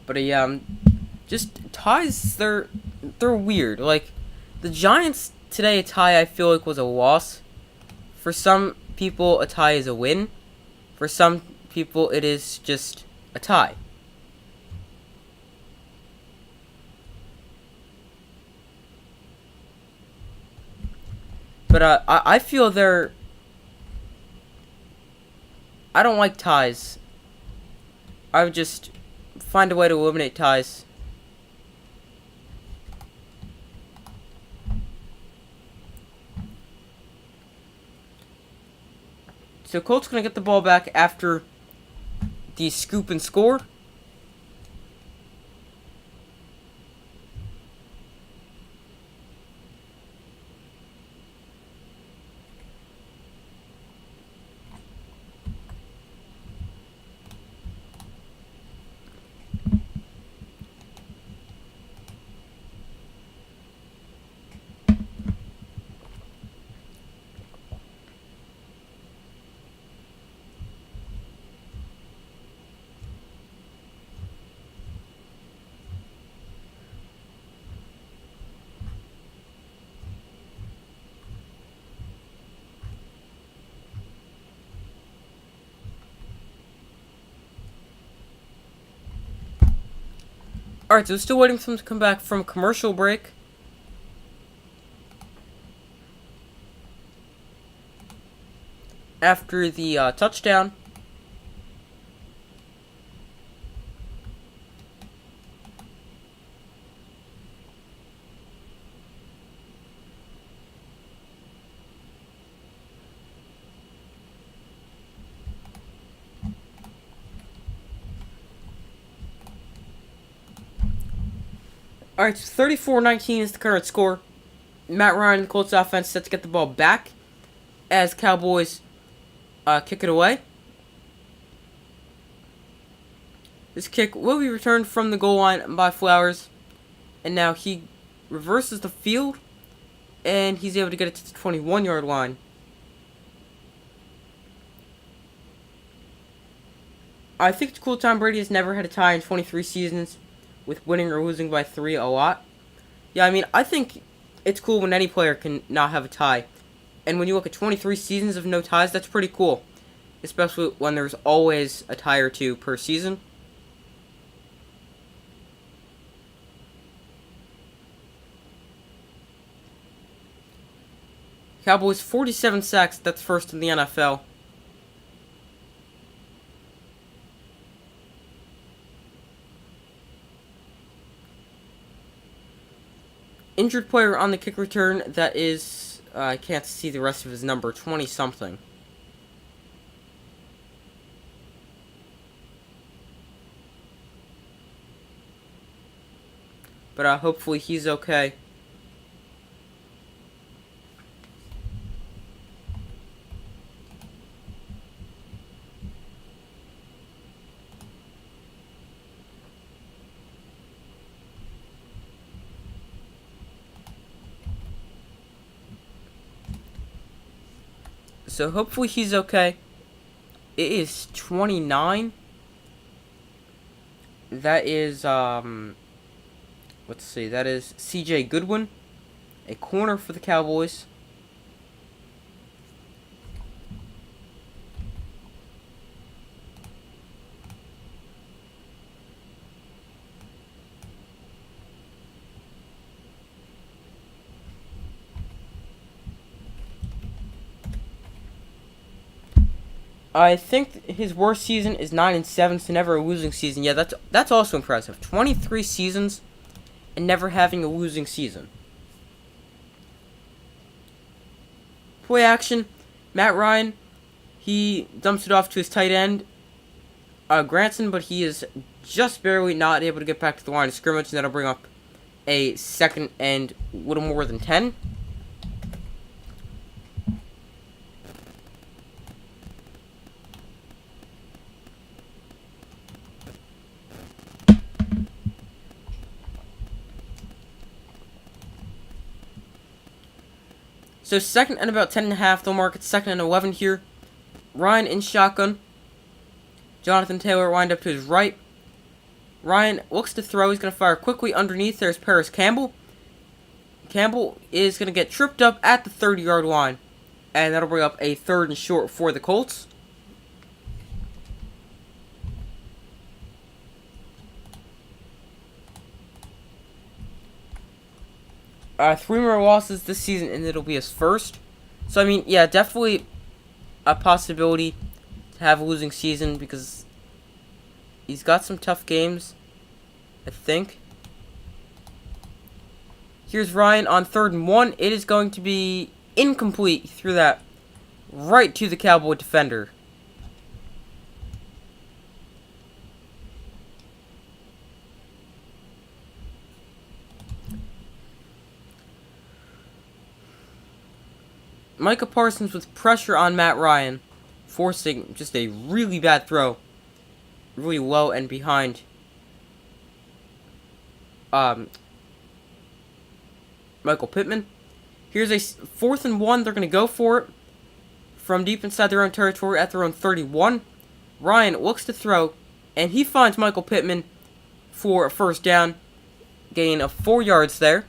But just ties, they're weird. Like, the Giants today, a tie I feel like was a loss. For some people, a tie is a win. For some people, it is just a tie. But I feel I don't like ties. I would just find a way to eliminate ties. So Colts gonna get the ball back after the scoop and score. Alright, so still waiting for them to come back from commercial break. After the touchdown. Alright, so 34-19 is the current score. Matt Ryan, the Colts offense, set to get the ball back as Cowboys kick it away. This kick will be returned from the goal line by Flowers. And now he reverses the field, and he's able to get it to the 21-yard line. I think it's cool Tom Brady has never had a tie in 23 seasons, with winning or losing by 3 a lot. Yeah, I mean, I think it's cool when any player can not have a tie. And when you look at 23 seasons of no ties, that's pretty cool. Especially when there's always a tie or two per season. Cowboys 47 sacks, that's first in the NFL. Injured player on the kick return, that is, I can't see the rest of his number, 20-something. But hopefully he's okay. So hopefully he's okay. It is 29. That is, let's see, that is CJ Goodwin, a corner for the Cowboys. I think his worst season is 9-7, so never a losing season. Yeah, that's also impressive. 23 seasons and never having a losing season. Play action. Matt Ryan, he dumps it off to his tight end, Granson, but he is just barely not able to get back to the line of scrimmage, and that'll bring up a second and a little more than 10. So second and about 10.5, they'll mark it second and 11 here. Ryan in shotgun. Jonathan Taylor wind up to his right. Ryan looks to throw. He's going to fire quickly underneath. There's Paris Campbell. Campbell is going to get tripped up at the 30-yard line. And that'll bring up a third and short for the Colts. Three more losses this season, and it'll be his first. So, I mean, yeah, definitely a possibility to have a losing season because he's got some tough games, I think. Here's Ryan on 3rd and 1. It is going to be incomplete. He threw that right to the Cowboy defender. Micah Parsons with pressure on Matt Ryan, forcing just a really bad throw. Really low and behind. Michael Pittman. Here's a 4th and 1. They're going to go for it from deep inside their own territory at their own 31. Ryan looks to throw, and he finds Michael Pittman for a first down. Gain of 4 yards there.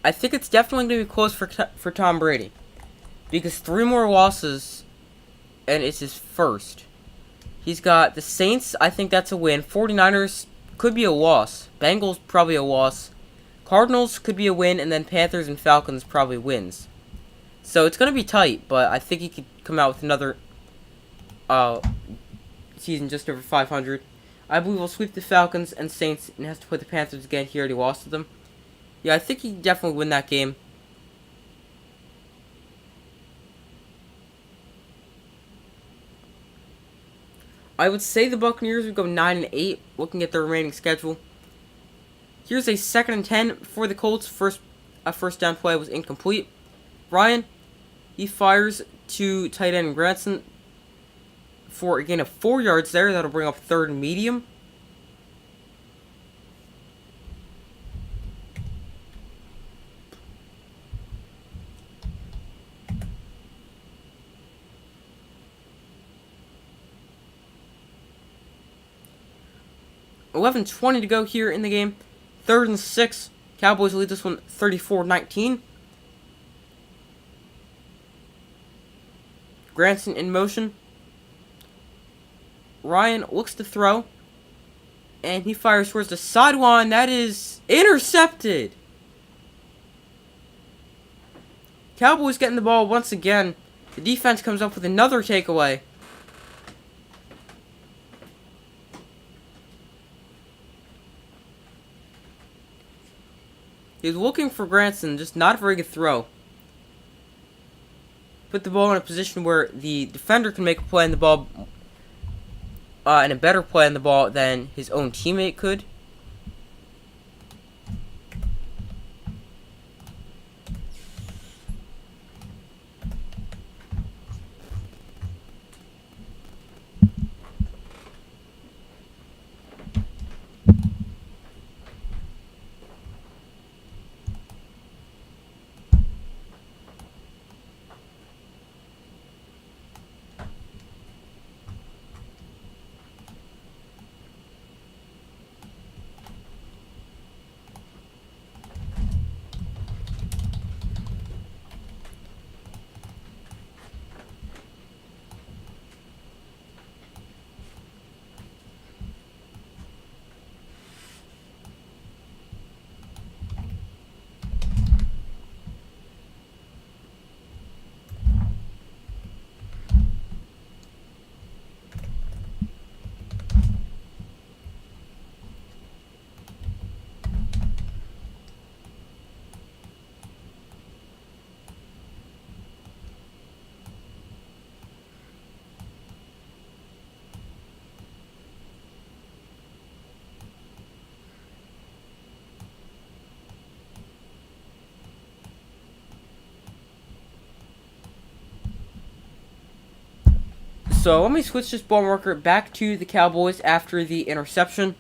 I think it's definitely going to be close for Tom Brady. Because 3 more losses, and it's his first. He's got the Saints, I think that's a win. 49ers could be a loss. Bengals probably a loss. Cardinals could be a win, and then Panthers and Falcons probably wins. So it's going to be tight, but I think he could come out with another season just over 500. I believe he'll sweep the Falcons and Saints and has to play the Panthers again. He already lost to them. Yeah, I think he can definitely win that game. I would say the Buccaneers would go 9-8, looking at their remaining schedule. Here's a 2nd and 10 for the Colts. First down play was incomplete. Ryan, he fires to tight end Granson for a gain of 4 yards there. That'll bring up 3rd and medium. $11:20 to go here in the game. 3rd and 6. Cowboys lead this one 34-19. Granson in motion. Ryan looks to throw. And he fires towards the sideline. That is intercepted. Cowboys getting the ball once again. The defense comes up with another takeaway. He was looking for Granson, just not a very good throw. Put the ball in a position where the defender can make a play on the ball, and a better play on the ball than his own teammate could. So let me switch this ball marker back to the Cowboys after the interception.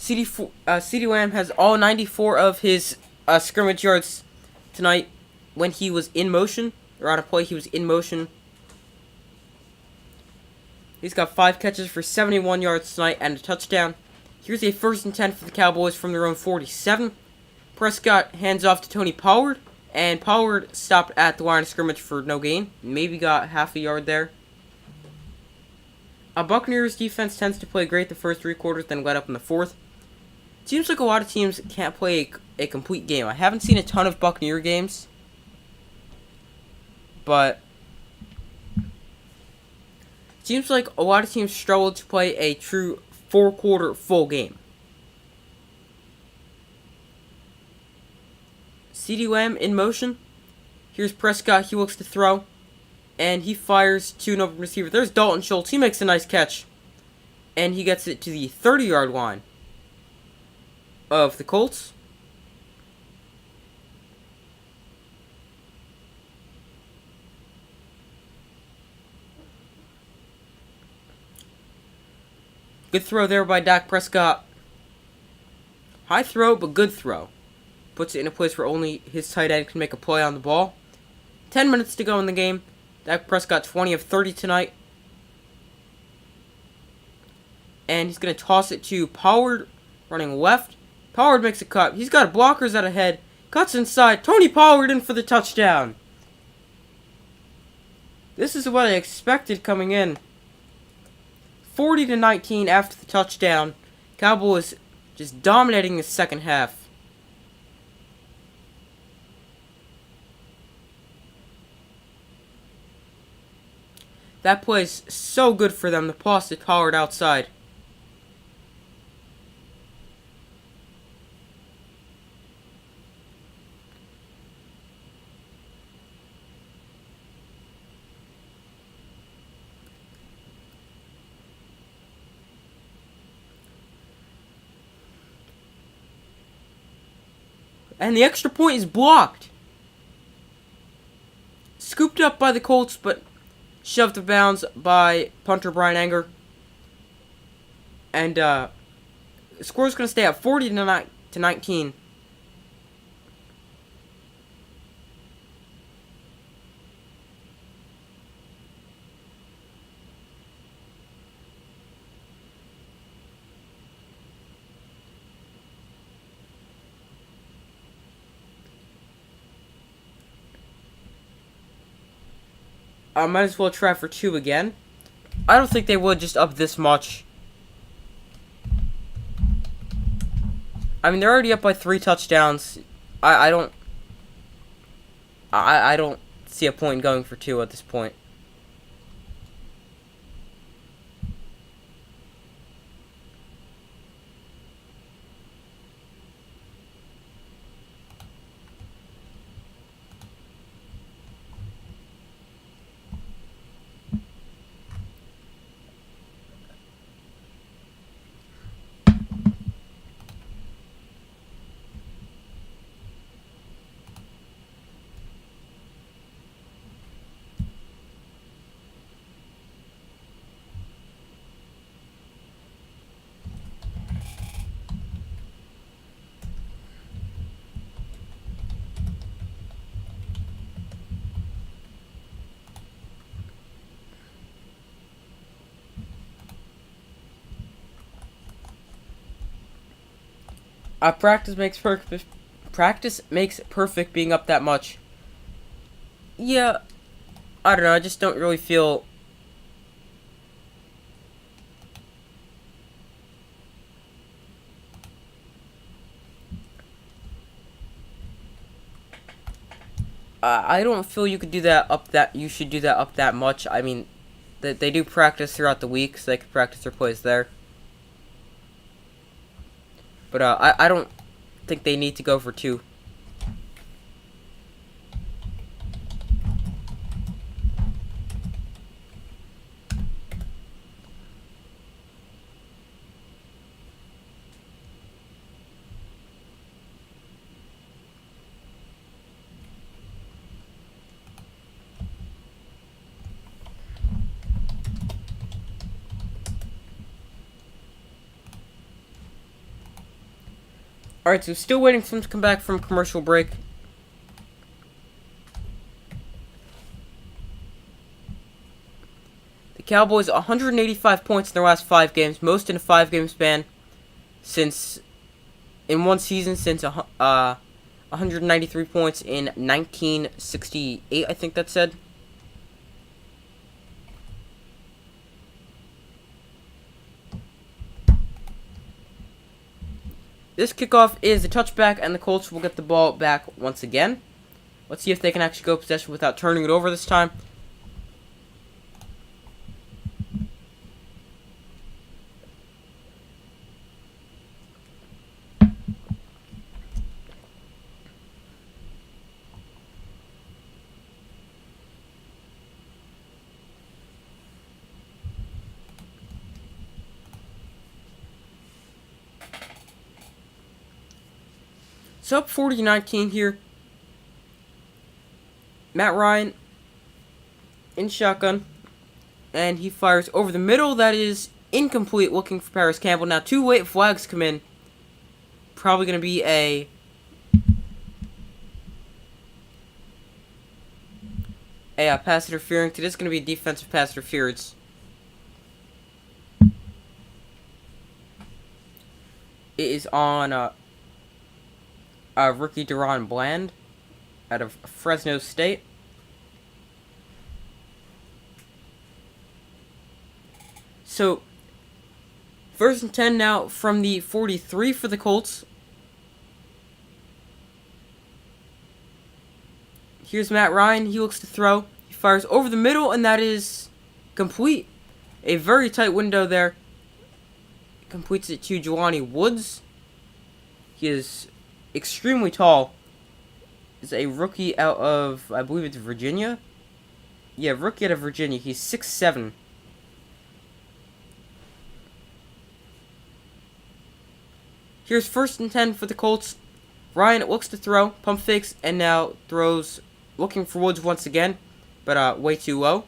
CeeDee Lamb has all 94 of his scrimmage yards tonight when he was in motion, or on a play he was in motion. He's got 5 catches for 71 yards tonight and a touchdown. Here's a 1st and 10 for the Cowboys from their own 47. Prescott hands off to Tony Pollard, and Pollard stopped at the line of scrimmage for no gain. Maybe got half a yard there. Buccaneers defense tends to play great the first 3 quarters, then let up in the 4th. Seems like a lot of teams can't play a complete game. I haven't seen a ton of Buccaneer games, but seems like a lot of teams struggle to play a true 4-quarter full game. CeeDee Lamb in motion. Here's Prescott. He looks to throw, and he fires to an open receiver. There's Dalton Schultz. He makes a nice catch, and he gets it to the 30-yard line of the Colts. Good throw there by Dak Prescott. High throw, but good throw. Puts it in a place where only his tight end can make a play on the ball. 10 minutes to go in the game. Dak Prescott 20 of 30 tonight. And he's going to toss it to Pollard, running left. Pollard makes a cut. He's got blockers out ahead. Cuts inside. Tony Pollard in for the touchdown. This is what I expected coming in. 40-19 after the touchdown. Cowboys just dominating the second half. That play's so good for them. The pass to Pollard outside. And the extra point is blocked. Scooped up by the Colts, but shoved to bounds by punter Brian Anger. And the score's going to stay at 40-19. I might as well try for 2 again. I don't think they would just up this much. I mean, they're already up by 3 touchdowns. I don't see a point in going for 2 at this point. Practice makes perfect being up that much. Yeah, I don't know. I just don't really feel. I don't feel you could do that up that. You should do that up that much. I mean, they do practice throughout the week, so they can practice their plays there. But I don't think they need to go for two. Alright, so still waiting for them to come back from commercial break. The Cowboys 185 points in their last 5 games, most in a 5-game span since in one season since 193 points in 1968, I think that said. This kickoff is a touchback, and the Colts will get the ball back once again. Let's see if they can actually go possession without turning it over this time. So up 40-19 here. Matt Ryan in shotgun. And he fires over the middle. That is incomplete, looking for Paris Campbell. Now 2 late flags come in. Probably going to be a pass interference. It is going to be a defensive pass interference. It is on rookie Deron Bland out of Fresno State. So, 1st and 10 now from the 43 for the Colts. Here's Matt Ryan. He looks to throw. He fires over the middle, and that is complete. A very tight window there. Completes it to Jelani Woods. He is extremely tall. He's a rookie out of, I believe it's Virginia. Yeah, rookie out of Virginia. He's 6'7". Here's 1st and 10 for the Colts. Ryan looks to throw, pump fakes, and now throws, looking for Woods once again, but way too low.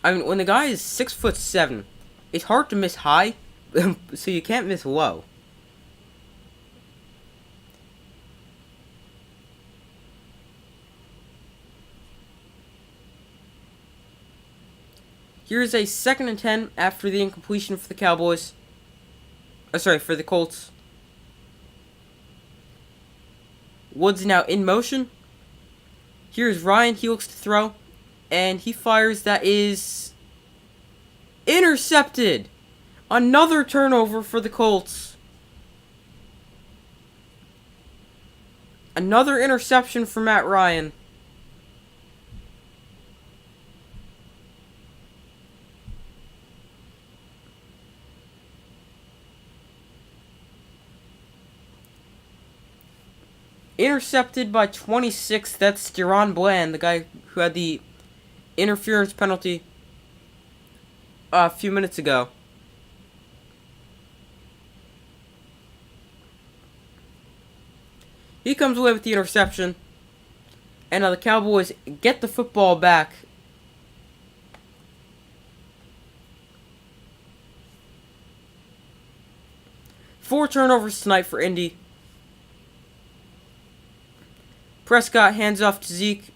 I mean, when the guy is 6'7", it's hard to miss high, so you can't miss low. Here's a 2nd and 10 after the incompletion for the Cowboys. For the Colts. Woods now in motion. Here's Ryan. He looks to throw. And he fires. That is intercepted. Another turnover for the Colts. Another interception for Matt Ryan. Intercepted by 26. That's Deron Bland, the guy who had the interference penalty a few minutes ago. He comes away with the interception. And now the Cowboys get the football back. Four turnovers tonight for Indy. Prescott hands off to Zeke,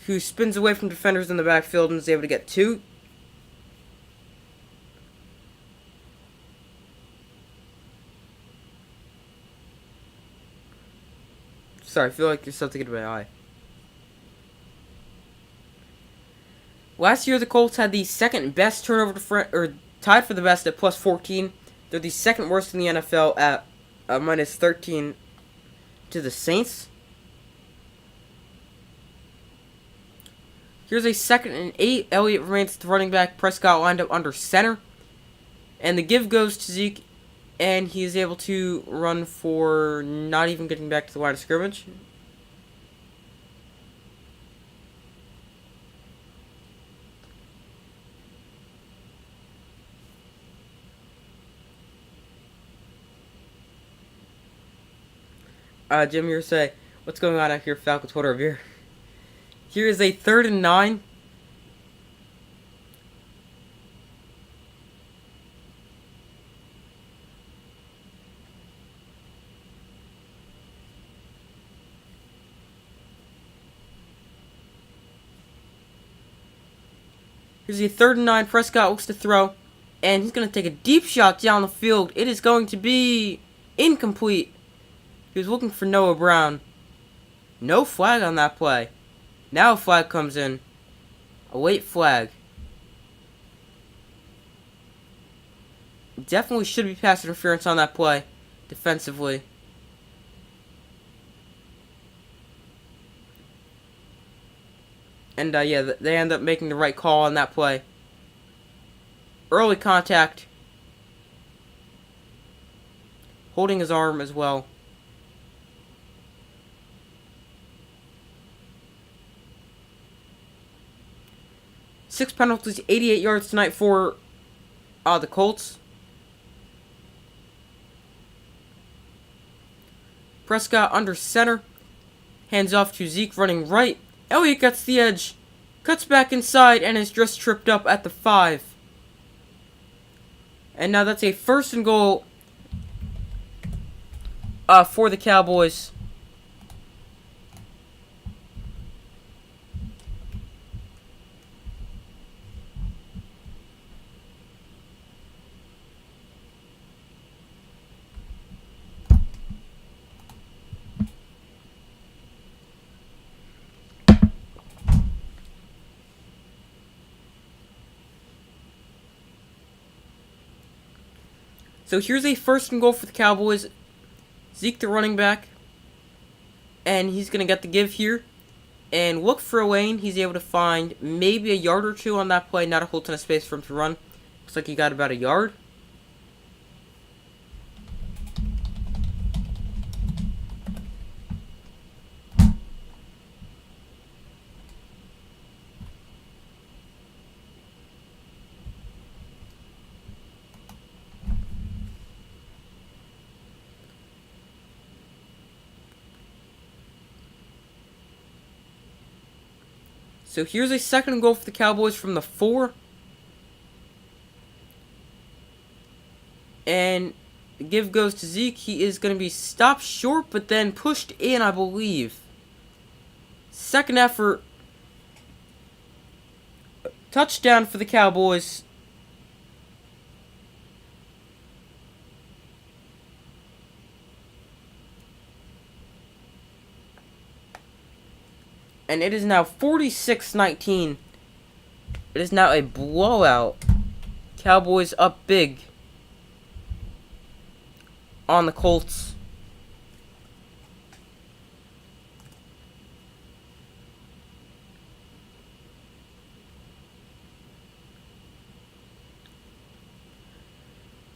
who spins away from defenders in the backfield and is able to get 2. Sorry, I feel like there's something in my eye. Last year, the Colts had the second best turnover or tied for the best at plus 14. They're the second worst in the NFL at minus 13 to the Saints. Here's a 2nd and 8. Elliott remains the running back. Prescott lined up under center. And the give goes to Zeke, and he is able to run for not even getting back to the line of scrimmage. Jim, you're say, what's going on out here, Falcon Twitter review? Here is a 3rd and 9. Here's a 3rd and 9. Prescott looks to throw, and he's going to take a deep shot down the field. It is going to be incomplete. He was looking for Noah Brown. No flag on that play. Now a flag comes in. A late flag. Definitely should be pass interference on that play. Defensively. And yeah, they end up making the right call on that play. Early contact. Holding his arm as well. Six penalties, 88 yards tonight for the Colts. Prescott under center. Hands off to Zeke running right. Elliott gets the edge. Cuts back inside and is just tripped up at the 5. And now that's a 1st and goal for the Cowboys. So here's a 1st and goal for the Cowboys. Zeke, the running back. And he's going to get the give here. And look for a lane. He's able to find maybe a yard or two on that play. Not a whole ton of space for him to run. Looks like he got about a yard. So here's a 2nd and goal for the Cowboys from the 4. And the give goes to Zeke. He is going to be stopped short, but then pushed in, I believe. 2nd effort. Touchdown for the Cowboys. And it is now 46-19. It is now a blowout. Cowboys up big on the Colts.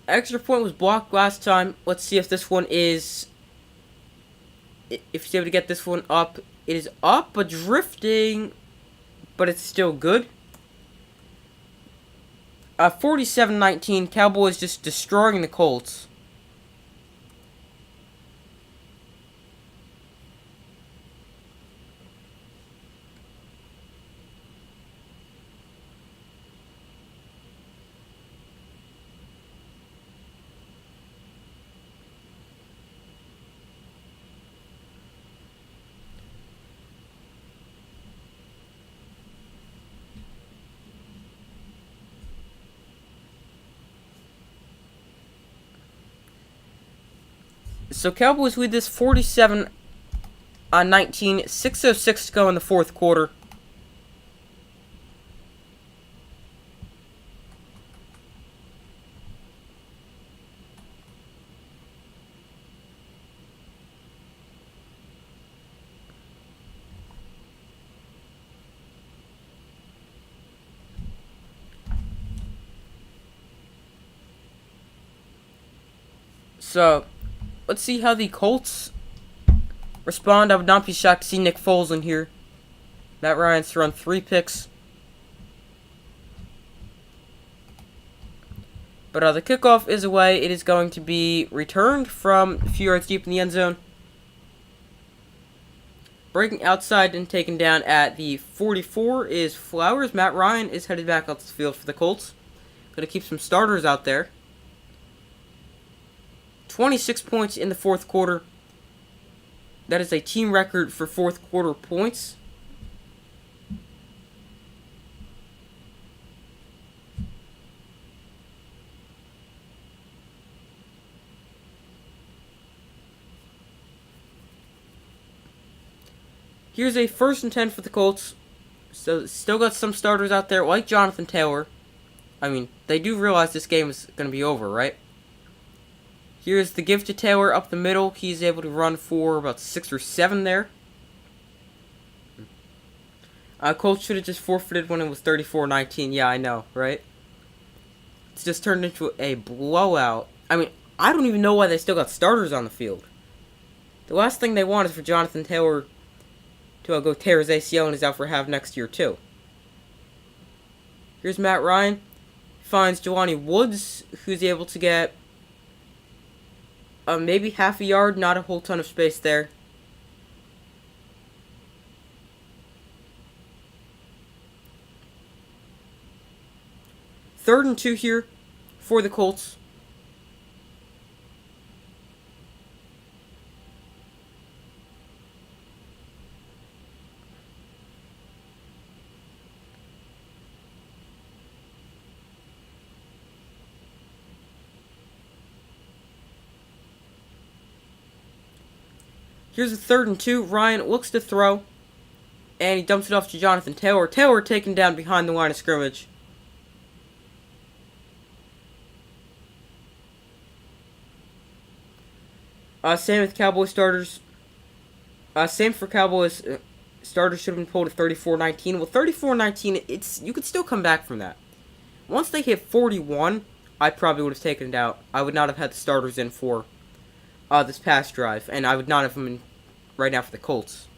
Extra point was blocked last time. Let's see if this one is... If he's able to get this one up. It is up, but drifting, but it's still good. 47-19, Cowboys just destroying the Colts. So Cowboys lead this 47-19. 19, 6:06 to go in the fourth quarter. So, let's see how the Colts respond. I would not be shocked to see Nick Foles in here. Matt Ryan's thrown 3 picks. But the kickoff is away. It is going to be returned from a few yards deep in the end zone. Breaking outside and taken down at the 44 is Flowers. Matt Ryan is headed back off the field for the Colts. Going to keep some starters out there. 26 points in the fourth quarter. That is a team record for fourth quarter points. Here's a 1st and 10 for the Colts. So, still got some starters out there, like Jonathan Taylor. I mean, they do realize this game is going to be over, right? Here's the give to Taylor up the middle. He's able to run for about 6 or 7 there. Colts should have just forfeited when it was 34-19. Yeah, I know, right? It's just turned into a blowout. I mean, I don't even know why they still got starters on the field. The last thing they want is for Jonathan Taylor to go tear his ACL and is out for half next year, too. Here's Matt Ryan. Finds Jelani Woods, who's able to get maybe half a yard, not a whole ton of space there. Third and 2 here for the Colts. Here's a 3rd and 2. Ryan looks to throw. And he dumps it off to Jonathan Taylor. Taylor taken down behind the line of scrimmage. Same with Cowboys starters. Same for Cowboys. Starters should have been pulled at 34-19. Well, 34-19, you could still come back from that. Once they hit 41, I probably would have taken it out. I would not have had the starters in for this past drive, and I would not have them in right now for the Colts.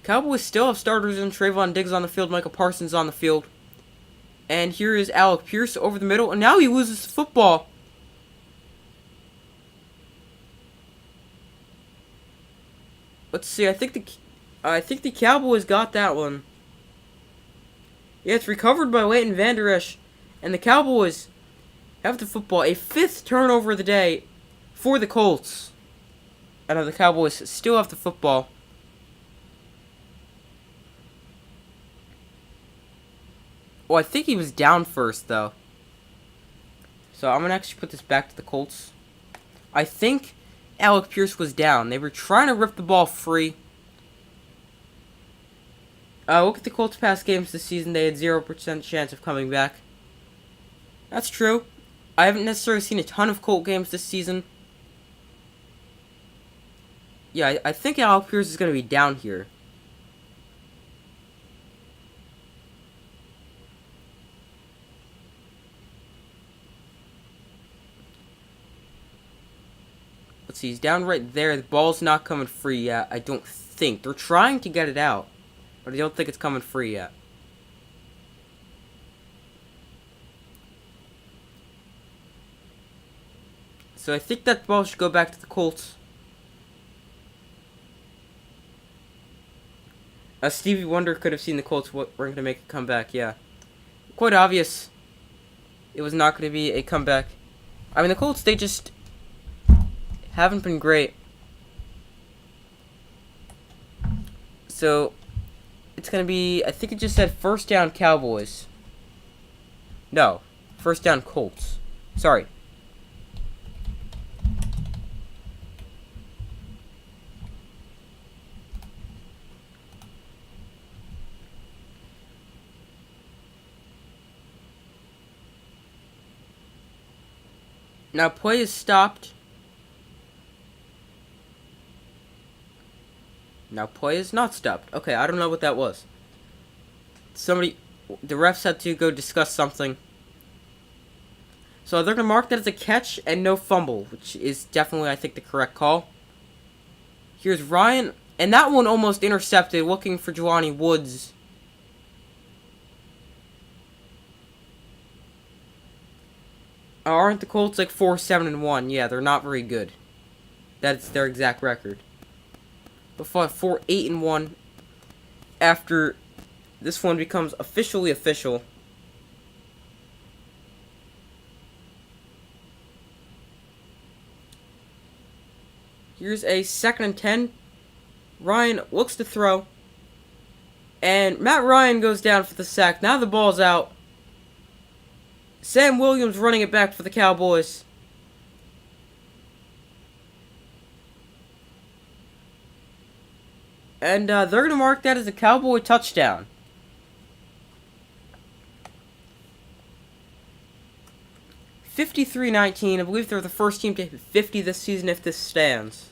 Cowboys still have starters in Trayvon Diggs on the field, Michael Parsons on the field. And here is Alec Pierce over the middle, and now he loses the football. Let's see, I think the Cowboys got that one. Yeah, it's recovered by Leighton Vander Esch. And the Cowboys have the football. A 5th turnover of the day for the Colts. And the Cowboys still have the football. Oh, I think he was down first, though. So I'm going to actually put this back to the Colts. I think Alec Pierce was down. They were trying to rip the ball free. Look at the Colts' past games this season. They had 0% chance of coming back. That's true. I haven't necessarily seen a ton of Colt games this season. Yeah, I think Alec Pierce is going to be down here. Let's see, he's down right there. The ball's not coming free yet, I don't think. They're trying to get it out, but I don't think it's coming free yet. So I think that ball should go back to the Colts. Stevie Wonder could have seen the Colts weren't going to make a comeback, yeah. Quite obvious it was not going to be a comeback. I mean, the Colts, they just haven't been great. So, it's going to be, I think it just said 1st down Cowboys. No, 1st down Colts. Sorry. Now play is stopped. Now play is not stopped. Okay, I don't know what that was. The refs had to go discuss something. So they're going to mark that as a catch and no fumble, which is definitely, I think, the correct call. Here's Ryan, and that one almost intercepted, looking for Jelani Woods. Aren't the Colts like 4-7-1? Yeah, they're not very good. That's their exact record. But 4-8-1 after this one becomes officially official. Here's a 2nd and 10. Ryan looks to throw. And Matt Ryan goes down for the sack. Now the ball's out. Sam Williams running it back for the Cowboys. And they're going to mark that as a Cowboy touchdown. (53-19). I believe they're the first team to hit 50 this season if this stands.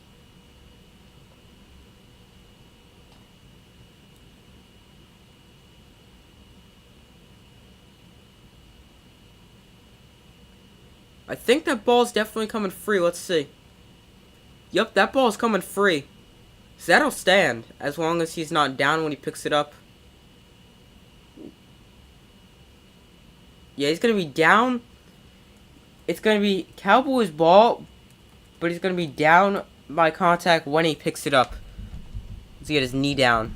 I think that ball's definitely coming free. Let's see. Yep, that ball's coming free. So that'll stand as long as he's not down when he picks it up. Yeah, he's going to be down. It's going to be Cowboys ball, but he's going to be down by contact when he picks it up. He had his knee down.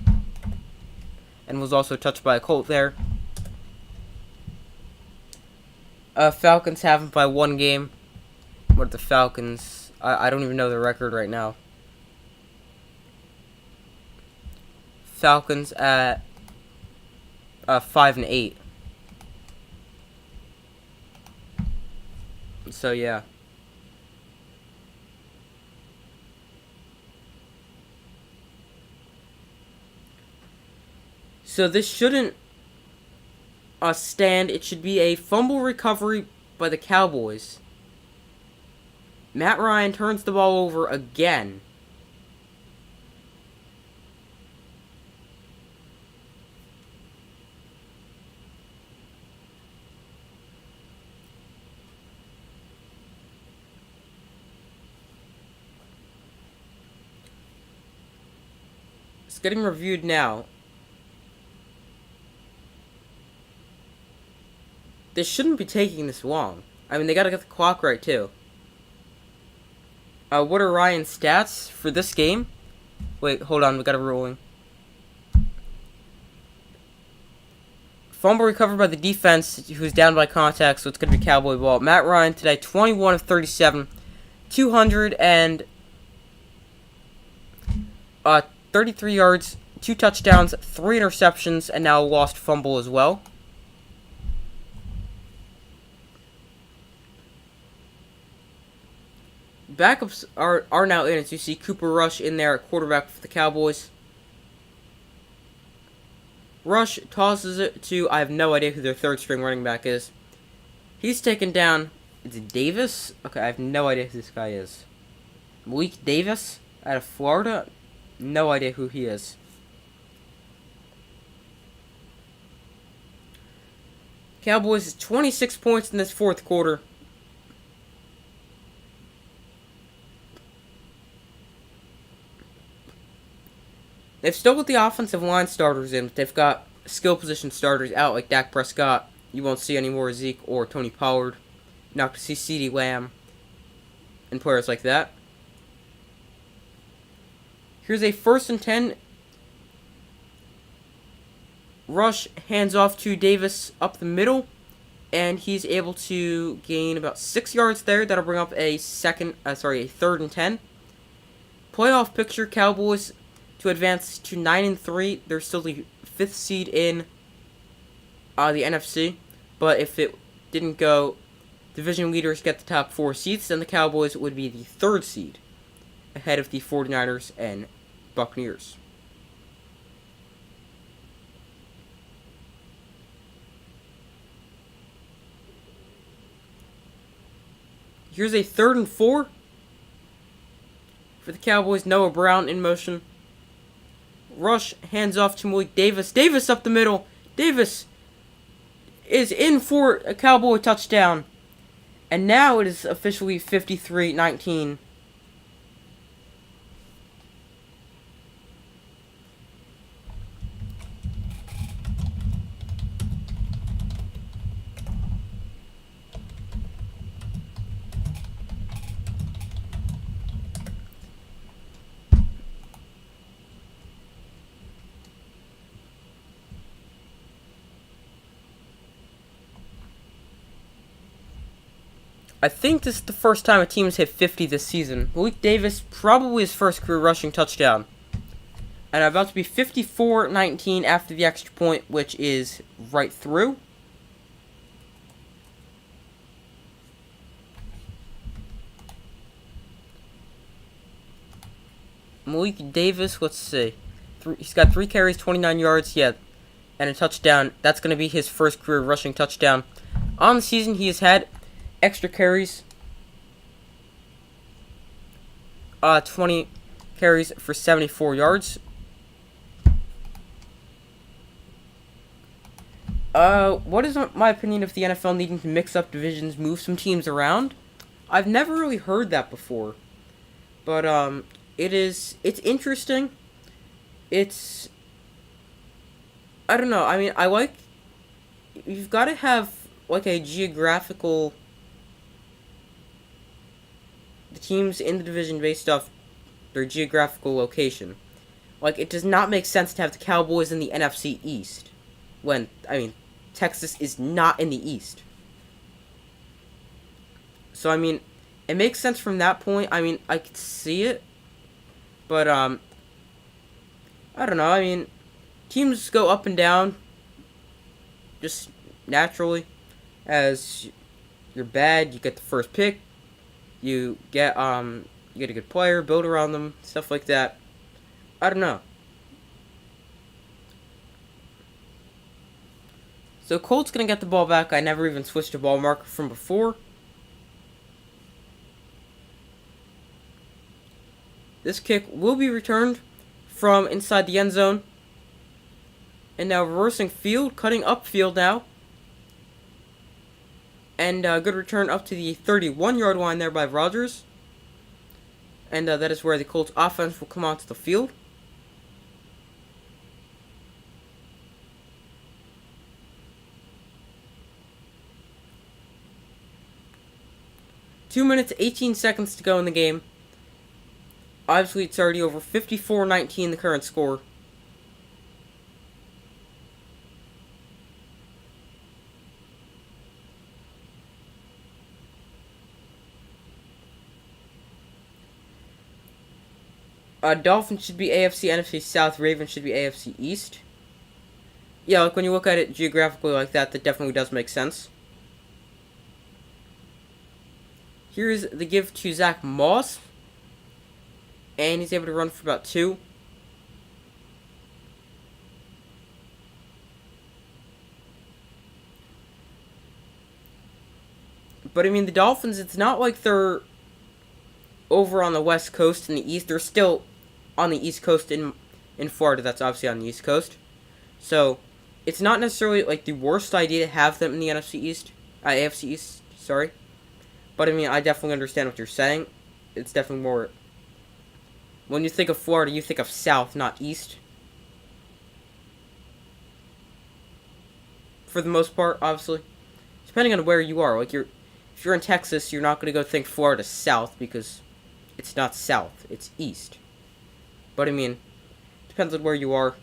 And was also touched by a Colt there. Falcons have him by 1 game. What are the Falcons? I don't even know the record right now. Falcons at 5-8. So yeah. So this shouldn't stand. It should be a fumble recovery by the Cowboys. Matt Ryan turns the ball over again. It's getting reviewed now. They shouldn't be taking this long. I mean, they gotta get the clock right, too. What are Ryan's stats for this game? Wait, hold on, we got a ruling. Fumble recovered by the defense, who's down by contact, so it's gonna be Cowboy ball. Matt Ryan today, 21 of 37, 233 yards, 2 touchdowns, 3 interceptions, and now a lost fumble as well. Backups are now in, as you see Cooper Rush in there at quarterback for the Cowboys. Rush tosses it to, I have no idea who their 3rd string running back is. He's taken down, is it Davis? Okay, I have no idea who this guy is. Malik Davis out of Florida? No idea who he is. Cowboys 26 points in this 4th quarter. They've still got the offensive line starters in, but they've got skill position starters out like Dak Prescott. You won't see any more Zeke or Tony Pollard. You're not going to see CeeDee Lamb and players like that. Here's a 1st and 10. Rush hands off to Davis up the middle, and he's able to gain about 6 yards there. That'll bring up a 3rd and 10. Playoff picture: Cowboys to advance to 9-3. They're still the 5th seed in the NFC, but if it didn't go division leaders get the top 4 seeds, then the Cowboys would be the 3rd seed, ahead of the 49ers and Buccaneers. Here's a 3rd and 4 for the Cowboys. Noah Brown in motion. Rush, hands off to Malik Davis. Davis up the middle. Davis is in for a Cowboy touchdown. And now it is officially 53-19. I think this is the first time a team has hit 50 this season. Malik Davis, probably his first career rushing touchdown. And about to be 54-19 after the extra point, which is right through. Malik Davis, let's see. He's got 3 carries, 29 yards, and a touchdown. That's going to be his first career rushing touchdown. On the season, he has had extra carries. 20 carries for 74 yards. What is my opinion of the NFL needing to mix up divisions, move some teams around? I've never really heard that before. But, it's interesting. I don't know, I mean, you've got to have, like, a geographical, the teams in the division based off their geographical location. Like, it does not make sense to have the Cowboys in the NFC East when, Texas is not in the East. So, it makes sense from that point. I could see it. But, I don't know. Teams go up and down just naturally. As you're bad, you get the first pick. You get a good player, build around them, stuff like that. I don't know. So Colts gonna get the ball back. I never even switched a ball marker from before. This kick will be returned from inside the end zone. And now reversing field, cutting upfield now. And a good return up to the 31-yard line there by Rodgers. And that is where the Colts offense will come onto the field. Two minutes, 18 seconds to go in the game. Obviously, it's already over 54-19, the current score. Dolphins should be AFC, NFC South. Ravens should be AFC East. Yeah, like when you look at it geographically like that, that definitely does make sense. Here's the give to Zach Moss. And he's able to run for about 2. But the Dolphins, it's not like they're over on the West Coast in the East. They're still on the East Coast in Florida. That's obviously on the East Coast. So, it's not necessarily like the worst idea to have them in the AFC East, sorry. But I definitely understand what you're saying. It's definitely more, when you think of Florida, you think of South, not East. For the most part, obviously. Depending on where you are. Like, if you're in Texas, you're not going to go think Florida South, because it's not South, it's East. But depends on where you are.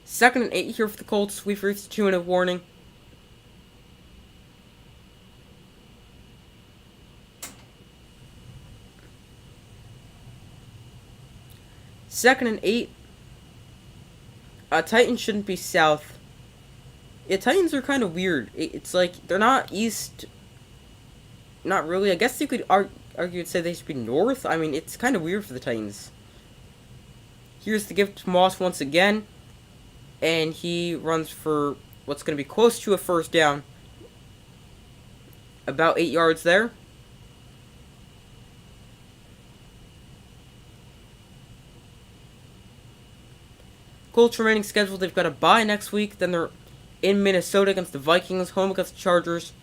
2nd and 8 here for the Colts. We've reached 2-minute warning. Second and 8. Titans shouldn't be south. Titans are kind of weird. It's like they're not East. Not really. I guess you could argue and say they should be North. I mean, it's kind of weird for the Titans. Here's the gift to Moss once again. And he runs for what's going to be close to a first down. About 8 yards there. Colts remaining schedule, they've got a bye next week. Then they're in Minnesota against the Vikings, home against the Chargers,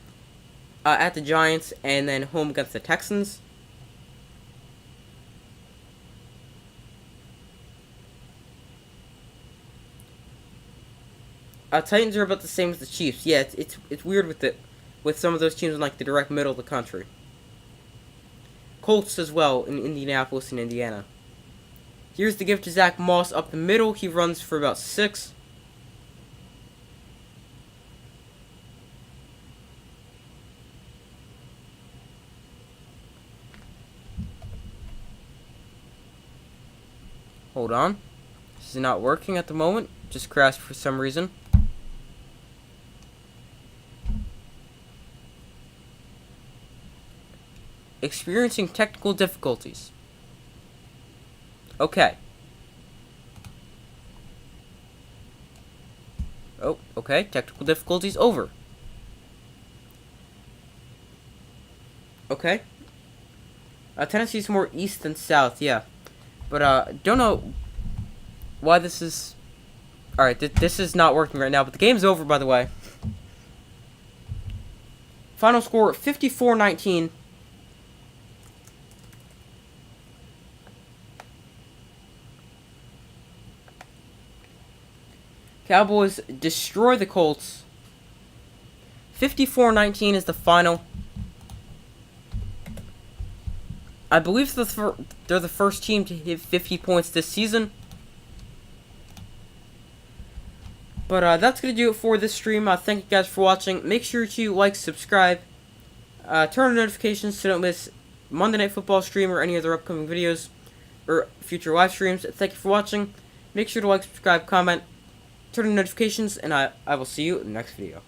at the Giants, and then home against the Texans. Titans are about the same as the Chiefs. Yeah, it's weird with some of those teams in like the direct middle of the country. Colts as well in Indianapolis and Indiana. Here's the gift to Zach Moss up the middle. He runs for about 6. Hold on. This is not working at the moment. Just crashed for some reason. Experiencing technical difficulties. Okay. Oh, okay. Technical difficulties over. Okay. Tennessee's more east than south, yeah. But, don't know why this is... Alright, this is not working right now, but the game's over, by the way. Final score, 54-19. Cowboys destroy the Colts. 54-19 is the final. I believe they're the first team to hit 50 points this season. But that's going to do it for this stream. Thank you guys for watching. Make sure to like, subscribe, turn on notifications so you don't miss Monday Night Football stream or any other upcoming videos or future live streams. Thank you for watching. Make sure to like, subscribe, comment, turn on notifications, and I will see you in the next video.